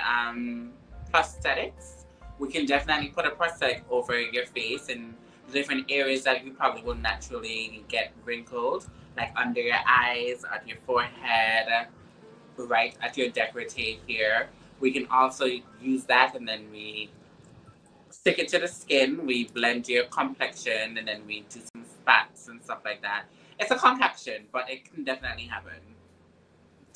prosthetics, we can definitely put a prosthetic over your face in different areas that you probably will naturally get wrinkled, like under your eyes, at your forehead, right at your décolleté here. We can also use that and then we stick it to the skin, we blend your complexion, and then we do some spots and stuff like that. It's a concoction, but it can definitely happen.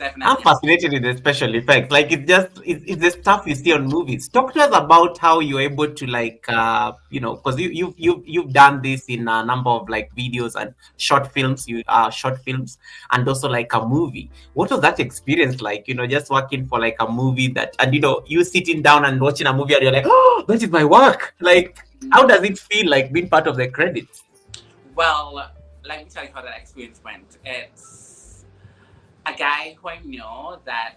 I'm Definitely. fascinated with the special effects. Like it's the stuff you see on movies. Talk to us about how you're able to like because you've done this in a number of like videos and short films and also like a movie. What was that experience like? Just working for like a movie that and you sitting down and watching a movie and you're like, oh, that is my work. Like, how does it feel like being part of the credits? Well, let me tell you how that experience went. It's a guy who I know that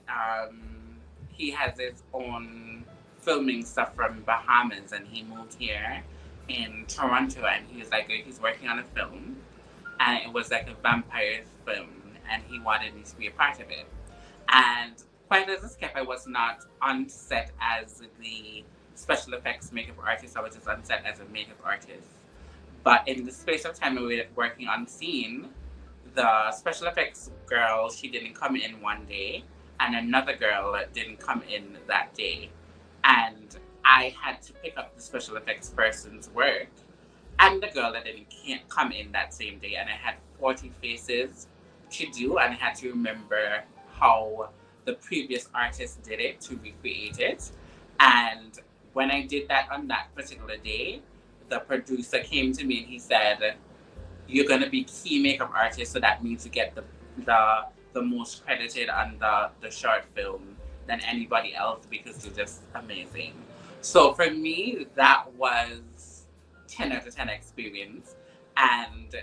he has his own filming stuff from Bahamas, and he moved here in Toronto, and he was like he's working on a film, and it was like a vampire film, and he wanted me to be a part of it. And quite as a skep, I was not on set as the special effects makeup artist. I was just on set as a makeup artist. But in the space of time we were working on scene, the special effects girl, she didn't come in one day, and another girl didn't come in that day. And I had to pick up the special effects person's work and the girl that didn't can't come in that same day. And I had 40 faces to do, and I had to remember how the previous artist did it to recreate it. And when I did that on that particular day, the producer came to me and he said, "You're gonna be key makeup artist, so that means you get the most credited on the short film than anybody else because you're just amazing." So for me, that was 10 out of 10 experience, and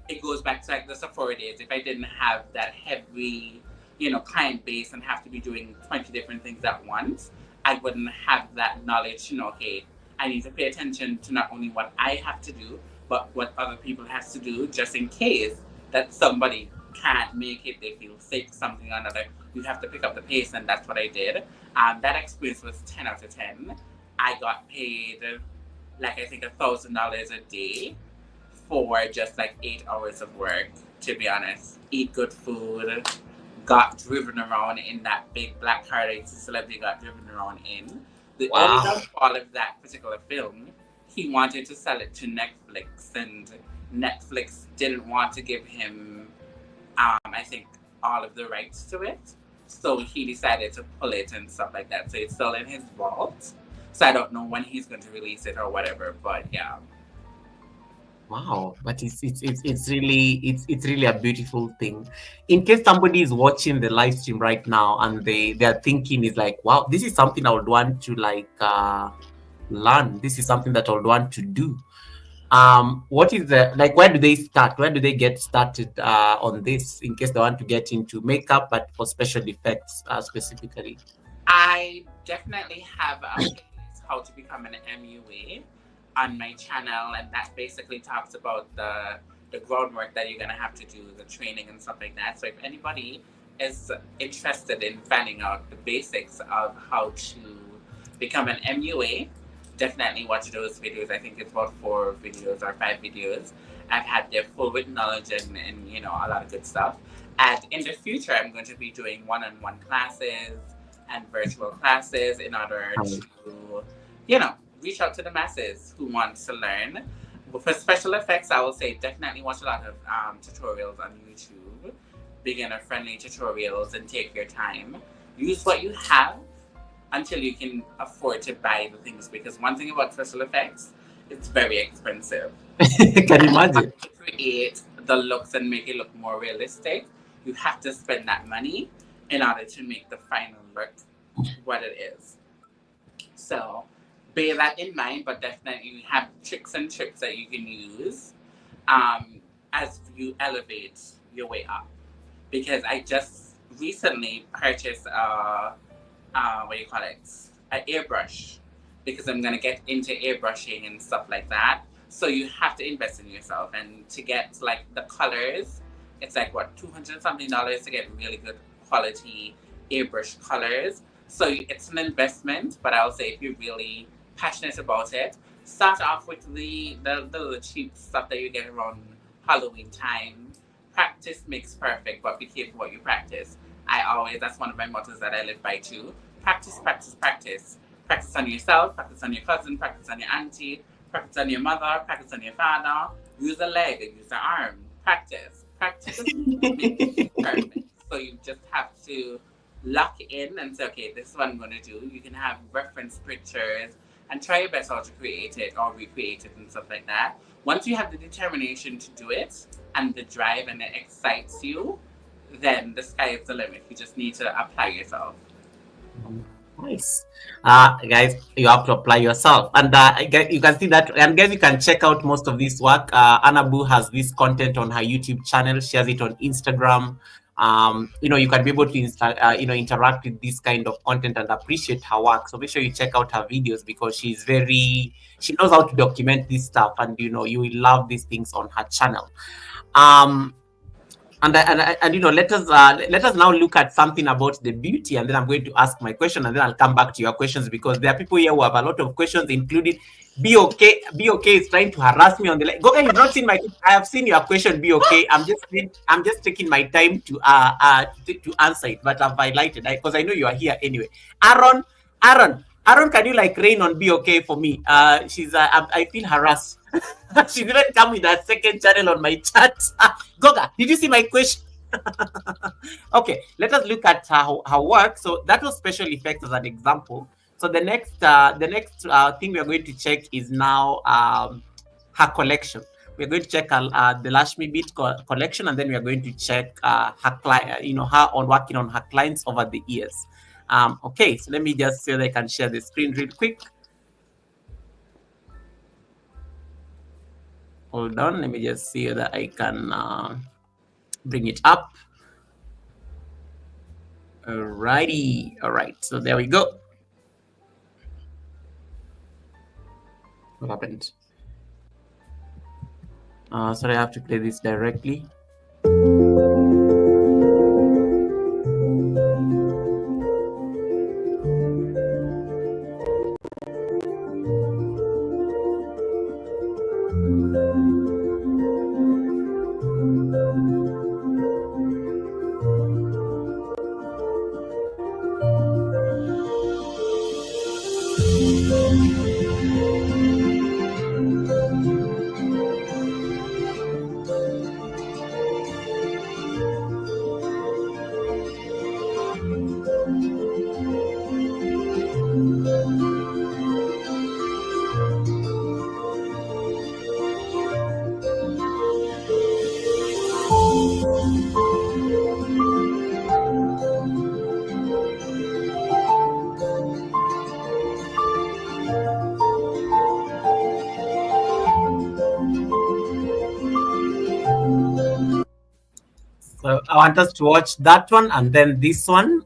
it goes back to like the Sephora days. If I didn't have that heavy, client base and have to be doing 20 different things at once, I wouldn't have that knowledge to know, okay, I need to pay attention to not only what I have to do, but what other people has to do just in case that somebody can't make it, they feel sick, something or another. You have to pick up the pace, and that's what I did. That experience was 10 out of 10. I got paid like I think $1,000 a day for just like 8 hours of work, to be honest. Eat good food, got driven around in that big black car that celebrity got driven around in. The only Wow. downfall of that particular film, he wanted to sell it to Netflix, and Netflix didn't want to give him, I think, all of the rights to it. So he decided to pull it and stuff like that. So it's still in his vault. So I don't know when he's going to release it or whatever, but yeah. Wow, but it's really a beautiful thing. In case somebody is watching the live stream right now and they're thinking is like, wow, this is something I would want to like learn. This is something that I would want to do. What is the like? Where do they start? Where do they get started on this? In case they want to get into makeup, but for special effects specifically. I definitely have a playlist, How to Become an MUA, on my channel, and that basically talks about the groundwork that you're gonna have to do, the training and stuff like that. So if anybody is interested in finding out the basics of how to become an MUA, definitely watch those videos. I think it's about 4 videos or 5 videos. I've had their full with knowledge and a lot of good stuff. And in the future, I'm going to be doing one-on-one classes and virtual classes in order to, reach out to the masses who want to learn. But for special effects, I will say definitely watch a lot of tutorials on YouTube, beginner-friendly tutorials, and take your time. Use what you have until you can afford to buy the things, because one thing about special effects, it's very expensive. Can you imagine? To create the looks and make it look more realistic, you have to spend that money in order to make the final look what it is. So bear that in mind, but definitely you have tricks and tips that you can use as you elevate your way up. Because I just recently purchased what do you call it? An airbrush, because I'm gonna get into airbrushing and stuff like that. So you have to invest in yourself, and to get like the colors, it's like what, $200 something to get really good quality airbrush colors. So it's an investment, but I'll say if you're really passionate about it, start off with the cheap stuff that you get around Halloween time. Practice makes perfect, but be careful what you practice. That's one of my mottos that I live by too. Practice, practice, practice. Practice on yourself, practice on your cousin, practice on your auntie, practice on your mother, practice on your father. Use a leg, use an arm. Practice. Practice makes perfect. So you just have to lock in and say, okay, this is what I'm going to do. You can have reference pictures and try your best how to create it or recreate it and stuff like that. Once you have the determination to do it and the drive and it excites you, then the sky is the limit. You just need to apply yourself. Nice. Guys, you have to apply yourself. And you can see that, and guys, you can check out most of this work. Anabu has this content on her YouTube channel, shares it on Instagram. You can be able to interact with this kind of content and appreciate her work. So make sure you check out her videos, because she knows how to document this stuff, and you will love these things on her channel. And let us now look at something about the beauty, and then I'm going to ask my question, and then I'll come back to your questions, because there are people here who have a lot of questions, including Be Okay. Be Okay is trying to harass me on the line. Go, you've not seen I have seen your question. Be Okay. I'm just taking my time to answer it, but I've highlighted because I know you are here anyway. Aaron, Aaron, can you like rain on Be Okay for me? She's I feel harassed. She's even come with a second channel on my chat. Goga, did you see my question? Okay, let us look at her work. So that was special effects as an example. So the next thing we are going to check is now her collection. We're going to check the Lashmi Beat collection, and then we are going to check her client, her on working on her clients over the years. Okay, so let me just see that I can share the screen real quick. Hold on, let me just see that I can bring it up. Alrighty, all right, so there we go. What happened? Sorry, I have to play this directly. So I want us to watch that one and then this one.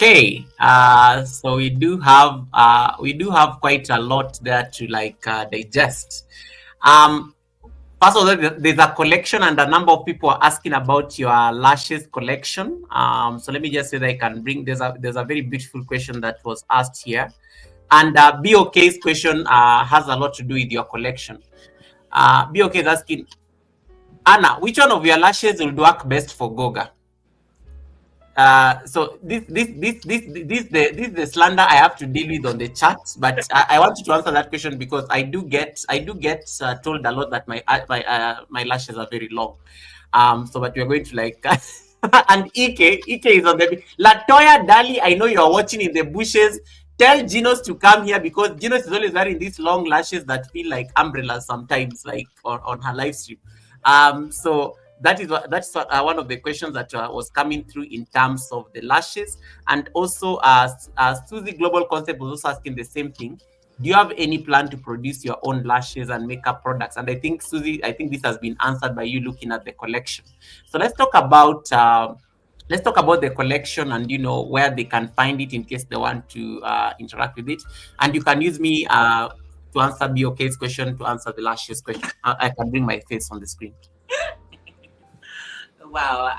Okay, so we do have quite a lot there to like digest. First of all, there's a collection, and a number of people are asking about your lashes collection. So let me just say that I can bring. There's a very beautiful question that was asked here, and BOK's question has a lot to do with your collection. BOK is asking, Anna, which one of your lashes will work best for Goga? So this the slander I have to deal with on the chat, but I want you to answer that question because I do get told a lot that my lashes are very long. So but we're going to like and Ike is on the Latoya Dali. I know you are watching in the bushes. Tell Genos to come here because Genos is always wearing these long lashes that feel like umbrellas sometimes, like on her live stream. So that's one of the questions that was coming through in terms of the lashes, and also as Susie Global Concept was also asking the same thing. Do you have any plan to produce your own lashes and makeup products? And I think Susie, this has been answered by you looking at the collection. So let's talk about the collection and where they can find it in case they want to interact with it. And you can use me to answer BOK's question, to answer the lashes question. I can bring my face on the screen. Well,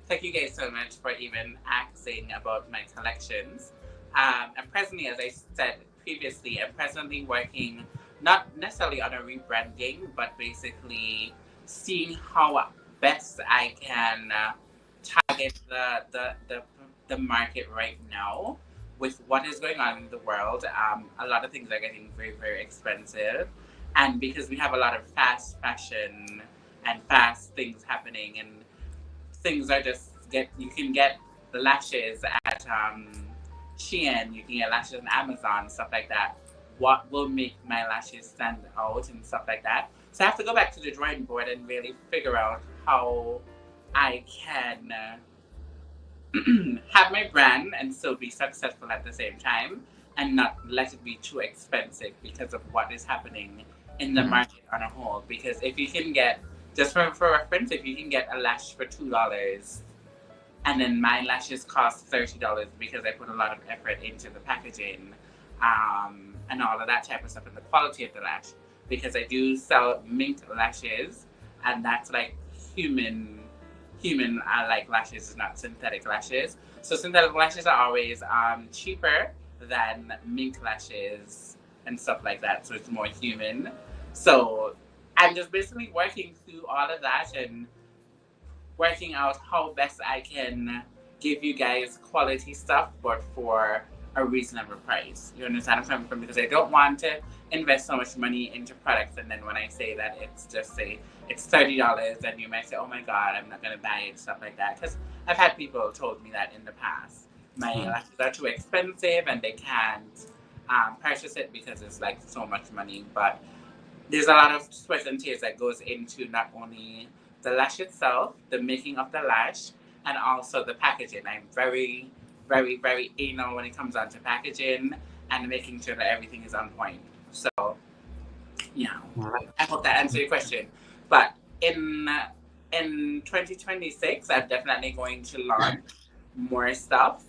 thank you guys so much for even asking about my collections. And presently, as I said previously, I'm presently working not necessarily on a rebranding, but basically seeing how best I can target the market right now with what is going on in the world. A lot of things are getting very, very expensive. And because we have a lot of fast fashion and fast things happening, and things are just you can get lashes at Shein, you can get lashes on Amazon, stuff like that. What will make my lashes stand out and stuff like that. So I have to go back to the drawing board and really figure out how I can have my brand and still be successful at the same time and not let it be too expensive because of what is happening in the market on a whole. Because if you can get, just for reference, if you can get a lash for $2 and then my lashes cost $30 because I put a lot of effort into the packaging and all of that type of stuff and the quality of the lash, because I do sell mink lashes and that's like human like lashes, is not synthetic lashes. So synthetic lashes are always cheaper than mink lashes and stuff like that. So it's more human. So I'm just basically working through all of that and working out how best I can give you guys quality stuff, but for a reasonable price. You understand where I'm coming from? Because I don't want to invest so much money into products, and then when I say that it's just say it's $30, and you might say, "Oh my God, I'm not gonna buy it," stuff like that. Because I've had people told me that in the past. My lashes are too expensive, and they can't purchase it because it's like so much money. But there's a lot of sweat and tears that goes into not only the lash itself, the making of the lash, and also the packaging. I'm very, very, very anal when it comes down to packaging and making sure that everything is on point. So, yeah, I hope that answers your question. But in 2026, I'm definitely going to launch more stuff.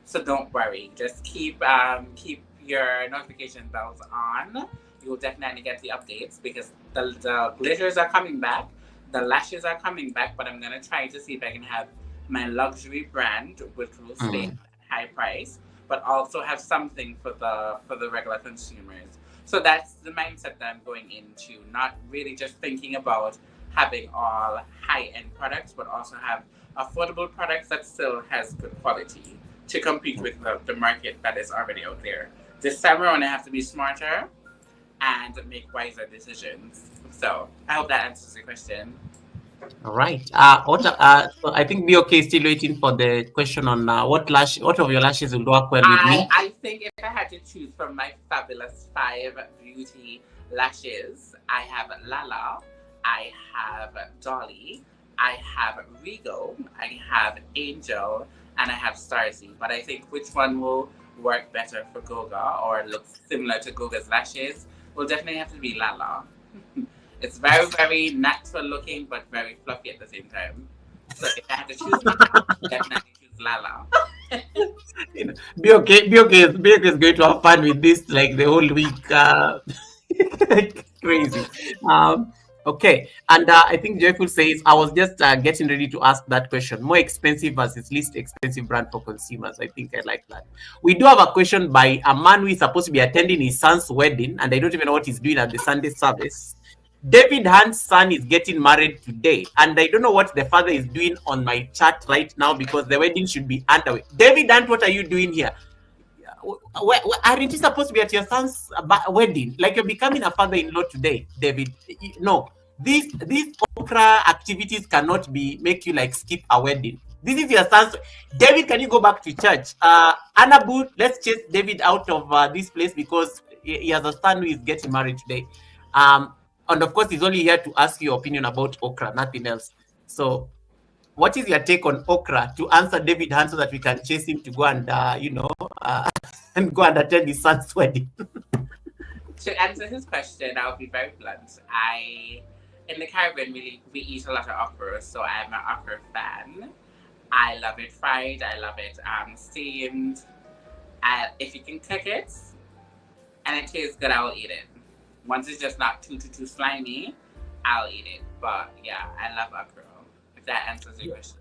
So don't worry. Just keep your notification bells on. You'll definitely get the updates because the glitters are coming back, the lashes are coming back. But I'm gonna try to see if I can have my luxury brand, which will stay at high price, but also have something for the regular consumers. So that's the mindset that I'm going into. Not really just thinking about having all high-end products, but also have affordable products that still has good quality to compete with the market that is already out there. This time around, I have to be smarter and make wiser decisions. So I hope that answers your question. All right. So I think BOK is still waiting for the question on what of your lashes will work well with me. I think if I had to choose from my fabulous 5 beauty lashes, I have Lala, I have Dolly, I have Regal, I have Angel, and I have Starsy. But I think which one will work better for Goga or look similar to Goga's lashes will definitely have to be Lala. It's very, very natural looking, but very fluffy at the same time. So if I had to choose one, I would definitely choose Lala. BOK is going to have fun with this like the whole week. Crazy. Okay, and I think Joyful says I was just getting ready to ask that question: more expensive versus least expensive brand for consumers. I think I like that. We do have a question by a man who is supposed to be attending his son's wedding, and I don't even know what he's doing at the Sunday service. David Hunt's son is getting married today, and I don't know what the father is doing on my chat right now because the wedding should be underway. David Hunt, what are you doing here? Aren't you supposed to be at your son's wedding? Like you're becoming a father-in-law today, David. No, these okra activities cannot be make you like skip a wedding. This is your son's. David, can you go back to church? Anabu, let's chase David out of this place because he has a son who is getting married today. And of course, he's only here to ask your opinion about okra, nothing else. So, what is your take on okra to answer David Hunt so that we can chase him to go and, and go and attend his son's wedding? To answer his question, I'll be very blunt. In the Caribbean, we eat a lot of okra, so I'm an okra fan. I love it fried, I love it steamed. If you can cook it and it tastes good, I will eat it. Once it's just not too slimy, I'll eat it. But yeah, I love okra. If that answers your question.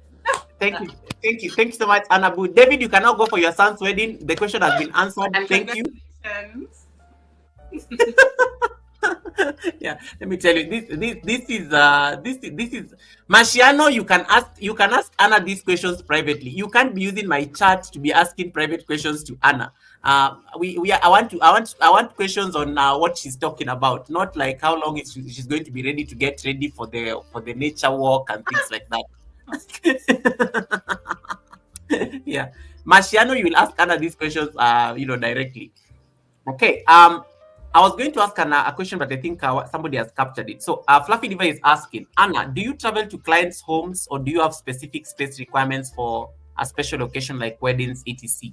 Thank you so much, Anabu. David, you can now go for your son's wedding. The question has been answered. And thank you. Congratulations. Yeah, let me tell you, this is Marciano. You can ask Anna these questions privately. You can't be using my chat to be asking private questions to Anna. I want questions on what she's talking about, not like how long she's going to be ready to get ready for the nature walk and things like that. Yeah. Marciano, you will ask Anna these questions, directly. Okay. I was going to ask Anna a question, but I think somebody has captured it. So, Fluffy Diva is asking, Anna, do you travel to clients' homes or do you have specific space requirements for a special occasion like weddings, etc.?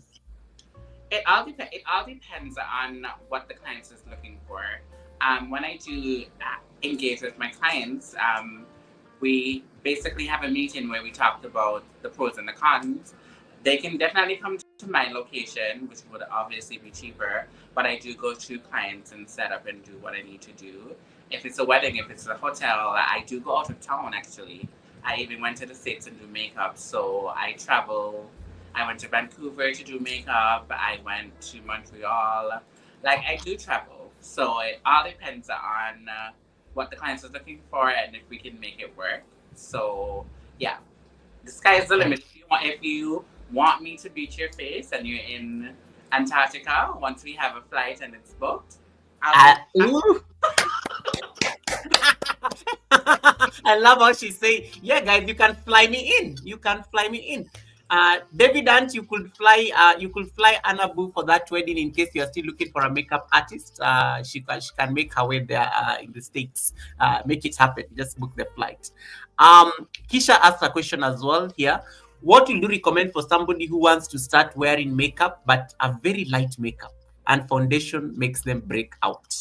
It all depends on what the client is looking for. When I do engage with my clients, we basically have a meeting where we talked about the pros and the cons. They can definitely come to my location, which would obviously be cheaper, but I do go to clients and set up and do what I need to do. If it's a wedding, if it's a hotel, I do go out of town actually. I even went to the States and do makeup, so I travel. I went to Vancouver to do makeup. I went to Montreal. Like, I do travel. So it all depends on what the client is looking for and if we can make it work. So, yeah, the sky is the limit. If you want me to beat your face and you're in Antarctica, once we have a flight and it's booked, I'll be. Ooh. I love how she say, "Yeah, guys, you can fly me in. You can fly me in." David Ant, you could fly Anna Boo for that wedding in case you are still looking for a makeup artist. She can make her way there in the States. Make it happen. Just book the flight. Kisha asked a question as well here. What will you recommend for somebody who wants to start wearing makeup but a very light makeup and foundation makes them break out?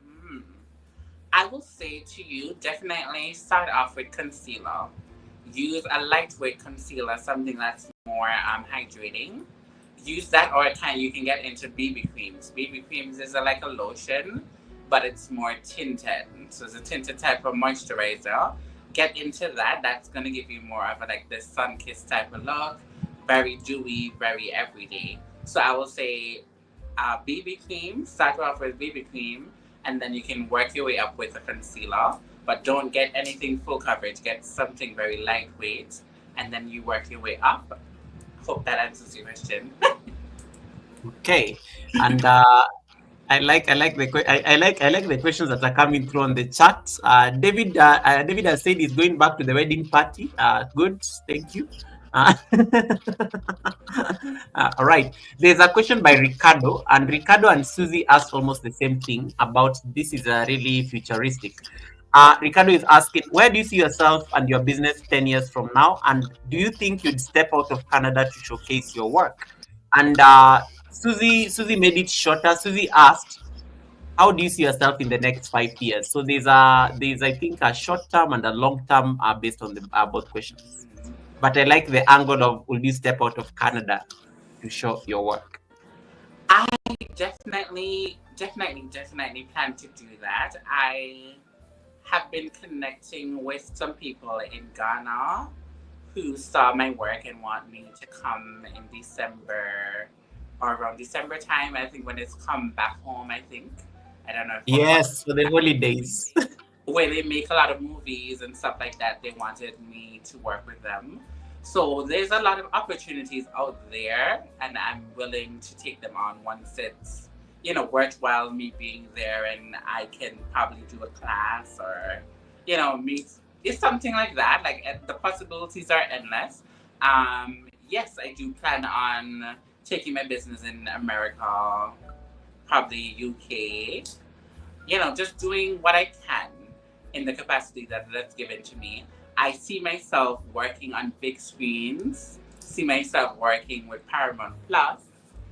Hmm. I will say to you, definitely start off with concealer. Use a lightweight concealer, something that's more hydrating. Use that, or you can get into BB creams. BB creams is like a lotion, but it's more tinted. So it's a tinted type of moisturizer. Get into that. That's gonna give you more of a like the sun kissed type of look. Very dewy, very everyday. So I will say BB cream. Start off with BB cream, and then you can work your way up with a concealer. But don't get anything full coverage. Get something very lightweight, and then you work your way up. Hope that answers your question. Okay, and I like the questions that are coming through on the chat. David has said he's going back to the wedding party. Good, thank you. All right. There's a question by Ricardo, and Ricardo and Susie asked almost the same thing about this is really futuristic. Ricardo is asking, where do you see yourself and your business 10 years from now? And do you think you'd step out of Canada to showcase your work? And Susie made it shorter. Susie asked, how do you see yourself in the next 5 years? So there's I think a short term and a long term based on the both questions. But I like the angle of will you step out of Canada to show your work? I definitely plan to do that. I have been connecting with some people in Ghana who saw my work and want me to come in December or around December time. I think when it's come back home, I think. I don't know if for Yes, for the holidays. where they make a lot of movies and stuff like that. They wanted me to work with them. So there's a lot of opportunities out there, and I'm willing to take them on once it's worthwhile me being there, and I can probably do a class or meet. It's something like that. Like the possibilities are endless. Yes, I do plan on taking my business in America, probably UK, just doing what I can in the capacity that's given to me. I see myself working on big screens, see myself working with Paramount Plus,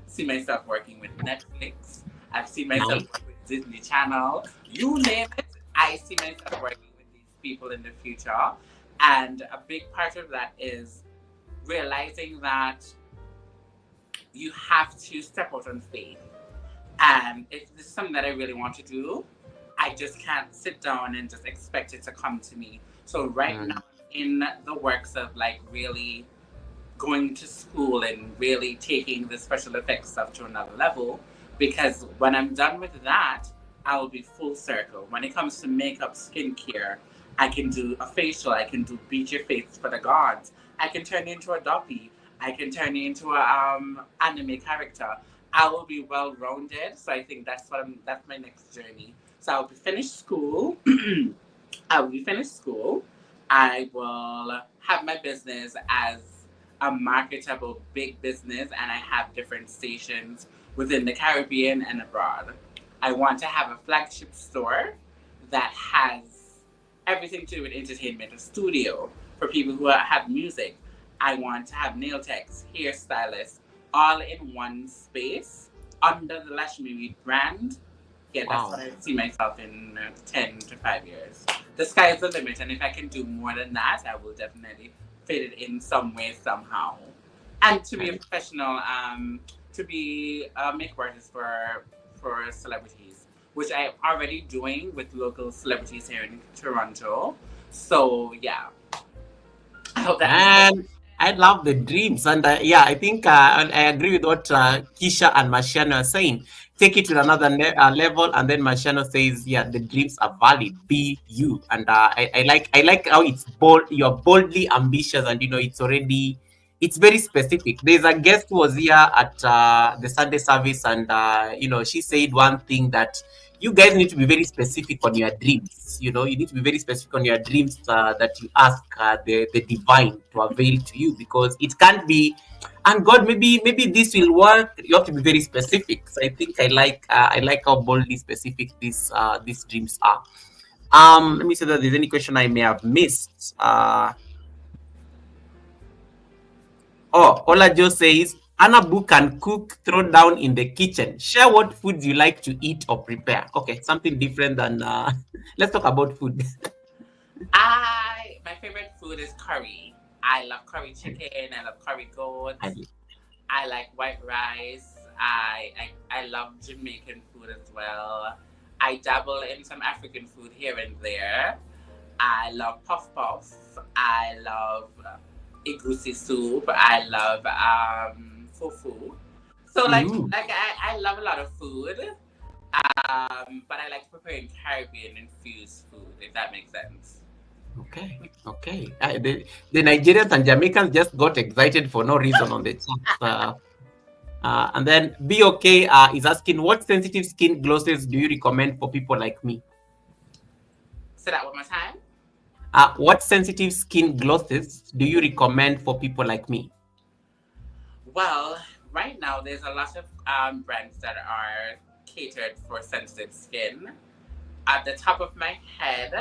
see myself working with Netflix, I've seen myself Nice. working with Disney Channel, you name it, I see myself working with these people in the future. And a big part of that is realizing that you have to step out on faith. And if this is something that I really want to do, I just can't sit down and just expect it to come to me. So right Mm. now, in the works of like really going to school and really taking the special effects stuff to another level, because when I'm done with that, I will be full circle. When it comes to makeup, skincare, I can do a facial, I can do beat your face for the gods, I can turn you into a doppy, I can turn you into a anime character. I will be well rounded. So I think that's my next journey. So I'll be finished school. I will be finished school. I will have my business as a marketable big business, and I have different stations within the Caribbean and abroad. I want to have a flagship store that has everything to do with entertainment, a studio for people who have music. I want to have nail techs, hairstylists, all in one space under the Lashmi brand. Yeah, that's Wow. what I see myself in 10 to 5 years. The sky is the limit, and if I can do more than that, I will definitely fit it in some way, somehow. And to be a professional, to be a makeup artist for celebrities, which I'm already doing with local celebrities here in Toronto. So, yeah, I hope that answers. Man, I love the dreams. And yeah, I think and I agree with what Kisha and Marciano are saying. Take it to another level. And then Marciano says, yeah, the dreams are valid. Be you. And I like how it's bold. You're boldly ambitious. And, it's already, it's very specific. There's a guest who was here at the Sunday service. And, she said one thing that you guys need to be very specific on your dreams. You need to be very specific on your dreams that you ask the divine to avail to you, because it can't be. And God, maybe this will work. You have to be very specific. So I think I like how boldly specific these dreams are. Let me see that there's any question I may have missed. Ola Joe says, Anna Boo can cook, throw down in the kitchen. Share what foods you like to eat or prepare. Okay, something different than. Let's talk about food. My favorite food is curry. I love curry chicken. I love curry goats. I like white rice. I love Jamaican food as well. I dabble in some African food here and there. I love puff puff. I love egusi soup. I love fufu. So Mm, I love a lot of food. But I like preparing Caribbean infused food, if that makes sense. okay. The Nigerians and Jamaicans just got excited for no reason on the chat. And then BOK is asking, what sensitive skin glosses do you recommend for people like me? Say that one more time. What sensitive skin glosses do you recommend for people like me? Well, right now there's a lot of brands that are catered for sensitive skin. At the top of my head,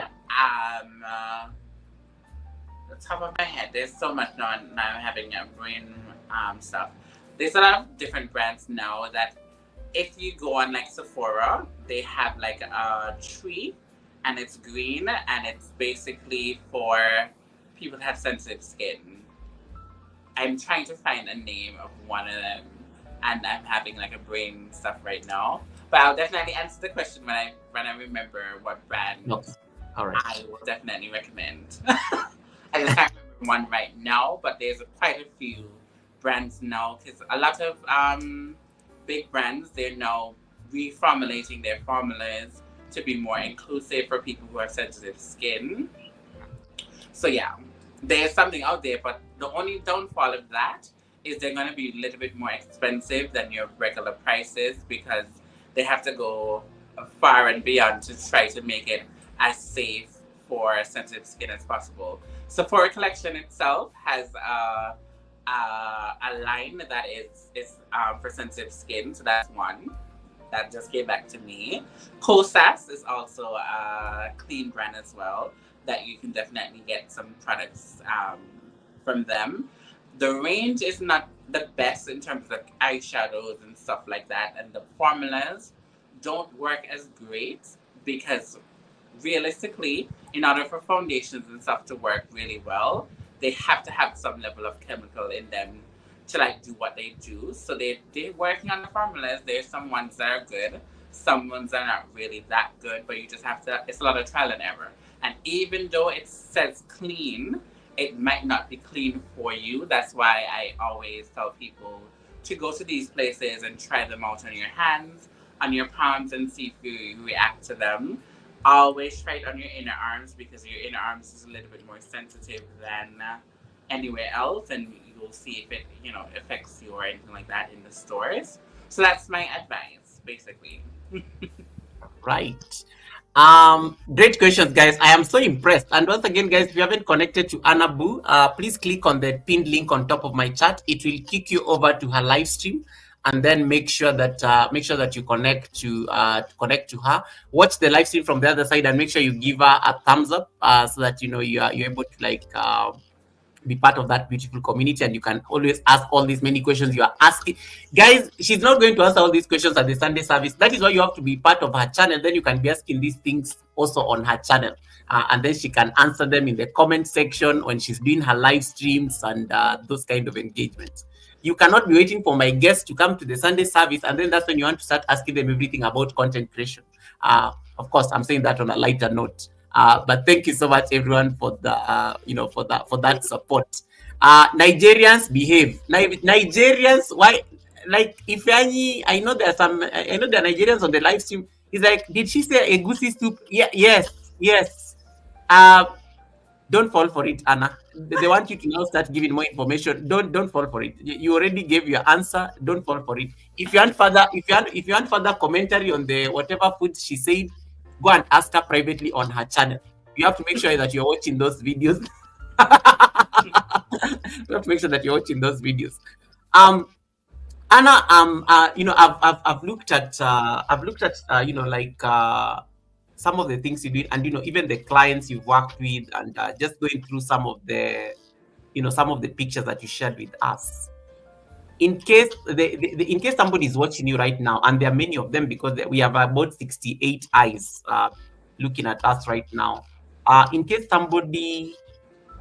there's so much now. Now I'm having a brain stuff. There's a lot of different brands now that if you go on like Sephora, they have like a tree and it's green and it's basically for people that have sensitive skin. I'm trying to find a name of one of them, and I'm having like a brain stuff right now. But I'll definitely answer the question when I remember what brand Okay. All right. I will definitely recommend. I just can't remember one right now, but there's quite a few brands now because a lot of big brands, they're now reformulating their formulas to be more inclusive for people who have sensitive skin. So yeah, there's something out there, but the only downfall of that is they're going to be a little bit more expensive than your regular prices because they have to go far and beyond to try to make it as safe for sensitive skin as possible. Sephora Collection itself has a line that is for sensitive skin, so that's one that just came back to me. Kosas is also a clean brand as well that you can definitely get some products from them. The range is not the best in terms of eyeshadows and stuff like that, and the formulas don't work as great because realistically, in order for foundations and stuff to work really well, they have to have some level of chemical in them to like do what they do. So they're working on the formulas. There's some ones that are good, some ones are not really that good, but you just have to. It's a lot of trial and error. And even though it says clean, it might not be clean for you. That's why I always tell people to go to these places and try them out on your hands, on your palms, and see if you react to them. Always try it on your inner arms because your inner arms is a little bit more sensitive than anywhere else, and you'll see if it affects you or anything like that in the stores. So that's my advice, basically. Right. Great questions, guys. I am so impressed. And once again, guys, if you haven't connected to Anna Boo, please click on the pinned link on top of my chat. It will kick you over to her live stream, and then make sure that you connect to her. Watch the live stream from the other side, and make sure you give her a thumbs up, so that you're able to be part of that beautiful community, and you can always ask all these many questions you are asking. Guys, she's not going to answer all these questions at the Sunday service. That is why you have to be part of her channel. Then you can be asking these things also on her channel. And then she can answer them in the comment section when she's doing her live streams and those kind of engagements. You cannot be waiting for my guests to come to the Sunday service, and then that's when you want to start asking them everything about content creation. Of course, I'm saying that on a lighter note. But thank you so much, everyone, for the for that support. Nigerians behave. Nigerians, why? Like, if any, I know there are Nigerians on the live stream. He's like, did she say egusi soup? Yeah, yes. Don't fall for it, Anna. They want you to now start giving more information. Don't fall for it. You already gave your answer. Don't fall for it. If you want further commentary on the whatever food she said, go and ask her privately on her channel. You have to make sure that you're watching those videos. You have to make sure that you're watching those videos. Anna, I've looked at some of the things you do, and even the clients you've worked with, and just going through some of the pictures that you shared with us. In case in case somebody is watching you right now, and there are many of them, because we have about 68 eyes looking at us right now. In case somebody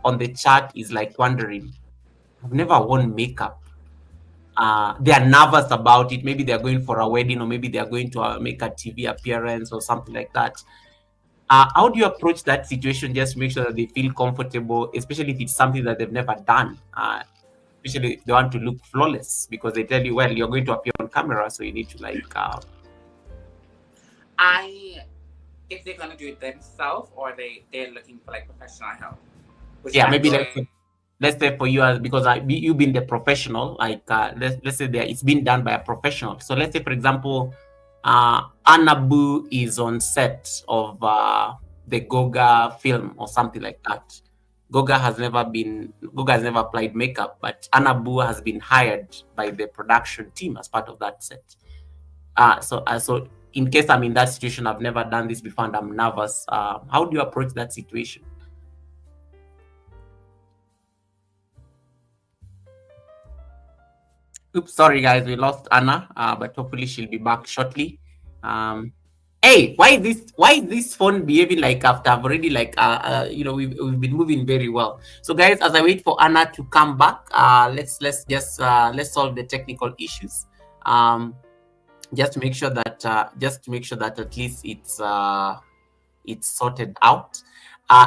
on the chat is like wondering, I've never worn makeup. They are nervous about it. Maybe they're going for a wedding, or maybe they're going to make a TV appearance or something like that. How do you approach that situation, just to make sure that they feel comfortable, especially if it's something that they've never done? Especially they want to look flawless, because they tell you, well, you're going to appear on camera, so you need to if they're gonna do it themselves, or they're looking for like professional help. Yeah, maybe let's say for you, because you've been the professional, let's say it's been done by a professional. So let's say, for example, Anna Boo is on set of the Goga film or something like that. Goga has never applied makeup, but Anna Boo has been hired by the production team as part of that set. So in case I'm in that situation, I've never done this before and I'm nervous, how do you approach that situation? Oops, sorry guys, we lost Anna, but hopefully she'll be back shortly. Hey, why is this phone behaving like after I've already we've been moving very well. So guys, as I wait for Anna to come back, let's solve the technical issues. Just to make sure that at least it's sorted out.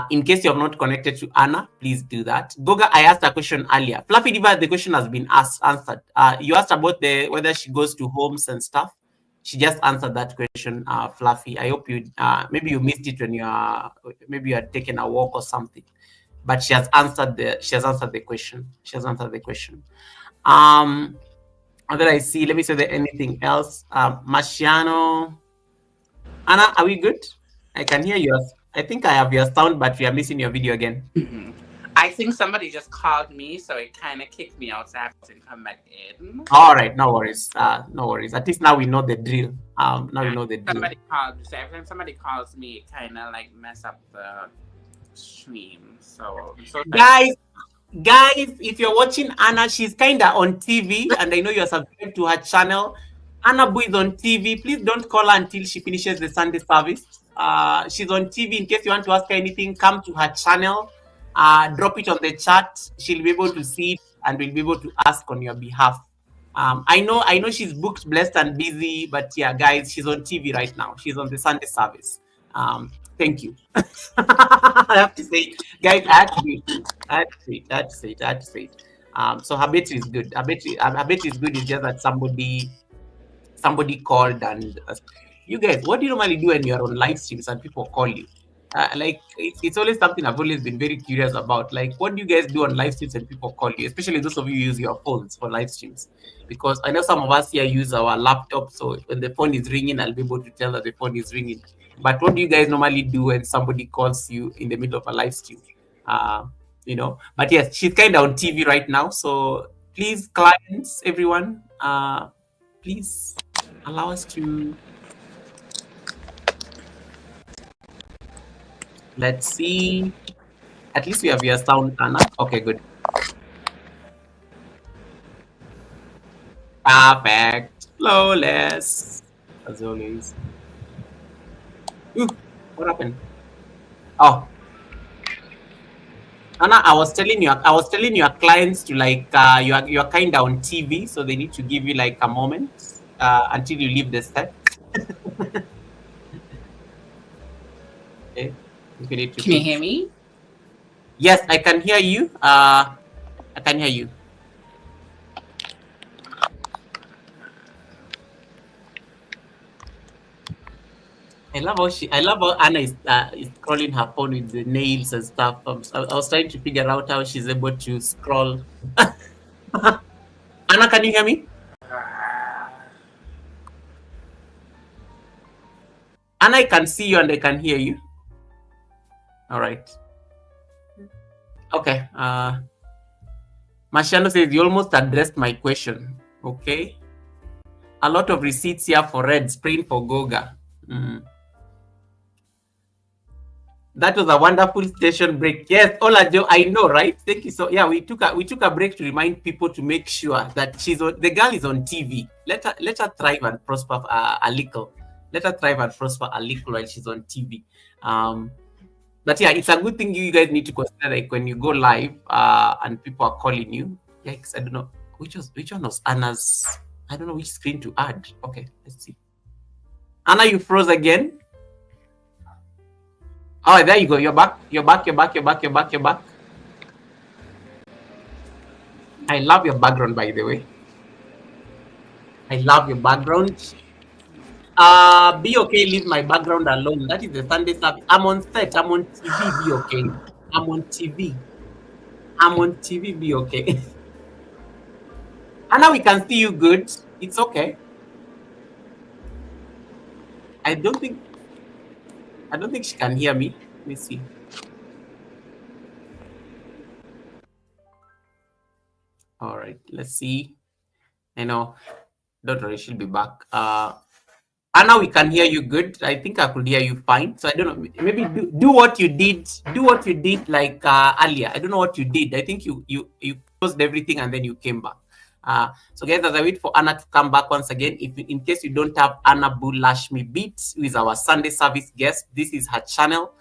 In case you have not connected to Anna, please do that. Goga, I asked a question earlier. Fluffy Diva, the question has been answered. You asked about whether she goes to homes and stuff. She just answered that question, Fluffy. I hope you maybe you missed it when you had taken a walk or something. But she has answered the question. And then I see. Let me see if there's anything else. Marciano, Anna, are we good? I can hear you. I think I have your sound, but we are missing your video again. Mm-hmm. I think somebody just called me, so it kind of kicked me out, so I have to come back in. All right, no worries. At least now we know the drill. Somebody called. So every time somebody calls me, it kind of like mess up the stream. So guys, if you're watching Anna, she's kind of on TV, and I know you're subscribed to her channel. Anna Boo is on TV. Please don't call her until she finishes the Sunday service. She's on TV. In case you want to ask her anything, come to her channel. Drop it on the chat. She'll be able to see it and will be able to ask on your behalf. I know she's booked, blessed, and busy, but yeah, guys, she's on TV right now. She's on the Sunday service. Thank you. I have to say, guys, I had to say it. So her battery is good. Her battery is good. It's just that somebody called, and you guys, what do you normally do when you're on live streams and people call you? like it's always something I've always been very curious about. Like, what do you guys do on live streams when people call you, especially those of you who use your phones for live streams? Because I know some of us here use our laptop, so when the phone is ringing, I'll be able to tell that the phone is ringing. But what do you guys normally do when somebody calls you in the middle of a live stream? But yes, she's kind of on TV right now, so please, clients, everyone, please allow us to. Let's see. At least we have your sound, Anna. Okay, good. Perfect. Flawless. As always. Ooh, what happened? Oh, Anna, I was telling your clients to like you're kind of on TV, so they need to give you like a moment until you leave the set. Okay. You need to Can you hear me? Yes, I can hear you. I can hear you. I love how Anna is scrolling her phone with the nails and stuff. I was trying to figure out how she's able to scroll. Anna, can you hear me? Anna, I can see you and I can hear you. All right. Okay. Marciano says you almost addressed my question. Okay. A lot of receipts here for Red, spraying for Goga. That was a wonderful station break. Yes, Ola Joe, I know, right? Thank you. So yeah, we took a break to remind people to make sure that the girl is on TV. Let her thrive and prosper a little. Let her thrive and prosper a little while she's on TV. But yeah, it's a good thing you guys need to consider, like when you go live and people are calling you. Yikes, I don't know which one was Anna's. I don't know which screen to add. Okay, let's see. Anna, you froze again. Oh, there you go. You're back. You're back. I love your background, by the way. I love your background. Be okay. Leave my background alone. That is the Sunday service. I'm on set. I'm on TV. Be okay. I'm on TV. Be okay. And now we can see you good. It's okay. I don't think she can hear me. Let me see. All right, let's see. Don't worry, she'll be back. Anna, we can hear you good. I think I could hear you fine. So I don't know. Maybe do what you did. Do what you did like earlier. I don't know what you did. I think you closed everything and then you came back. So guys, as I wait for Anna to come back once again, if in case you don't have Anna Bulashmi Beats, who is our Sunday service guest, this is her channel.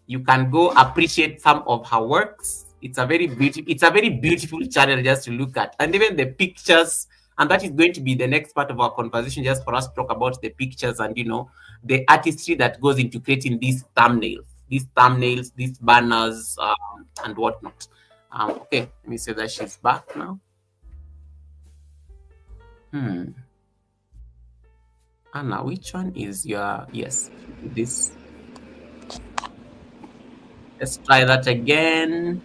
You can go appreciate some of her works. It's a very beautiful channel just to look at, and even the pictures. And that is going to be the next part of our conversation, just for us to talk about the pictures and the artistry that goes into creating these thumbnails, these banners, and whatnot. Okay, let me say that she's back now. Anna, which one is your yes? This. Let's try that again.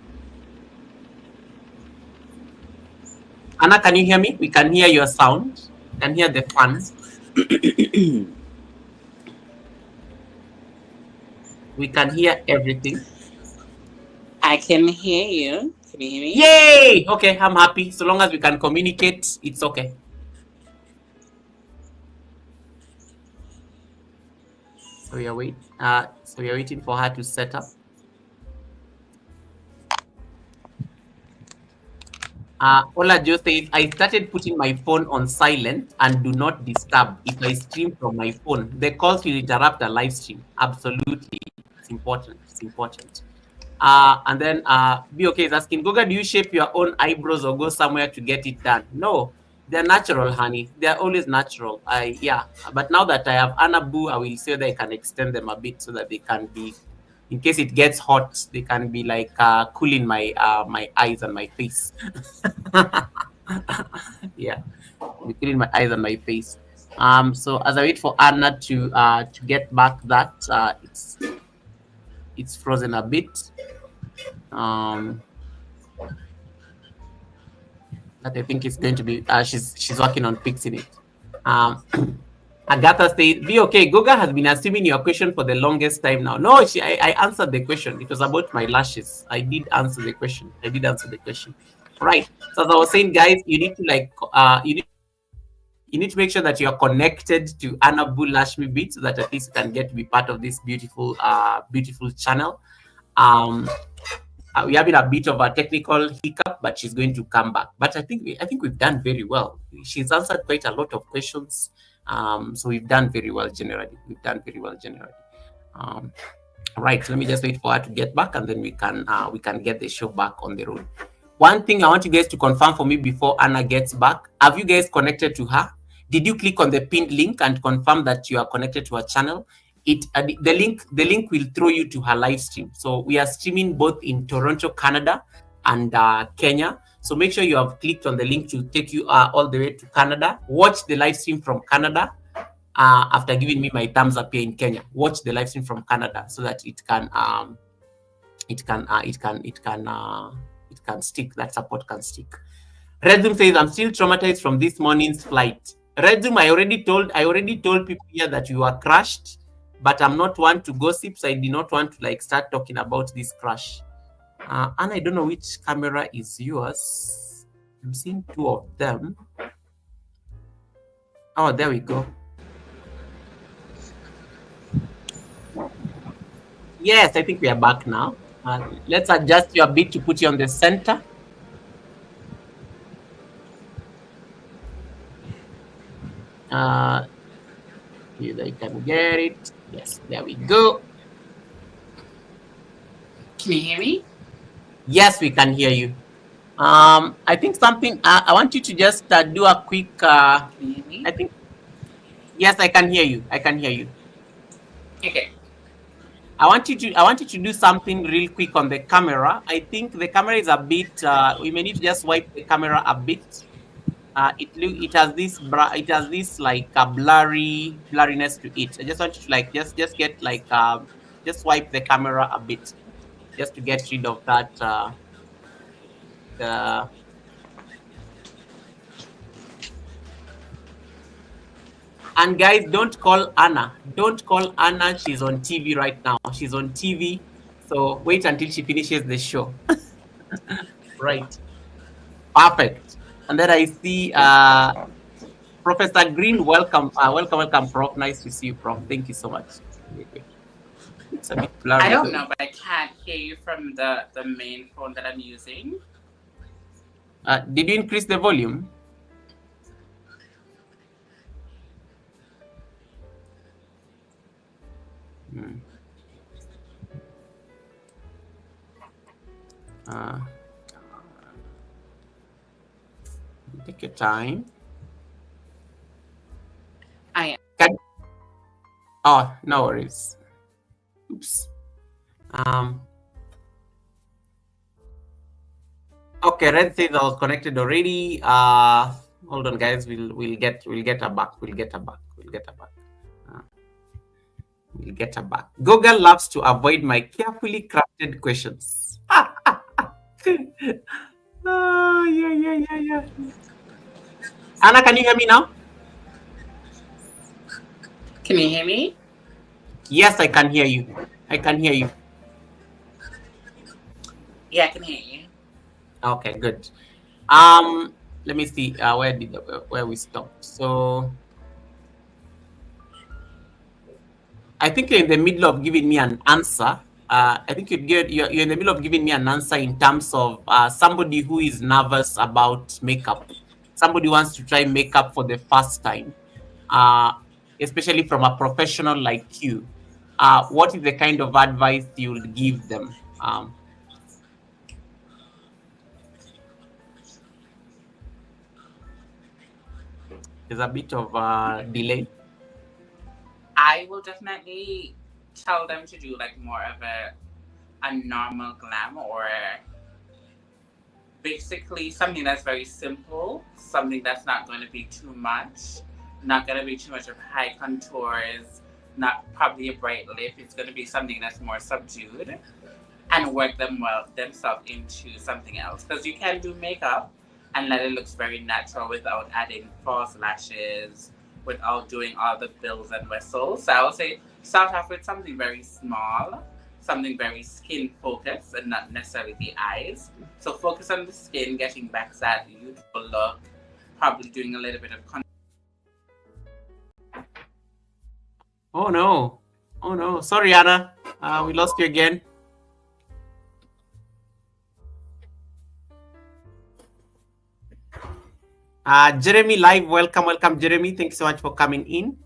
Anna, can you hear me? We can hear your sound. We can hear the fan. We can hear everything. I can hear you. Can you hear me? Yay! Okay, I'm happy. So long as we can communicate, it's okay. So we are waiting for her to set up. Ola Jo says, I started putting my phone on silent and do not disturb if I stream from my phone. The calls will interrupt the live stream. Absolutely. It's important. And then BOK is asking, Goga, do you shape your own eyebrows or go somewhere to get it done? No, they're natural, honey. They're always natural. But now that I have Anna Boo, I will say that I can extend them a bit so that they can be, in case it gets hot, they can be like cooling my eyes and my face. Yeah, cooling my eyes and my face. So as I wait for Anna to get back, that it's frozen a bit. That I think is going to be she's working on fixing it. Um, Agatha says, "Be okay. Goga has been assuming your question for the longest time now." No, I answered the question. It was about my lashes. I did answer the question. Right. So as I was saying, guys, you need to you need to make sure that you are connected to Anabu Lashmi Beat so that at least you can get to be part of this beautiful beautiful channel. We're having a bit of a technical hiccup, but she's going to come back. But I think we've done very well. She's answered quite a lot of questions, so we've done very well generally. Right. So let me just wait for her to get back, and then we can get the show back on the road. One thing I want you guys to confirm for me before Anna gets back: have you guys connected to her? Did you click on the pinned link and confirm that you are connected to her channel? The link will throw you to her live stream. So we are streaming both in Toronto, Canada, and Kenya. So make sure you have clicked on the link to take you all the way to Canada. Watch the live stream from Canada. After giving me my thumbs up here in Kenya, watch the live stream from Canada so that it can stick. That support can stick. Redzum says, "I'm still traumatized from this morning's flight." Redzum, I already told people here that you are crashed, but I'm not one to gossip, so I did not want to start talking about this crash. And I don't know which camera is yours. I'm seeing two of them. Oh, there we go. Yes, I think we are back now. Let's adjust you a bit to put you on the center. If I can get it. Yes, there we go. Can you hear me? Yes, we can hear you. I think something. I want you to just do a quick. Can you hear me? I think. Yes, I can hear you. Okay. I want you to do something real quick on the camera. I think the camera is a bit. We may need to just wipe the camera a bit. It has this like a blurriness to it. I just want you to just get just wipe the camera a bit, just to get rid of that. And guys, don't call Anna. Don't call Anna. She's on TV right now. She's on TV. So wait until she finishes the show. Right. Perfect. And then I see Professor Green. Welcome, Prof. Nice to see you, Prof. Thank you so much. It's a bit blurry. I don't know, but I can't hear you from the main phone that I'm using. Did you increase the volume? Take your time. Oh, no worries. Oops. Okay, Red says I was connected already. Hold on, guys. We'll get her back. We'll get her back. Google loves to avoid my carefully crafted questions. Yeah. Anna, can you hear me now? Can you hear me? Yes, I can hear you. Yeah, I can hear you. Okay, good. Let me see where we stopped. So I think you're in the middle of giving me an answer. I think you're in the middle of giving me an answer in terms of somebody who is nervous about makeup. Somebody wants to try makeup for the first time, especially from a professional like you. What is the kind of advice you will give them? There's a bit of delay. I will definitely tell them to do like more of a normal glam, or basically something that's very simple, something that's not going to be too much. Not gonna be too much of high contours, not probably a bright lip. It's gonna be something that's more subdued and work themselves into something else. Because you can do makeup and let it looks very natural without adding false lashes, without doing all the bills and whistles. So I would say start off with something very small, something very skin focused and not necessarily the eyes. So focus on the skin, getting back to that youthful look, probably doing a little bit of Oh no. Oh no. Sorry, Anna. We lost you again. Jeremy live, welcome, Jeremy. Thank you so much for coming in.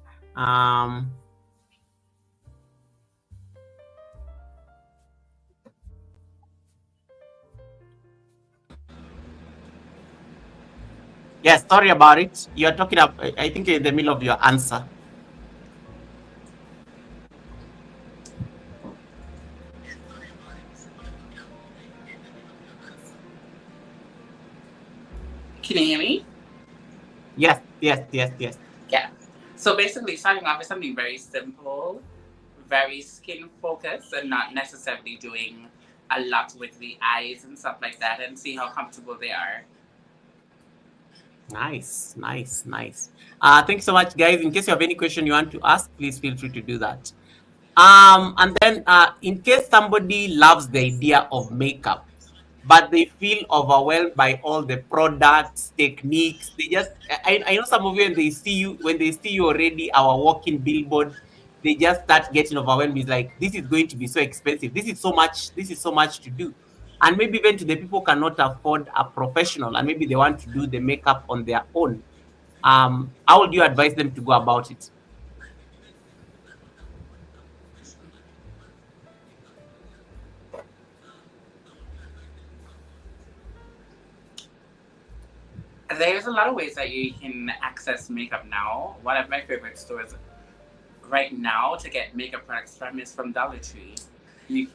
Yes, sorry about it. You're talking about, I think you're in the middle of your answer. Can you hear me? Yes. Yeah. So basically, starting off with something very simple, very skin focused, and not necessarily doing a lot with the eyes and stuff like that, and see how comfortable they are. Nice. Thank you so much, guys. In case you have any question you want to ask, please feel free to do that. And then in case somebody loves the idea of makeup, but they feel overwhelmed by all the products, techniques. They just, I know some of you, when they see you already, our walking billboard, they just start getting overwhelmed. It's like, this is going to be so expensive. This is so much to do. And maybe even to the people who cannot afford a professional and maybe they want to do the makeup on their own. How would you advise them to go about it? There's a lot of ways that you can access makeup now. One of my favorite stores right now to get makeup products from is from Dollar Tree. You,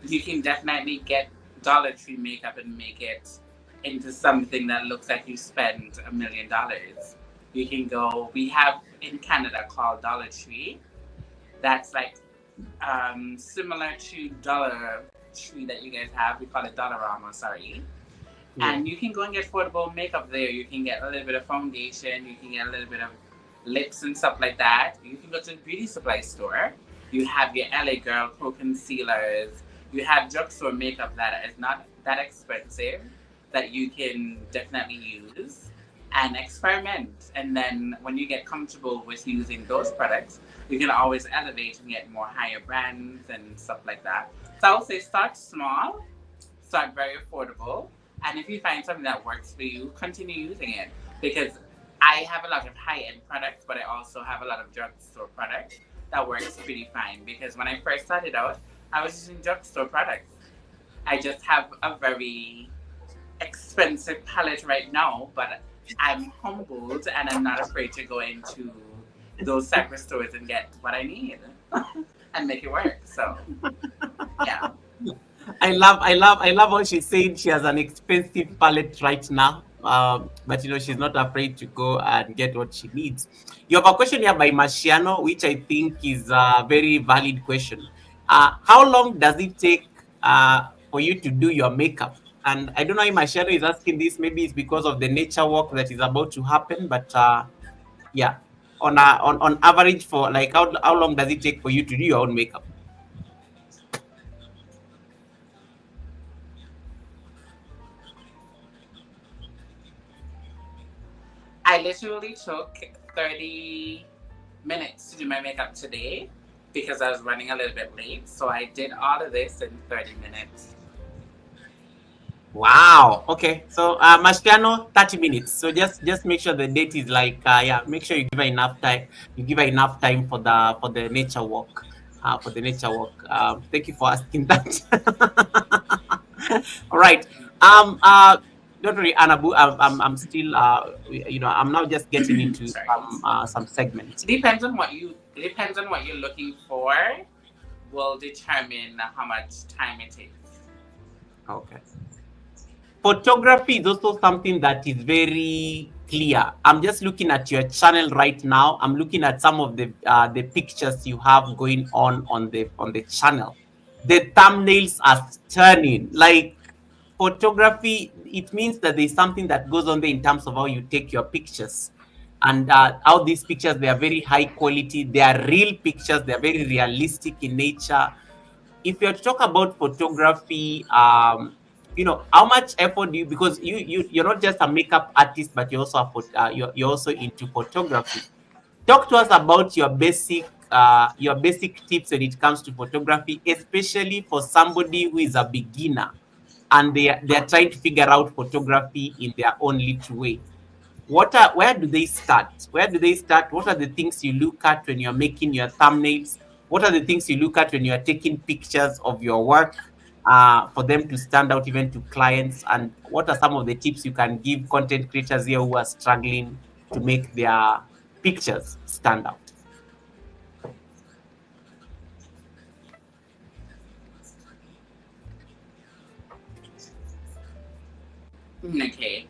you can definitely get Dollar Tree makeup and make it into something that looks like you spend $1,000,000. You can go, we have in Canada called Dollar Tree. That's like similar to Dollar Tree that you guys have. We call it Dollarama, sorry. Yeah. And you can go and get affordable makeup there. You can get a little bit of foundation. You can get a little bit of lips and stuff like that. You can go to the beauty supply store. You have your LA Girl Pro Concealers. You have drugstore makeup that is not that expensive that you can definitely use and experiment. And then when you get comfortable with using those products, you can always elevate and get more higher brands and stuff like that. So I would say start small, start very affordable, and if you find something that works for you, continue using it. Because I have a lot of high-end products, but I also have a lot of drugstore products that works pretty fine. Because when I first started out, I was using drugstore products. I just have a very expensive palette right now, but I'm humbled and I'm not afraid to go into those type of stores and get what I need and make it work. So, yeah. I love how she's saying she has an expensive palette right now. But she's not afraid to go and get what she needs. You have a question here by Marciano, which I think is a very valid question. How long does it take for you to do your makeup? And I don't know if Marciano is asking this. Maybe it's because of the nature walk that is about to happen. But yeah, on average, for like how long does it take for you to do your own makeup? I literally took 30 minutes to do my makeup today because I was running a little bit late. So I did all of this in 30 minutes. Wow. Okay. So Marciano, 30 minutes. So just make sure the date is like make sure you give her enough time. You give her enough time for the nature walk. For the nature walk. Thank you for asking that. All right. Don't worry, Anabu. I'm still I'm now just getting into some segments. Depends on what you're looking for will determine how much time it takes. Okay. Photography is also something that is very clear. I'm just looking at your channel right now. I'm looking at some of the pictures you have going on the channel. The thumbnails are stunning. Like photography, it means that there's something that goes on there in terms of how you take your pictures, and how these pictures, they are very high quality. They are real pictures. They are very realistic in nature. If you're to talk about photography, how much effort do you, because you're not just a makeup artist, but you're also you're also into photography. Talk to us about your basic tips when it comes to photography, especially for somebody who is a beginner and they are trying to figure out photography in their own little way. Where do they start? Where do they start? What are the things you look at when you're making your thumbnails? What are the things you look at when you're taking pictures of your work, for them to stand out even to clients? And what are some of the tips you can give content creators here who are struggling to make their pictures stand out? Okay,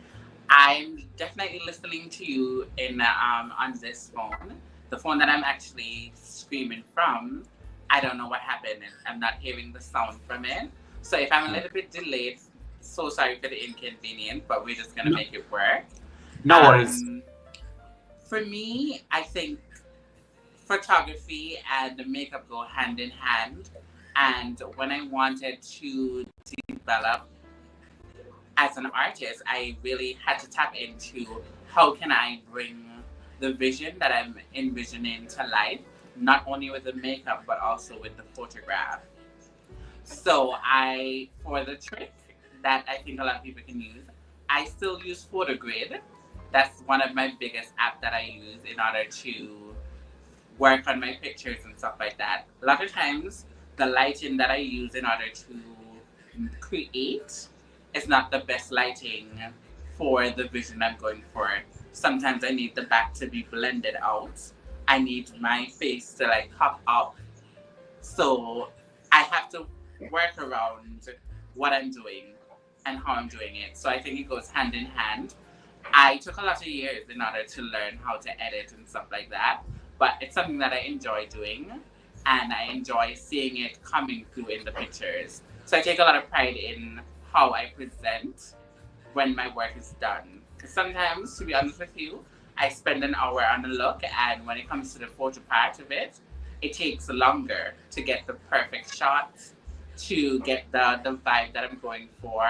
I'm definitely listening to you in on this phone, the phone that I'm actually screaming from. I don't know what happened. I'm not hearing the sound from it. So if I'm a little bit delayed, so sorry for the inconvenience, but we're just gonna No, make it work. no worries. Um, for me, I think photography and makeup go hand in hand. And when I wanted to develop as an artist, I really had to tap into how can I bring the vision that I'm envisioning to life, not only with the makeup but also with the photograph. So for the trick that I think a lot of people can use, I still use PhotoGrid. That's one of my biggest apps that I use in order to work on my pictures and stuff like that. A lot of times, the lighting that I use in order to create is not the best lighting for the vision I'm going for. Sometimes I need the back to be blended out. I need my face to like pop up. So I have to work around what I'm doing and how I'm doing it. So I think it goes hand in hand. I took a lot of years in order to learn how to edit and stuff like that, but it's something that I enjoy doing, and I enjoy seeing it coming through in the pictures. So I take a lot of pride in how I present when my work is done. Because sometimes, to be honest with you, I spend an hour on a look, and when it comes to the photo part of it, it takes longer to get the perfect shots, to get the vibe that I'm going for.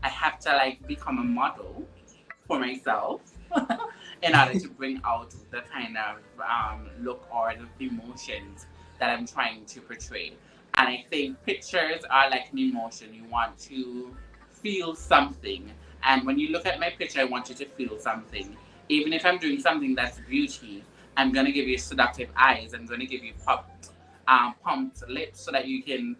I have to like become a model for myself in order to bring out the kind of look or the emotions that I'm trying to portray. And I think pictures are like an emotion. You want to feel something. And when you look at my picture, I want you to feel something. Even if I'm doing something that's beauty, I'm going to give you seductive eyes. I'm going to give you pumped lips so that you can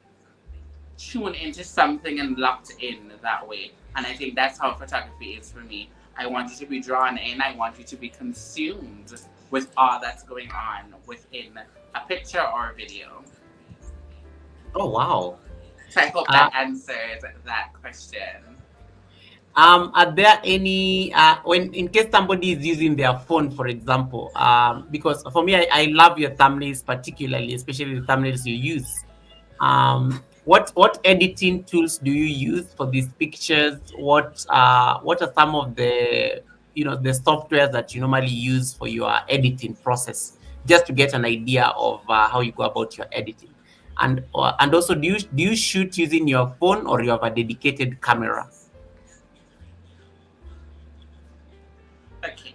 tune into something and locked in that way. And I think that's how photography is for me. I want you to be drawn in. I want you to be consumed with all that's going on within a picture or a video. Oh, wow. So I hope Uh, that answers that question. Are there any, when in case somebody is using their phone, for example, because for me, I love your thumbnails particularly, especially the thumbnails you use. What editing tools do you use for these pictures? What are some of the softwares that you normally use for your editing process, just to get an idea of how you go about your editing? And also, do you shoot using your phone, or you have a dedicated camera? Okay.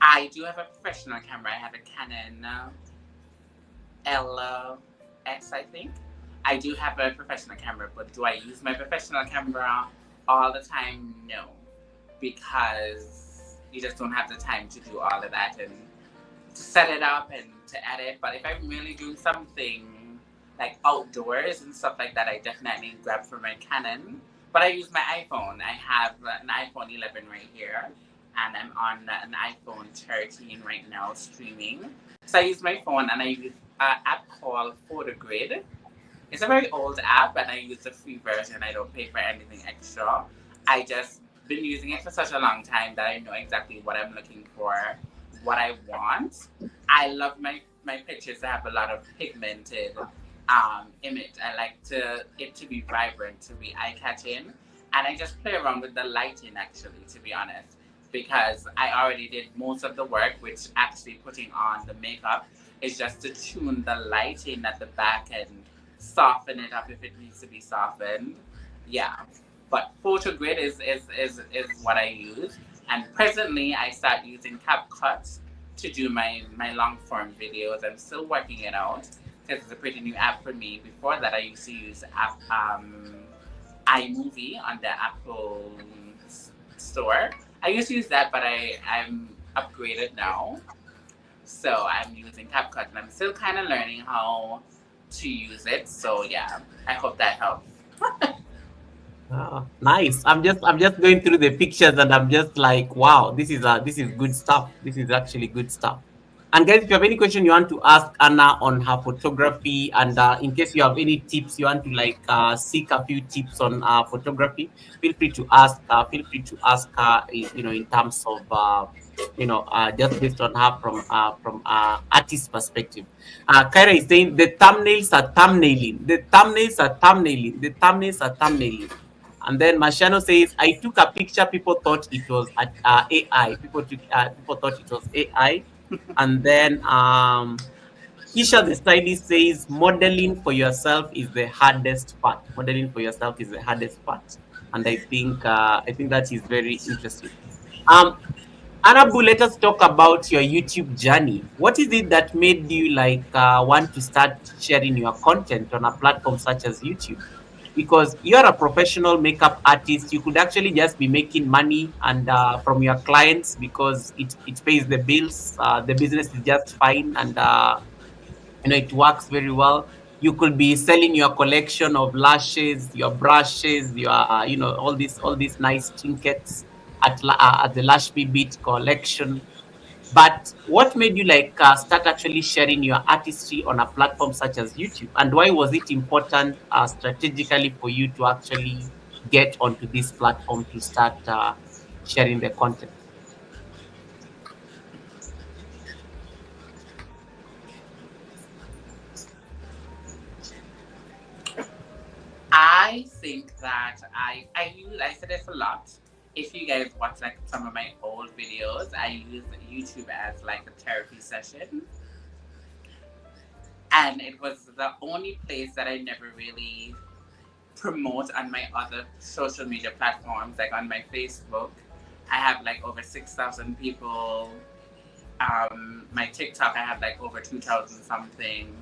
I do have a professional camera. I have a Canon LX, I think. I do have a professional camera, but do I use my professional camera all the time? No, because you just don't have the time to do all of that and to set it up and to edit. But if I'm really doing something like outdoors and stuff like that, I definitely grab for my Canon. But I use my iPhone. I have an iPhone 11 right here, and I'm on an iPhone 13 right now streaming. So I use my phone and I use an app called PhotoGrid. It's a very old app, and I use the free version. I don't pay for anything extra. I just been using it for such a long time that I know exactly what I'm looking for, what I want. I love my pictures to have a lot of pigmented image. I like it to be vibrant, to be eye catching, and I just play around with the lighting actually, to be honest, because I already did most of the work, which actually putting on the makeup is just to tune the lighting at the back and soften it up if it needs to be softened. Yeah. But PhotoGrid is what I use. And presently I start using CapCut to do my long form videos. I'm still working it out because it's a pretty new app for me. Before that I used to use iMovie on the Apple store. I used to use that, but I'm upgraded now. So I'm using CapCut and I'm still kind of learning how to use it. So yeah, I hope that helps. Nice. I'm just going through the pictures and I'm just like, wow, this is good stuff. This is actually good stuff. And guys, if you have any question you want to ask Anna on her photography, and in case you have any tips you want to like seek a few tips on photography, feel free to ask. Feel free to ask her. In terms of just based on her from artist perspective. Kyra is saying the thumbnails are thumbnailing. The thumbnails are thumbnailing. The thumbnails are thumbnailing. And then Marciano says, I took a picture. People thought it was AI. People thought it was AI. And then Kisha the stylist says, modeling for yourself is the hardest part. Modeling for yourself is the hardest part. And I think that is very interesting. Um, Anabu, let us talk about your YouTube journey. What is it that made you like want to start sharing your content on a platform such as YouTube? Because you're a professional makeup artist, you could actually just be making money and from your clients because it pays the bills. The business is just fine, and it works very well. You could be selling your collection of lashes, your brushes, your all these nice trinkets at the Lash Me Beat collection. But what made you like start actually sharing your artistry on a platform such as YouTube? And why was it important strategically for you to actually get onto this platform to start sharing the content? I think that I said this a lot. If you guys watch like some of my old videos, I use YouTube as like a therapy session. And it was the only place that I never really promote on my other social media platforms, like on my Facebook. I have like over 6,000 people. My TikTok, I have like over 2,000 something.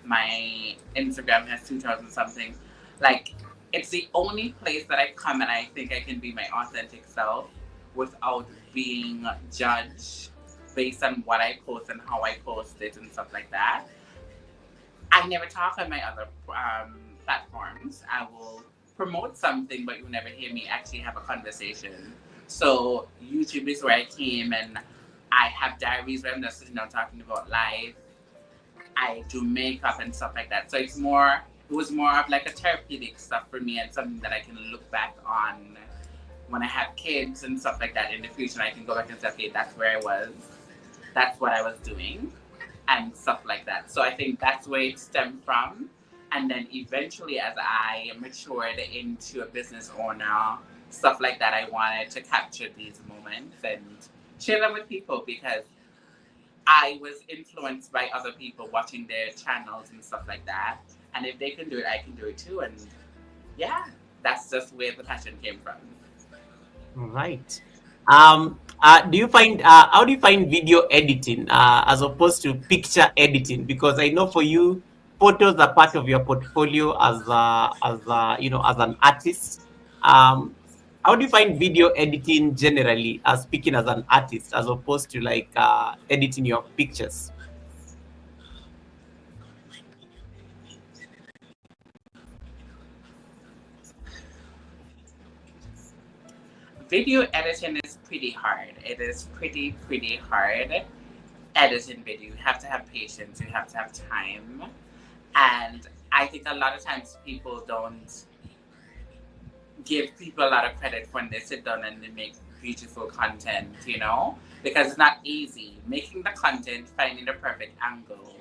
My Instagram has 2,000 something. Like, it's the only place that I come and I think I can be my authentic self without being judged based on what I post and how I post it and stuff like that. I never talk on my other platforms. I will promote something, but you'll never hear me actually have a conversation. So YouTube is where I came, and I have diaries where I'm just sitting down talking about life. I do makeup and stuff like that. So it was more of like a therapeutic stuff for me and something that I can look back on when I have kids and stuff like that in the future. I can go back and say, okay, that's where I was. That's what I was doing and stuff like that. So I think that's where it stemmed from. And then eventually, as I matured into a business owner, stuff like that, I wanted to capture these moments and share them with people because I was influenced by other people watching their channels and stuff like that. And if they can do it, I can do it too. And yeah, that's just where the passion came from. Right. Do you find how do you find video editing as opposed to picture editing? Because I know for you, photos are part of your portfolio as an artist. Um, how do you find video editing generally, as speaking as an artist, as opposed to like editing your pictures? Video editing is pretty hard. It is pretty hard editing video. You have to have patience, you have to have time. And I think a lot of times people don't give people a lot of credit when they sit down and they make beautiful content, you know? Because it's not easy. Making the content, finding the perfect angle,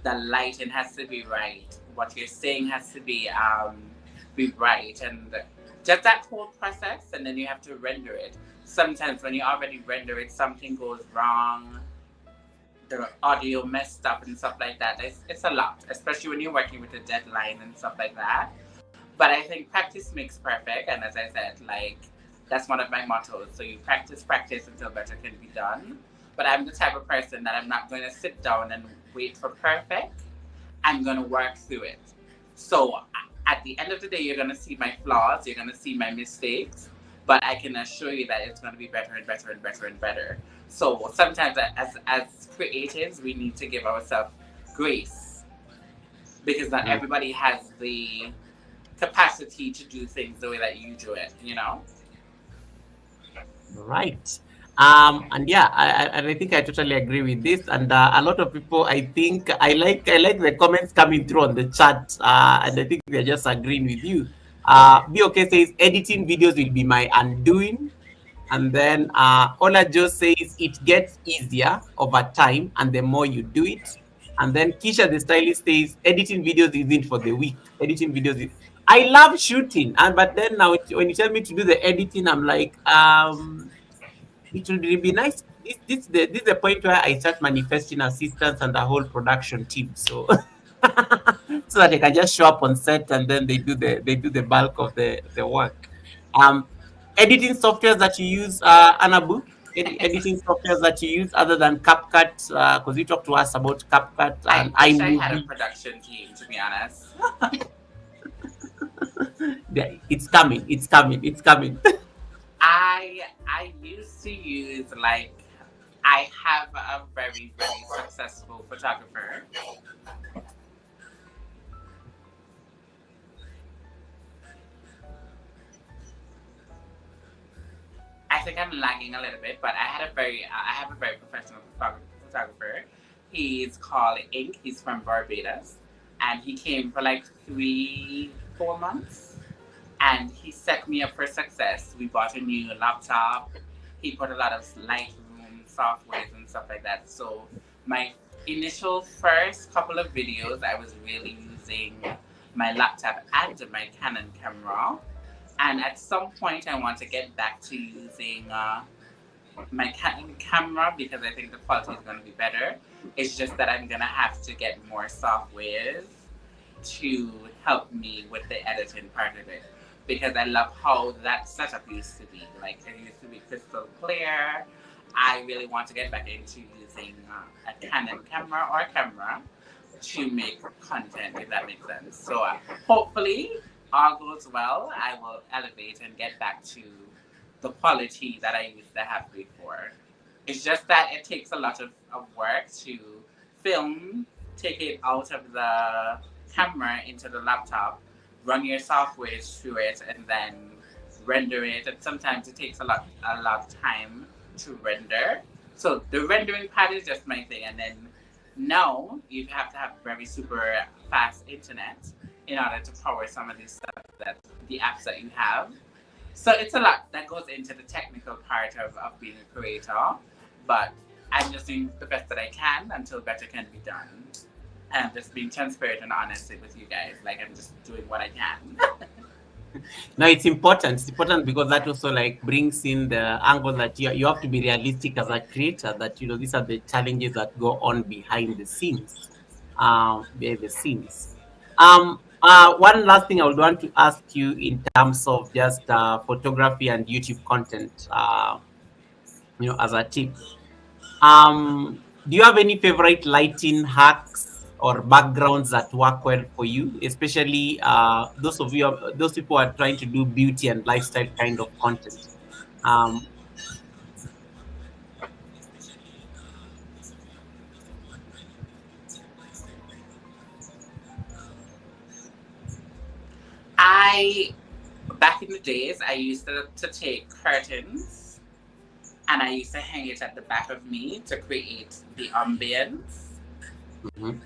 the lighting has to be right, what you're saying has to be right, and just that whole process, and then you have to render it. Sometimes when you already render it, something goes wrong, the audio messed up and stuff like that. It's a lot, especially when you're working with a deadline and stuff like that. But I think practice makes perfect, and as I said, like that's one of my mottos. So you practice until better can be done. But I'm the type of person that I'm not going to sit down and wait for perfect. I'm going to work through it. So at the end of the day, you're going to see my flaws, you're going to see my mistakes, but I can assure you that it's going to be better and better and better and better. So sometimes as creatives, we need to give ourselves grace because not everybody has the capacity to do things the way that you do it, you know? Right. And yeah, I think I totally agree with this. And a lot of people, I think, I like the comments coming through on the chat, and I think they're just agreeing with you. BOK says editing videos will be my undoing. And then Ola Joe says it gets easier over time and the more you do it. And then Kisha the stylist says editing videos isn't for the weak. Editing videos is... I love shooting, and but then now when you tell me to do the editing, I'm like, it would really be nice. This is the point where I start manifesting assistants and the whole production team. So so that they can just show up on set and then they do the bulk of the work. Um, editing softwares that you use, Anabu. Editing softwares that you use other than CapCut, because you talked to us about CapCut I and wish I had a iMovie. production team, to be honest. Yeah, it's coming. It's coming. It's coming. I used to use like I have a very very successful photographer. I think I'm lagging a little bit, but I have a very professional photographer. He's called Ink. He's from Barbados, and he came for like 3 4 months, and he set me up for success. We bought a new laptop. He put a lot of Lightroom softwares and stuff like that. So my initial first couple of videos, I was really using my laptop and my Canon camera. And at some point, I want to get back to using my Canon camera because I think the quality is going to be better. It's just that I'm going to have to get more softwares to help me with the editing part of it because I love how that setup used to be. Like it used to be crystal clear. I really want to get back into using a Canon camera or a camera to make content, if that makes sense. So hopefully all goes well. I will elevate and get back to the quality that I used to have before. It's just that it takes a lot of work to film, take it out of the camera into the laptop, run your software through it, and then render it. And sometimes it takes a lot of time to render. So the rendering part is just my thing. And then now you have to have very super fast internet in order to power some of these stuff that the apps that you have. So it's a lot that goes into the technical part of being a creator, but I'm just doing the best that I can until better can be done. And I'm just being transparent and honest with you guys. Like I'm just doing what I can. No, it's important. It's important because that also like brings in the angle that you have to be realistic as a creator. That these are the challenges that go on behind the scenes. Behind the scenes. One last thing I would want to ask you in terms of just photography and YouTube content. As a tip. Do you have any favorite lighting hacks or backgrounds that work well for you, especially those people who are trying to do beauty and lifestyle kind of content? Um, I back in the days I used to take curtains and I used to hang it at the back of me to create the ambience. mhm.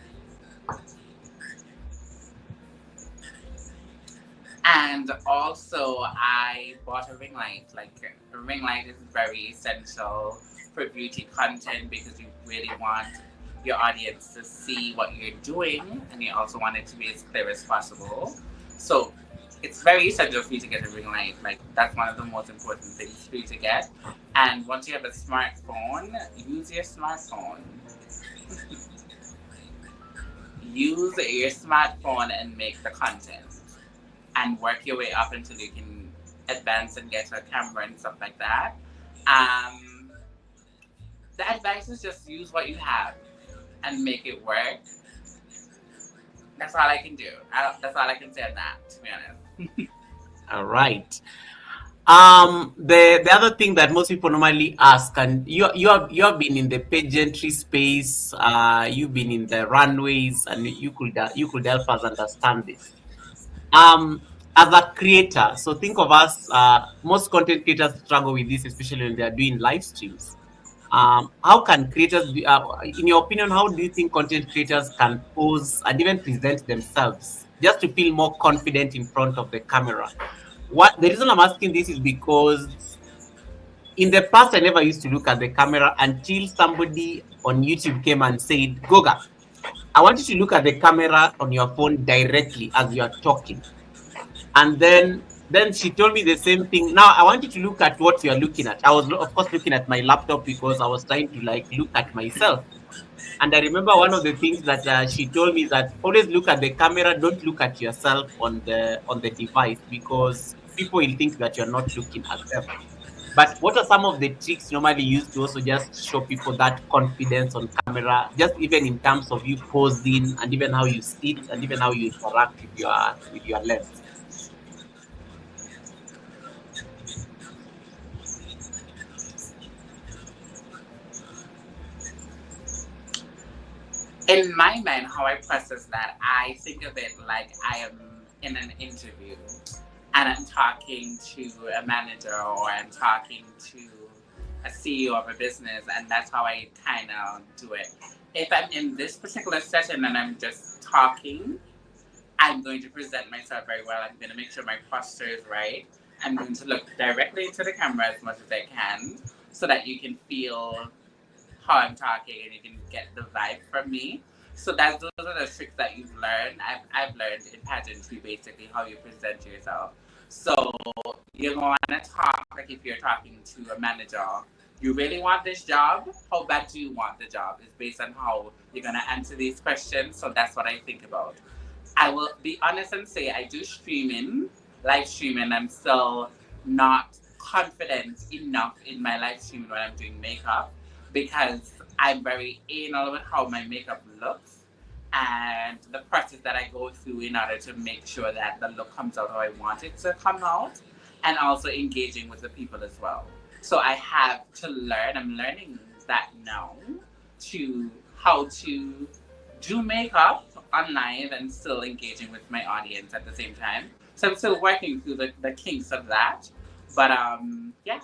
And also, I bought a ring light. Like, a ring light is very essential for beauty content because you really want your audience to see what you're doing, and you also want it to be as clear as possible. So, it's very essential for you to get a ring light. Like, that's one of the most important things for you to get. And once you have a smartphone, use your smartphone. Use your smartphone and make the content, and work your way up until you can advance and get a camera and stuff like that. Um, the advice is just use what you have and make it work. That's all I can do. That's all I can say on that, to be honest. All right. The other thing that most people normally ask, and you have been in the pageantry space, you've been in the runways, and you could help us understand this. As a creator, so think of us. Most content creators struggle with this, especially when they are doing live streams. How can creators be, in your opinion, how do you think content creators can pose and even present themselves just to feel more confident in front of the camera? What the reason I'm asking this is because in the past I never used to look at the camera until somebody on YouTube came and said, Goga, I want you to look at the camera on your phone directly as you are talking. And then she told me the same thing. Now I want you to look at what you are looking at. I was of course looking at my laptop because I was trying to like look at myself. And I remember one of the things that she told me is that always look at the camera, don't look at yourself on the device because people will think that you're not looking at them. But what are some of the tricks normally used to also just show people that confidence on camera, just even in terms of you posing and even how you sit and even how you interact with your lens? In my mind, how I process that, I think of it like I am in an interview and I'm talking to a manager or I'm talking to a CEO of a business, and that's how I kind of do it. If I'm in this particular session and I'm just talking, I'm going to present myself very well. I'm going to make sure my posture is right. I'm going to look directly into the camera as much as I can so that you can feel how I'm talking and you can get the vibe from me. So those are the tricks that you've learned. I've learned in pageantry basically how you present yourself. So you're going to talk like if you're talking to a manager. You really want this job? How bad do you want the job? It's based on how you're going to answer these questions. So that's what I think about. I will be honest and say I do streaming, live streaming. I'm still not confident enough in my live streaming when I'm doing makeup because I'm very anal with how my makeup looks and the process that I go through in order to make sure that the look comes out how I want it to come out, and also engaging with the people as well. So I have to learn, I'm learning that now, to how to do makeup on live and still engaging with my audience at the same time. So I'm still working through the kinks of that. But yeah.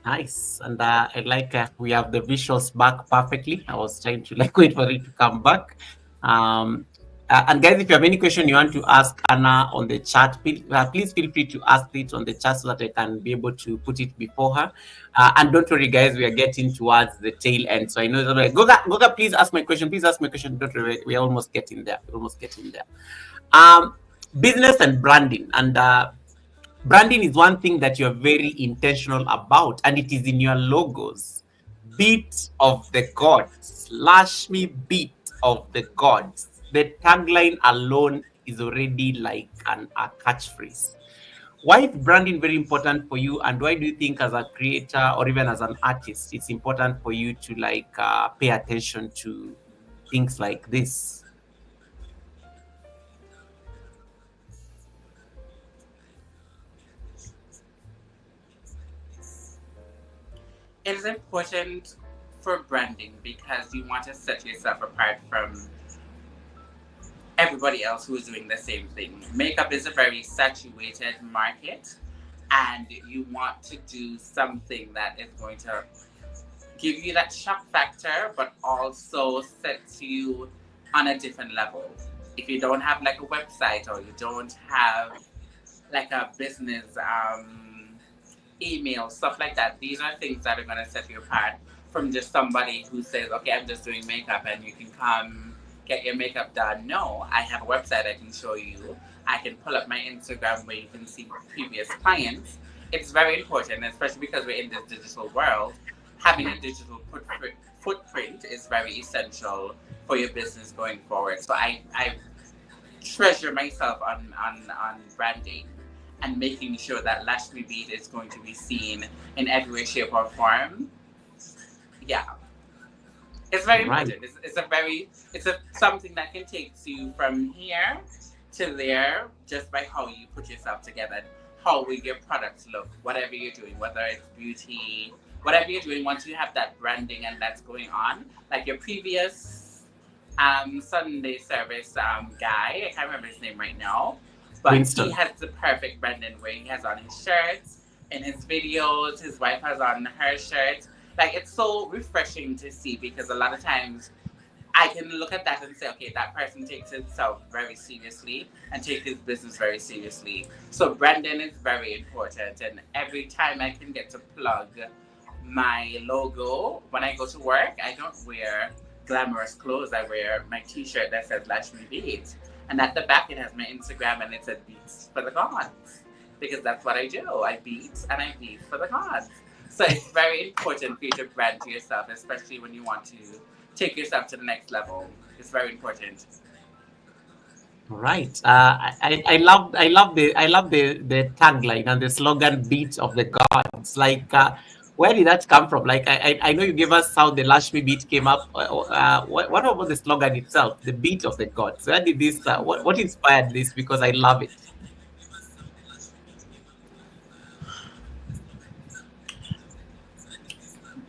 Nice. And I like we have the visuals back perfectly. I was trying to like wait for it to come back. Um, and guys, if you have any question you want to ask Anna on the chat, please feel free to ask it on the chat so that I can be able to put it before her. And don't worry, guys, we are getting towards the tail end. So I know that like, Goga, please ask my question. Please ask my question. Don't worry, we're almost getting there. We're almost getting there. Um, Business and branding. And branding is one thing that you're very intentional about, and it is in your logos. Beat of the gods, Lashmi beat of the gods. The tagline alone is already like a catchphrase. Why is branding very important for you, and why do you think, as a creator or even as an artist, it's important for you to like pay attention to things like this? It is important for branding because you want to set yourself apart from everybody else who is doing the same thing. Makeup is a very saturated market, and you want to do something that is going to give you that shock factor, but also sets you on a different level. If you don't have like a website or you don't have like a business email, stuff like that. These are things that are going to set you apart from just somebody who says, okay, I'm just doing makeup and you can come get your makeup done. No, I have a website I can show you. I can pull up my Instagram where you can see previous clients. It's very important, especially because we're in this digital world. Having a digital footprint is very essential for your business going forward. So I treasure myself on branding and making sure that Lash Me Beat is going to be seen in every way, shape, or form. Yeah, it's very Right. important. It's a something that can take you from here to there just by how you put yourself together, and how will your products look, whatever you're doing, whether it's beauty, whatever you're doing. Once you have that branding and that's going on, like your previous Sunday service guy, I can't remember his name right now, but he Winston. has the perfect branding where he has on his shirts in his videos, his wife has on her shirt. Like it's so refreshing to see because a lot of times I can look at that and say, okay, that person takes himself very seriously and takes his business very seriously. So branding is very important, and every time I can get to plug my logo when I go to work, I don't wear glamorous clothes. I wear my T-shirt that says "Lash Me Beat," and at the back it has my Instagram and it says "Beats for the Gods," because that's what I do. I beat and I beat for the gods. So it's very important for you to brand to yourself, especially when you want to take yourself to the next level. It's very important. Right. I love the tagline and the slogan "Beat of the Gods." Like, where did that come from? Like, I know you gave us how the Lashmi beat came up. What about the slogan itself? The beat of the gods. Where did this? What inspired this? Because I love it.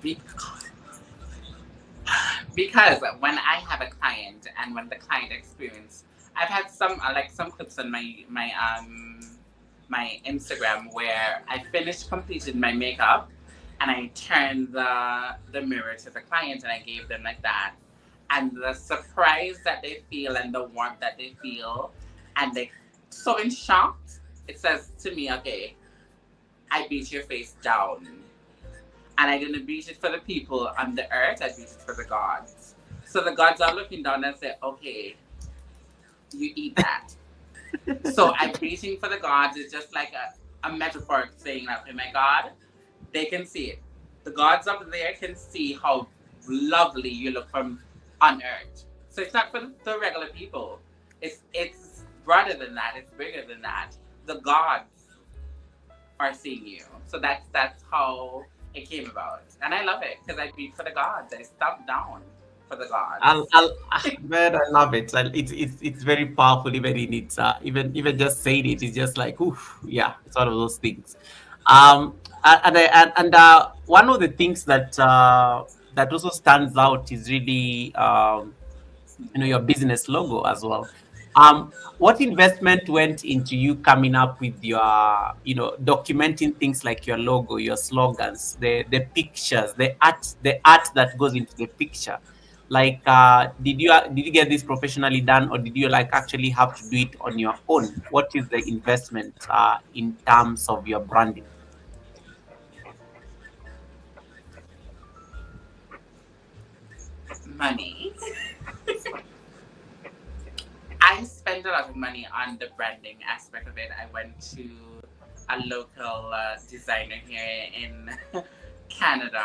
Be- because when I have a client and when the client experience, I've had some like some clips on my Instagram where I finished completed my makeup and I turned the mirror to the client and I gave them like that, and the surprise that they feel and the warmth that they feel, and they so in shock. It says to me, okay, I beat your face down. And I didn't beat it for the people on the earth, I beat it for the gods. So the gods are looking down and say, okay, you eat that. So I'm beating for the gods is just like a metaphor saying that, oh my God, they can see it. The gods up there can see how lovely you look from on earth. So it's not for the regular people. It's broader than that. It's bigger than that. The gods are seeing you. So that's how it came about, and I love it because I beat for the gods. I stomped down for the gods. Man, I love it. It's very powerful, even in its even just saying it is just like, oof, yeah, it's one of those things. One of the things that also stands out is really your business logo as well. What investment went into you coming up with your, documenting things like your logo, your slogans, the pictures, the art that goes into the picture? Like, did you get this professionally done, or did you like actually have to do it on your own? What is the investment in terms of your branding? Money. I spent a lot of money on the branding aspect of it. I went to a local designer here in Canada,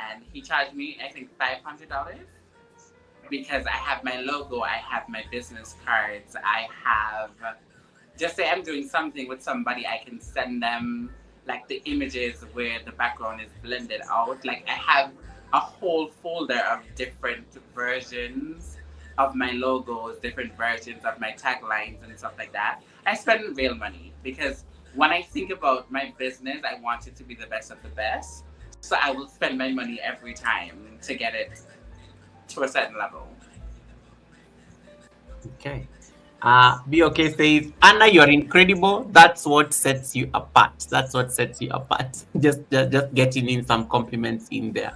and he charged me, I think, $500 because I have my logo, I have my business cards, I have just say I'm doing something with somebody, I can send them like the images where the background is blended out. Like I have a whole folder of different versions of my logos, different versions of my taglines and stuff like that. I spend real money because when I think about my business, I want it to be the best of the best. So I will spend my money every time to get it to a certain level. Okay. BOK says, Anna, you're incredible. That's what sets you apart. That's what sets you apart. Just getting in some compliments in there.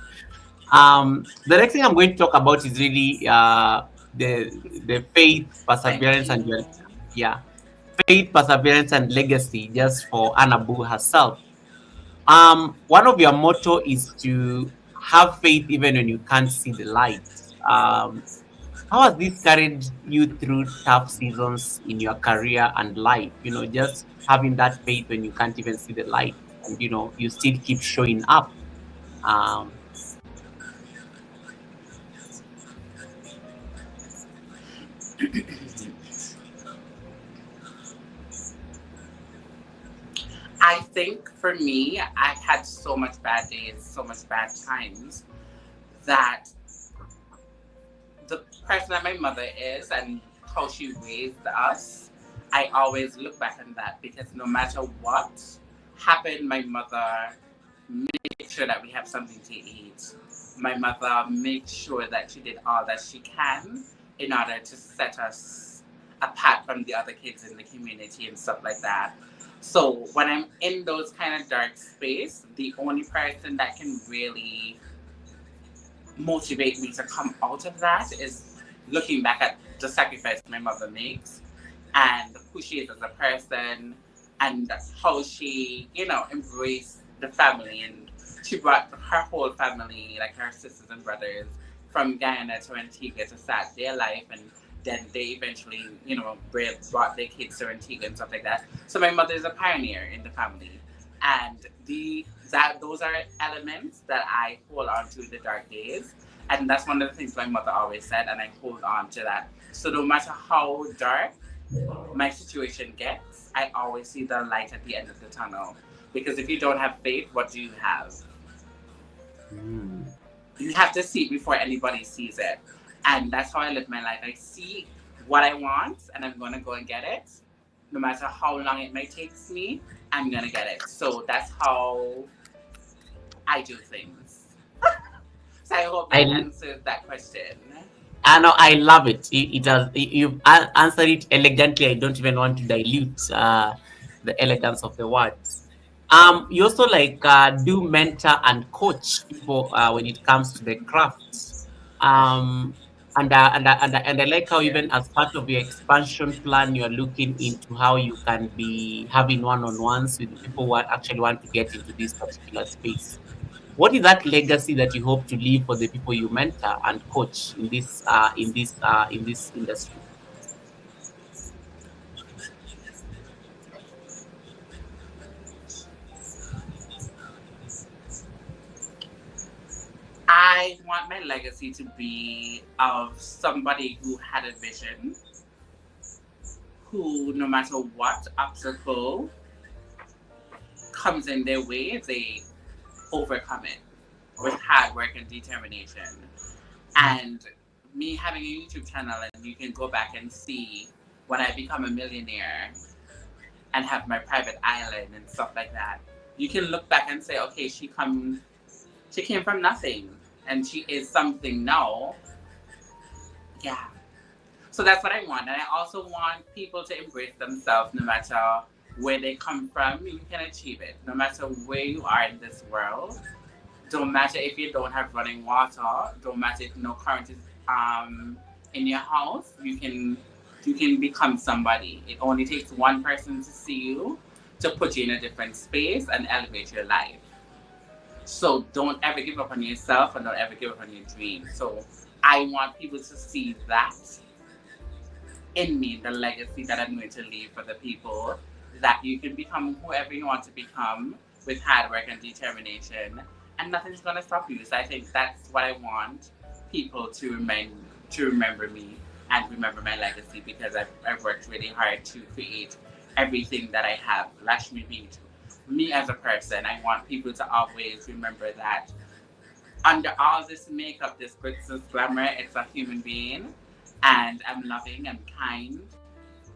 The next thing I'm going to talk about is really the faith, Thank perseverance, and you. your yeah, faith, perseverance, and legacy just for Anabu herself. One of your motto is to have faith even when you can't see the light. Um, how has this carried you through tough seasons in your career and life? Just having that faith when you can't even see the light, and you still keep showing up. Um, I think for me, I've had so much bad days, so much bad times that the person that my mother is and how she raised us, I always look back on that because no matter what happened, my mother made sure that we have something to eat. My mother made sure that she did all that she can in order to set us apart from the other kids in the community and stuff like that. So when I'm in those kind of dark space, the only person that can really motivate me to come out of that is looking back at the sacrifice my mother makes and who she is as a person and how she, embraced the family and she brought her whole family, like her sisters and brothers, from Guyana to Antigua to start their life and then they eventually, brought their kids to Antigua and stuff like that. So my mother is a pioneer in the family. And those are elements that I hold on to in the dark days. And that's one of the things my mother always said, and I hold on to that. So no matter how dark my situation gets, I always see the light at the end of the tunnel. Because if you don't have faith, what do you have? mm, You have to see it before anybody sees it. And that's how I live my life. I see what I want, and I'm going to go and get it. No matter how long it may take me, I'm going to get it. So that's how I do things. So I hope that I answers that question. I know, I love it. You've answered it elegantly. I don't even want to dilute the elegance of the words. You also do mentor and coach people when it comes to the craft. Um, and I like how Yeah. even as part of your expansion plan, you're looking into how you can be having one-on-ones with the people who actually want to get into this particular space. What is that legacy that you hope to leave for the people you mentor and coach in this industry? I want my legacy to be of somebody who had a vision, who, no matter what obstacle comes in their way, they overcome it with hard work and determination. And me having a YouTube channel, and you can go back and see when I become a millionaire and have my private island and stuff like that. You can look back and say, okay, she came from nothing, and she is something now. Yeah. So that's what I want. And I also want people to embrace themselves no matter where they come from, you can achieve it. No matter where you are in this world. Don't matter if you don't have running water, don't matter if no current is in your house, you can become somebody. It only takes one person to see you to put you in a different space and elevate your life. So don't ever give up on yourself and don't ever give up on your dream. So I want people to see that in me, the legacy that I'm going to leave for the people, that you can become whoever you want to become with hard work and determination, and nothing's going to stop you. So I think that's what I want people to remember me and remember my legacy because I've worked really hard to create everything that I have. Lashmi Beat. Me as a person, I want people to always remember that under all this makeup, this glitz, this glamour, it's a human being, and I'm loving, I'm kind,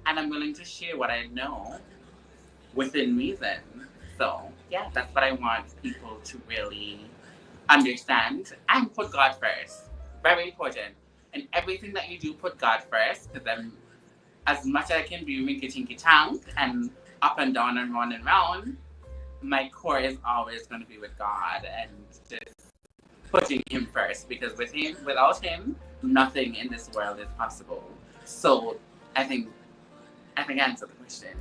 and I'm willing to share what I know within reason. So, yeah, that's what I want people to really understand and put God first. Very important. And everything that you do, put God first, because I'm as much as I can be rinky tinky tank and up and down and round and round. My core is always going to be with God and just putting Him first because without Him, nothing in this world is possible. So I think I answered the question.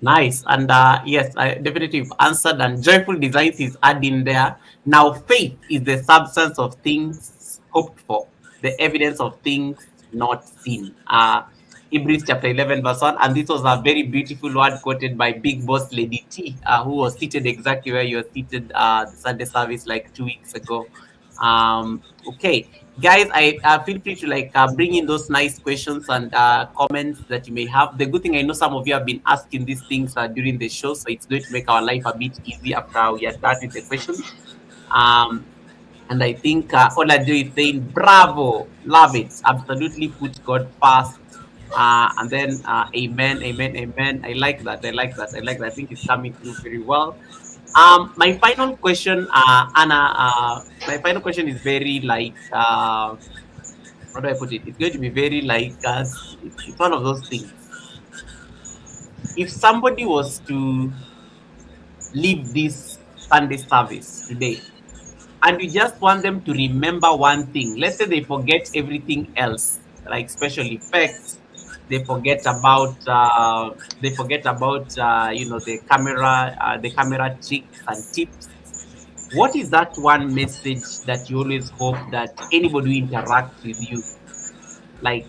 Nice. And yes, I definitely you've answered. And joyful designs is adding there. Now, faith is the substance of things hoped for, the evidence of things not seen. Hebrews chapter 11, verse 1. And this was a very beautiful word quoted by Big Boss Lady T, who was seated exactly where you were seated the Sunday service like 2 weeks ago. Okay, guys, I feel free to like bring in those nice questions and comments that you may have. The good thing, I know some of you have been asking these things during the show, so it's going to make our life a bit easy after we are done with the questions. um and I think Olaju is saying bravo, love it, absolutely, put God first. And then amen, amen, amen. I like that, I like that, I like that. I think it's coming through very well. My final question, Anna, my final question is very like, how do I put it? It's going to be very like, it's one of those things. If somebody was to leave this Sunday service today, and you just want them to remember one thing, let's say they forget everything else, like special effects, they forget about, the camera tricks and tips. What is that one message that you always hope that anybody who interacts with you, like,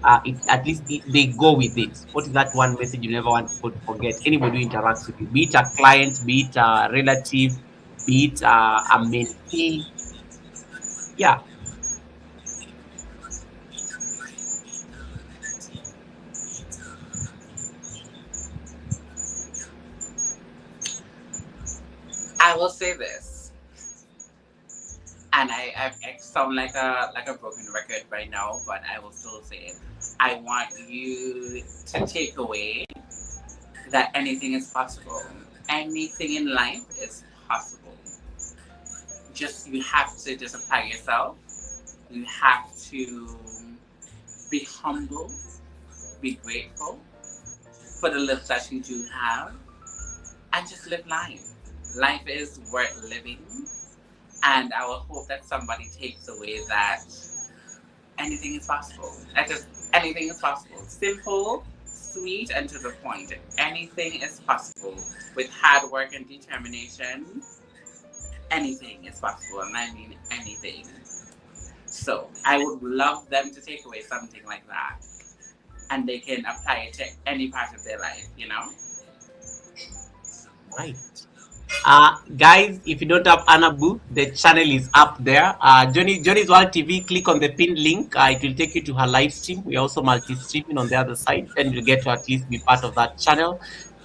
at least they go with it? What is that one message you never want people to forget? Anybody who interacts with you, be it a client, be it a relative, be it a mentee. Yeah. I will say this, and I sound like a broken record right now, but I will still say it. I want you to take away that anything is possible. Anything in life is possible. Just you have to just apply yourself. You have to be humble, be grateful for the life that you do have, and just live life. Life is worth living, and I will hope that somebody takes away that anything is possible. I just anything is possible. Simple, sweet, and to the point. Anything is possible with hard work and determination. Anything is possible, and I mean anything. So I would love them to take away something like that, and they can apply it to any part of their life. You know. Right. Guys, if you don't have Anabu, the channel is up there. Johnny's World TV, click on the pinned link. It will take you to her live stream. We're also multi-streaming on the other side. Then you'll get to at least be part of that channel.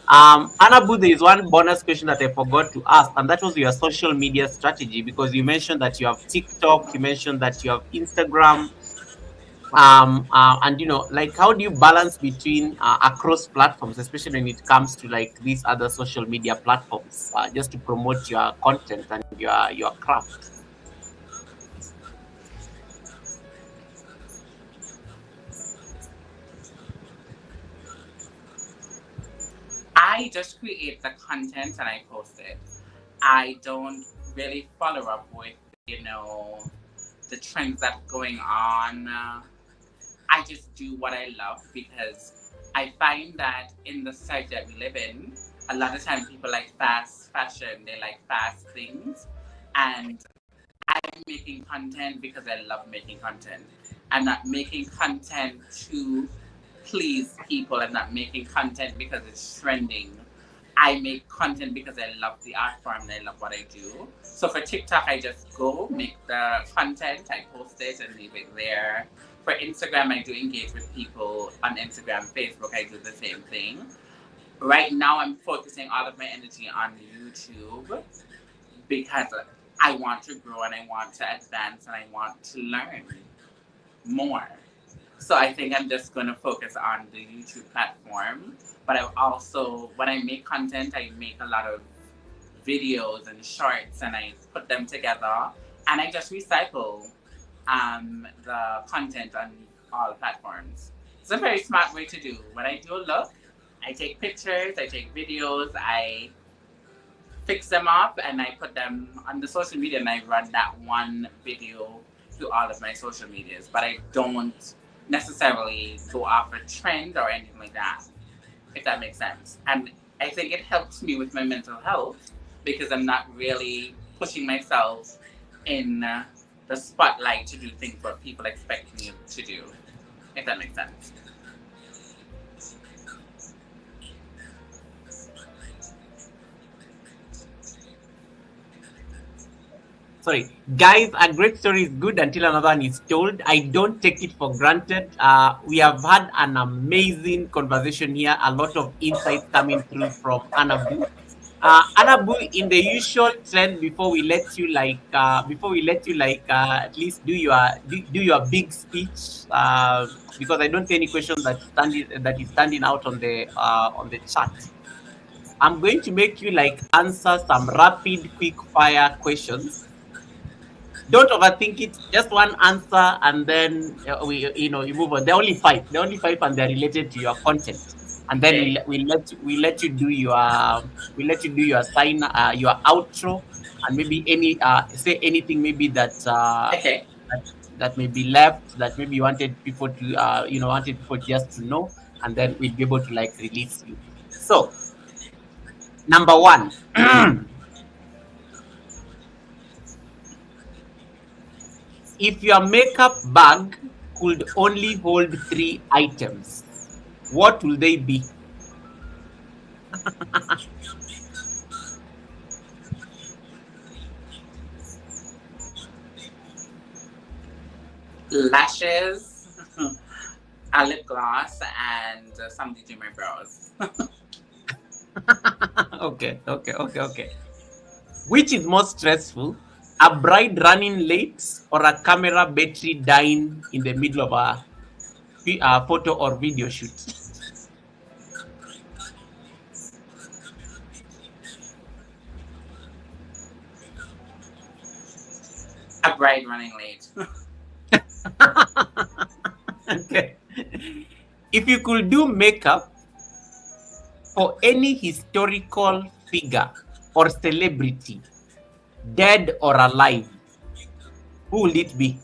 Anabu, there is one bonus question that I forgot to ask, and that was your social media strategy, because you mentioned that you have TikTok, you mentioned that you have Instagram. And like, how do you balance between across platforms, especially when it comes to like these other social media platforms, just to promote your content and your craft? I just create the content and I post it. I don't really follow up with, you know, the trends that's going on. I just do what I love because I find that in the society that we live in, a lot of times people like fast fashion, they like fast things. And I'm making content because I love making content. I'm not making content to please people. I'm not making content because it's trending. I make content because I love the art form and I love what I do. So for TikTok, I just go make the content, I post it and leave it there. For Instagram, I do engage with people on Instagram. Facebook, I do the same thing. Right now, I'm focusing all of my energy on YouTube because I want to grow and I want to advance and I want to learn more. So I think I'm just going to focus on the YouTube platform. But I also, when I make content, I make a lot of videos and shorts and I put them together and I just recycle the content on all platforms. It's a very smart way to do. When I do a look, I take pictures, I take videos, I fix them up and I put them on the social media and I run that one video to all of my social medias. But I don't necessarily go off a trend or anything like that, if that makes sense. And I think it helps me with my mental health because I'm not really pushing myself in the spotlight to do things what people expect me to do, if that makes sense. Sorry, guys, a great story is good until another one is told. I don't take it for granted. We have had an amazing conversation here, a lot of insights coming through from Anabu. Anabu, in the usual trend, at least do your big speech, because I don't see any question that is standing out on the chat. I'm going to make you answer some rapid, quick fire questions. Don't overthink it. Just one answer, and then you move on. They're only five. And they're related to your content. And then Okay. we let you do your sign, your outro, and maybe say anything maybe Okay. that may be left, that maybe you wanted people to wanted people just to know, and then we'll be able to release you. So number one. If your makeup bag could only hold 3 items, what will they be? Lashes, a lip gloss, and something to do my brows. Okay. Which is more stressful? A bride running late or a camera battery dying in the middle of a photo or video shoot? A bride running late. Okay. If you could do makeup for any historical figure or celebrity, dead or alive, who will it be?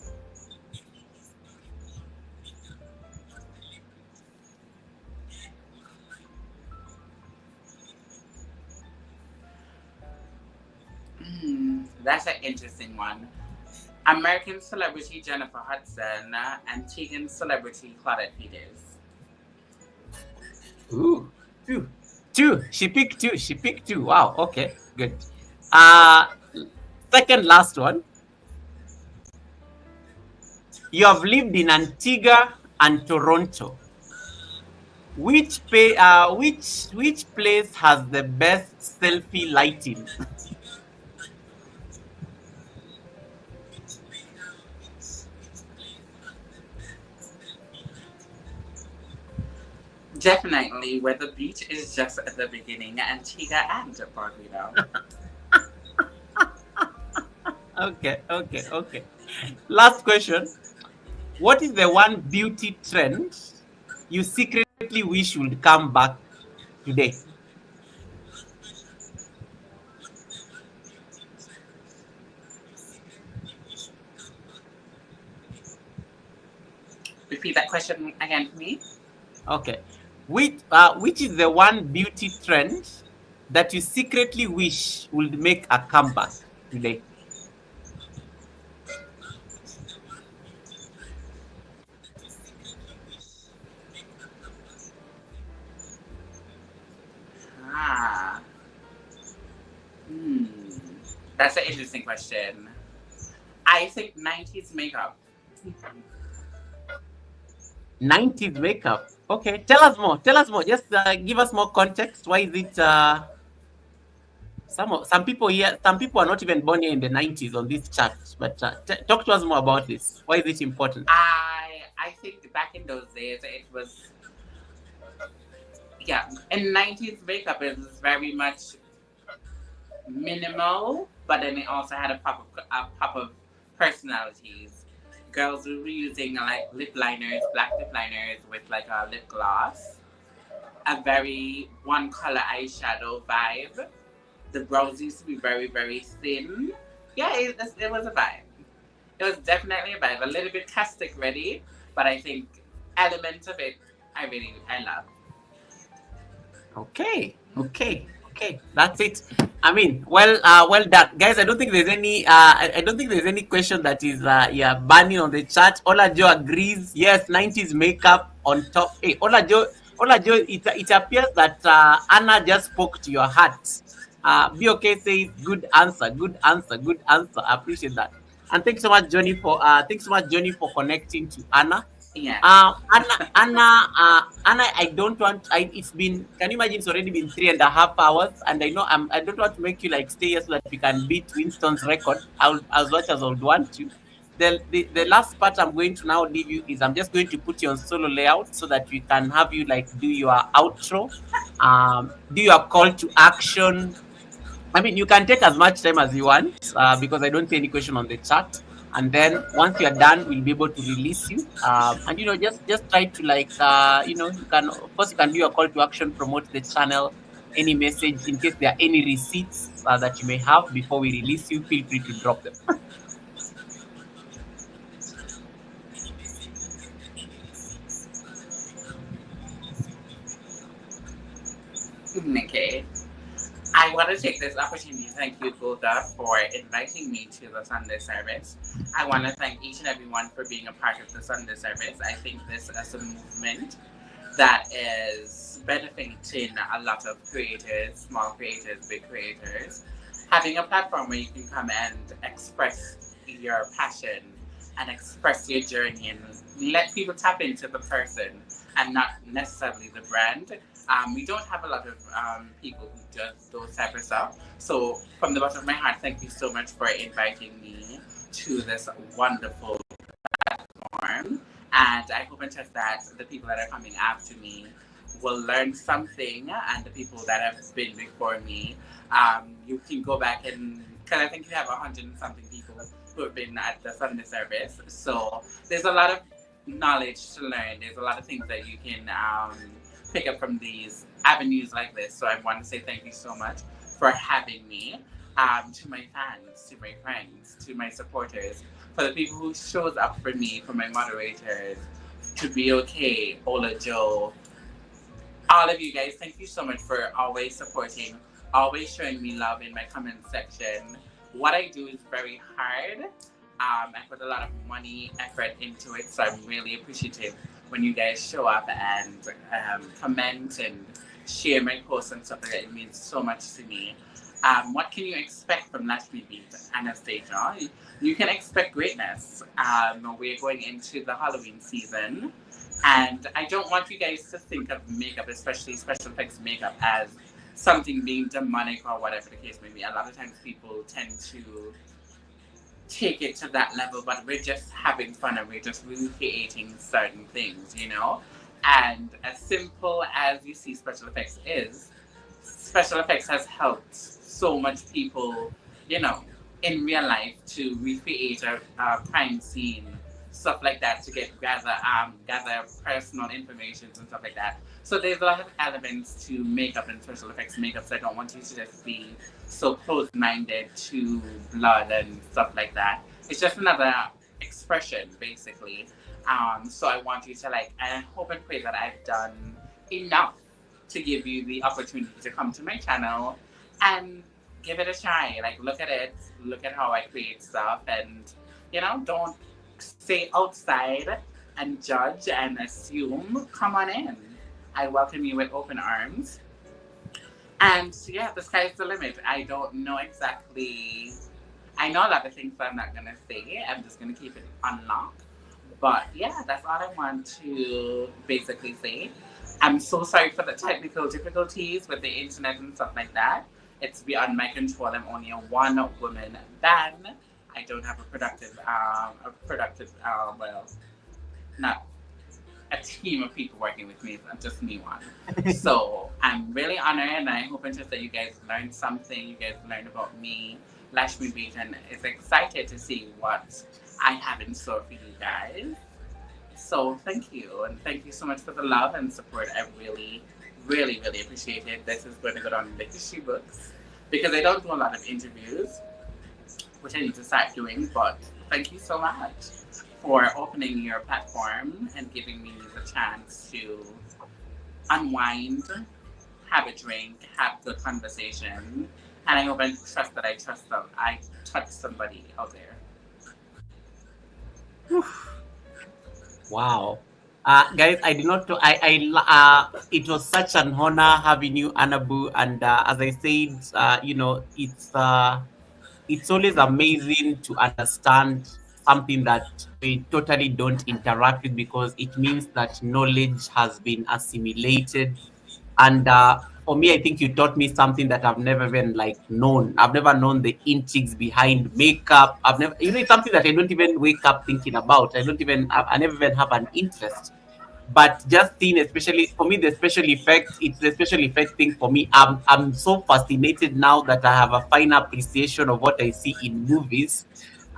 That's an interesting one. American celebrity Jennifer Hudson, Antiguan celebrity Claudette Peters. Ooh, two. She picked two. Wow. Okay, good. Second last one. You have lived in Antigua and Toronto. Which place has the best selfie lighting? Definitely where the beach is just at the beginning, Antigua and Barbuda. Okay. Last question. What is the one beauty trend you secretly wish would come back today? Repeat that question again for me. Okay. Which is the one beauty trend that you secretly wish would make a comeback today? That's an interesting question. I think 90s makeup. 90s makeup. Okay, tell us more. Just give us more context. Why is it? Some people here, some people are not even born here in the 90s on this chat. But talk to us more about this. Why is it important? I think back in those days it was, yeah, in 90s makeup it was very much minimal, but then it also had a pop of personalities. Girls were using lip liners, black lip liners with a lip gloss, a very one color eyeshadow vibe, The brows used to be very, very thin. Yeah, it was a vibe. It was definitely a vibe. A little bit caustic ready, but I think elements of it I love. Okay. That's it. I mean, well done, guys. I don't think there's any. I don't think there's any question that is yeah burning on the chat. Ola Joe agrees. Yes, 90s makeup on top. Hey, Ola Joe. Ola Joe. It appears that Anna just spoke to your heart. BOK says good answer. Good answer. Good answer. I appreciate that. And thanks so much, Johnny, for connecting to Anna. Yes. Anna, I don't want. It's been. Can you imagine? It's already been 3.5 hours, and I know I don't want to make you like stay here so that we can beat Winston's record. As much as I would want to. The last part I'm going to now leave you is I'm just going to put you on solo layout so that we can have you like do your outro, do your call to action. I mean, you can take as much time as you want because I don't see any question on the chat. And then once you are done, we'll be able to release you. And just try to like you can of course you can do your call to action, promote the channel, any message in case there are any receipts that you may have before we release you. Feel free to drop them. Okay. I want to take this opportunity to thank you, Golda, for inviting me to the Sunday service. I want to thank each and everyone for being a part of the Sunday service. I think this is a movement that is benefiting a lot of creators, small creators, big creators. Having a platform where you can come and express your passion and express your journey and let people tap into the person and not necessarily the brand. We don't have a lot of people who do those type of stuff. So from the bottom of my heart, thank you so much for inviting me to this wonderful platform. And I hope and trust that the people that are coming after me will learn something, and the people that have been before me, you can go back and, because I think you have 100 and something people who have been at the Sunday service. So there's a lot of knowledge to learn. There's a lot of things that you can pick up from these avenues like this. So I want to say thank you so much for having me. To my fans, to my friends, to my supporters, for the people who shows up for me, for my moderators, to be okay, Ola Joe, all of you guys, thank you so much for always supporting, always showing me love in my comment section. What I do is very hard. I put a lot of money, effort into it, so I'm really appreciative when you guys show up and comment and share my posts and stuff like that. It means so much to me. What can you expect from Lashmi Beat, Anastasia? You can expect greatness. We're going into the Halloween season, and I don't want you guys to think of makeup, especially special effects makeup, as something being demonic or whatever the case may be. A lot of times people tend to take it to that level, but we're just having fun and we're just recreating certain things, you know? And as simple as you see special effects is, special effects has helped so much people, you know, in real life to recreate a crime scene, stuff like that, to gather personal information and stuff like that. So there's a lot of elements to makeup and special effects makeup, so I don't want you to just be so closed-minded to blood and stuff like that. It's just another expression, basically. So I want you to like, and I hope and pray that I've done enough to give you the opportunity to come to my channel and give it a try. Like, look at it, look at how I create stuff, and you know, don't stay outside and judge and assume. Come on in. I welcome you with open arms. And yeah, the sky's the limit. I don't know exactly. I know a lot of things, but I'm not gonna say. I'm just gonna keep it unlocked. But yeah, that's all I want to basically say. I'm so sorry for the technical difficulties with the internet and stuff like that. It's beyond my control. I'm only a one-woman band. I don't have a productive, well, not a team of people working with me. I'm just me one. So I'm really honored, and I hope and trust that you guys learned something. You guys learned about me, Lashmi Beat, and is excited to see what I have in store for you guys. So thank you, and thank you so much for the love and support. I really, really, really appreciate it. This is going to go down in the history books because I don't do a lot of interviews, which I need to start doing. But thank you so much for opening your platform and giving me the chance to unwind, have a drink, have good conversation, and I hope and trust that I touch somebody out there. Wow. Guys, I did not. It was such an honor having you, Anabu. And as I said, it's always amazing to understand something that we totally don't interact with, because it means that knowledge has been assimilated. And for me, I think you taught me something that I've never even like known. I've never known the intrigues behind makeup. I've never, it's something that I don't even wake up thinking about. I never even have an interest. But just seeing, especially for me, the special effects, it's the special effect thing for me. I'm so fascinated now that I have a fine appreciation of what I see in movies.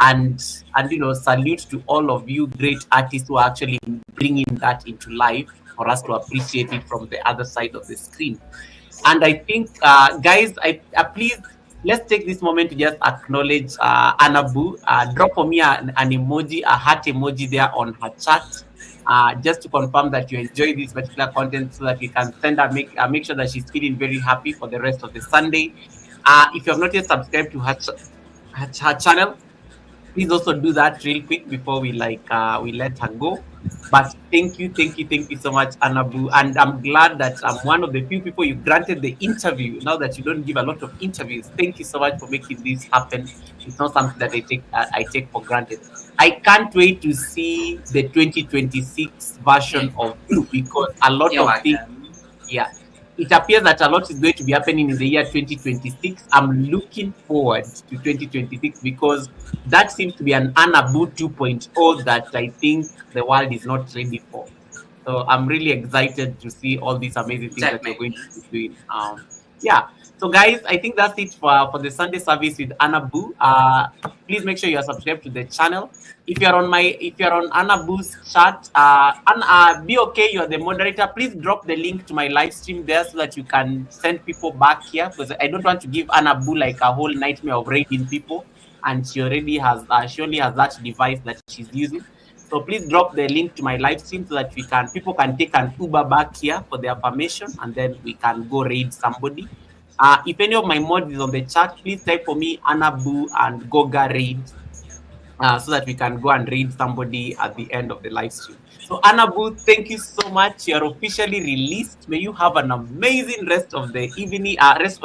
And salute to all of you great artists who are actually bringing that into life for us to appreciate it from the other side of the screen. And I think, guys, please, let's take this moment to just acknowledge Anabu. Drop for me an emoji, a heart emoji there on her chat, just to confirm that you enjoy this particular content, so that we can send her, make sure that she's feeling very happy for the rest of the Sunday. If you have not yet subscribed to her channel, please also do that real quick before we let her go. But thank you so much, Anabu. And I'm glad that I'm one of the few people you granted the interview. Now that you don't give a lot of interviews, thank you so much for making this happen. It's not something that I take for granted. I can't wait to see the 2026 version of you, because a lot You're of things, welcome. yeah, it appears that a lot is going to be happening in the year 2026. I'm looking forward to 2026, because that seems to be an Anabu 2.0 that I think the world is not ready for. So I'm really excited to see all these amazing things that you're going Definitely. to be doing. Yeah. So guys, I think that's it for the Sunday service with Anabu. Please make sure you are subscribed to the channel. If you're on Anabu's chat, be okay. You're the moderator. Please drop the link to my live stream there, so that you can send people back here, because I don't want to give Anabu like a whole nightmare of raiding people, and she only has that device that she's using. So please drop the link to my live stream, so that people can take an Uber back here for their permission, and then we can go raid somebody. If any of my mods is on the chat, please type for me Anabu and Goga raid, so that we can go and read somebody at the end of the live stream. So Anabu, thank you so much. You're officially released. May you have an amazing rest of the evening, rest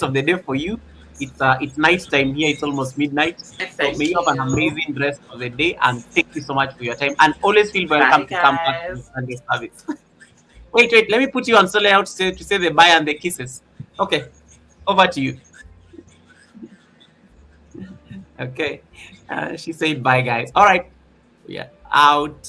of the day for you. It's night time here. It's almost midnight. So may Thank you have an you. amazing rest of the day, and thank you so much for your time. And always feel Bye, welcome to come back to the guys. Sunday service. Wait. Let me put you on solo out to say the bye and the kisses. Okay, over to you. Okay. She said bye, guys. All right. Yeah. Out.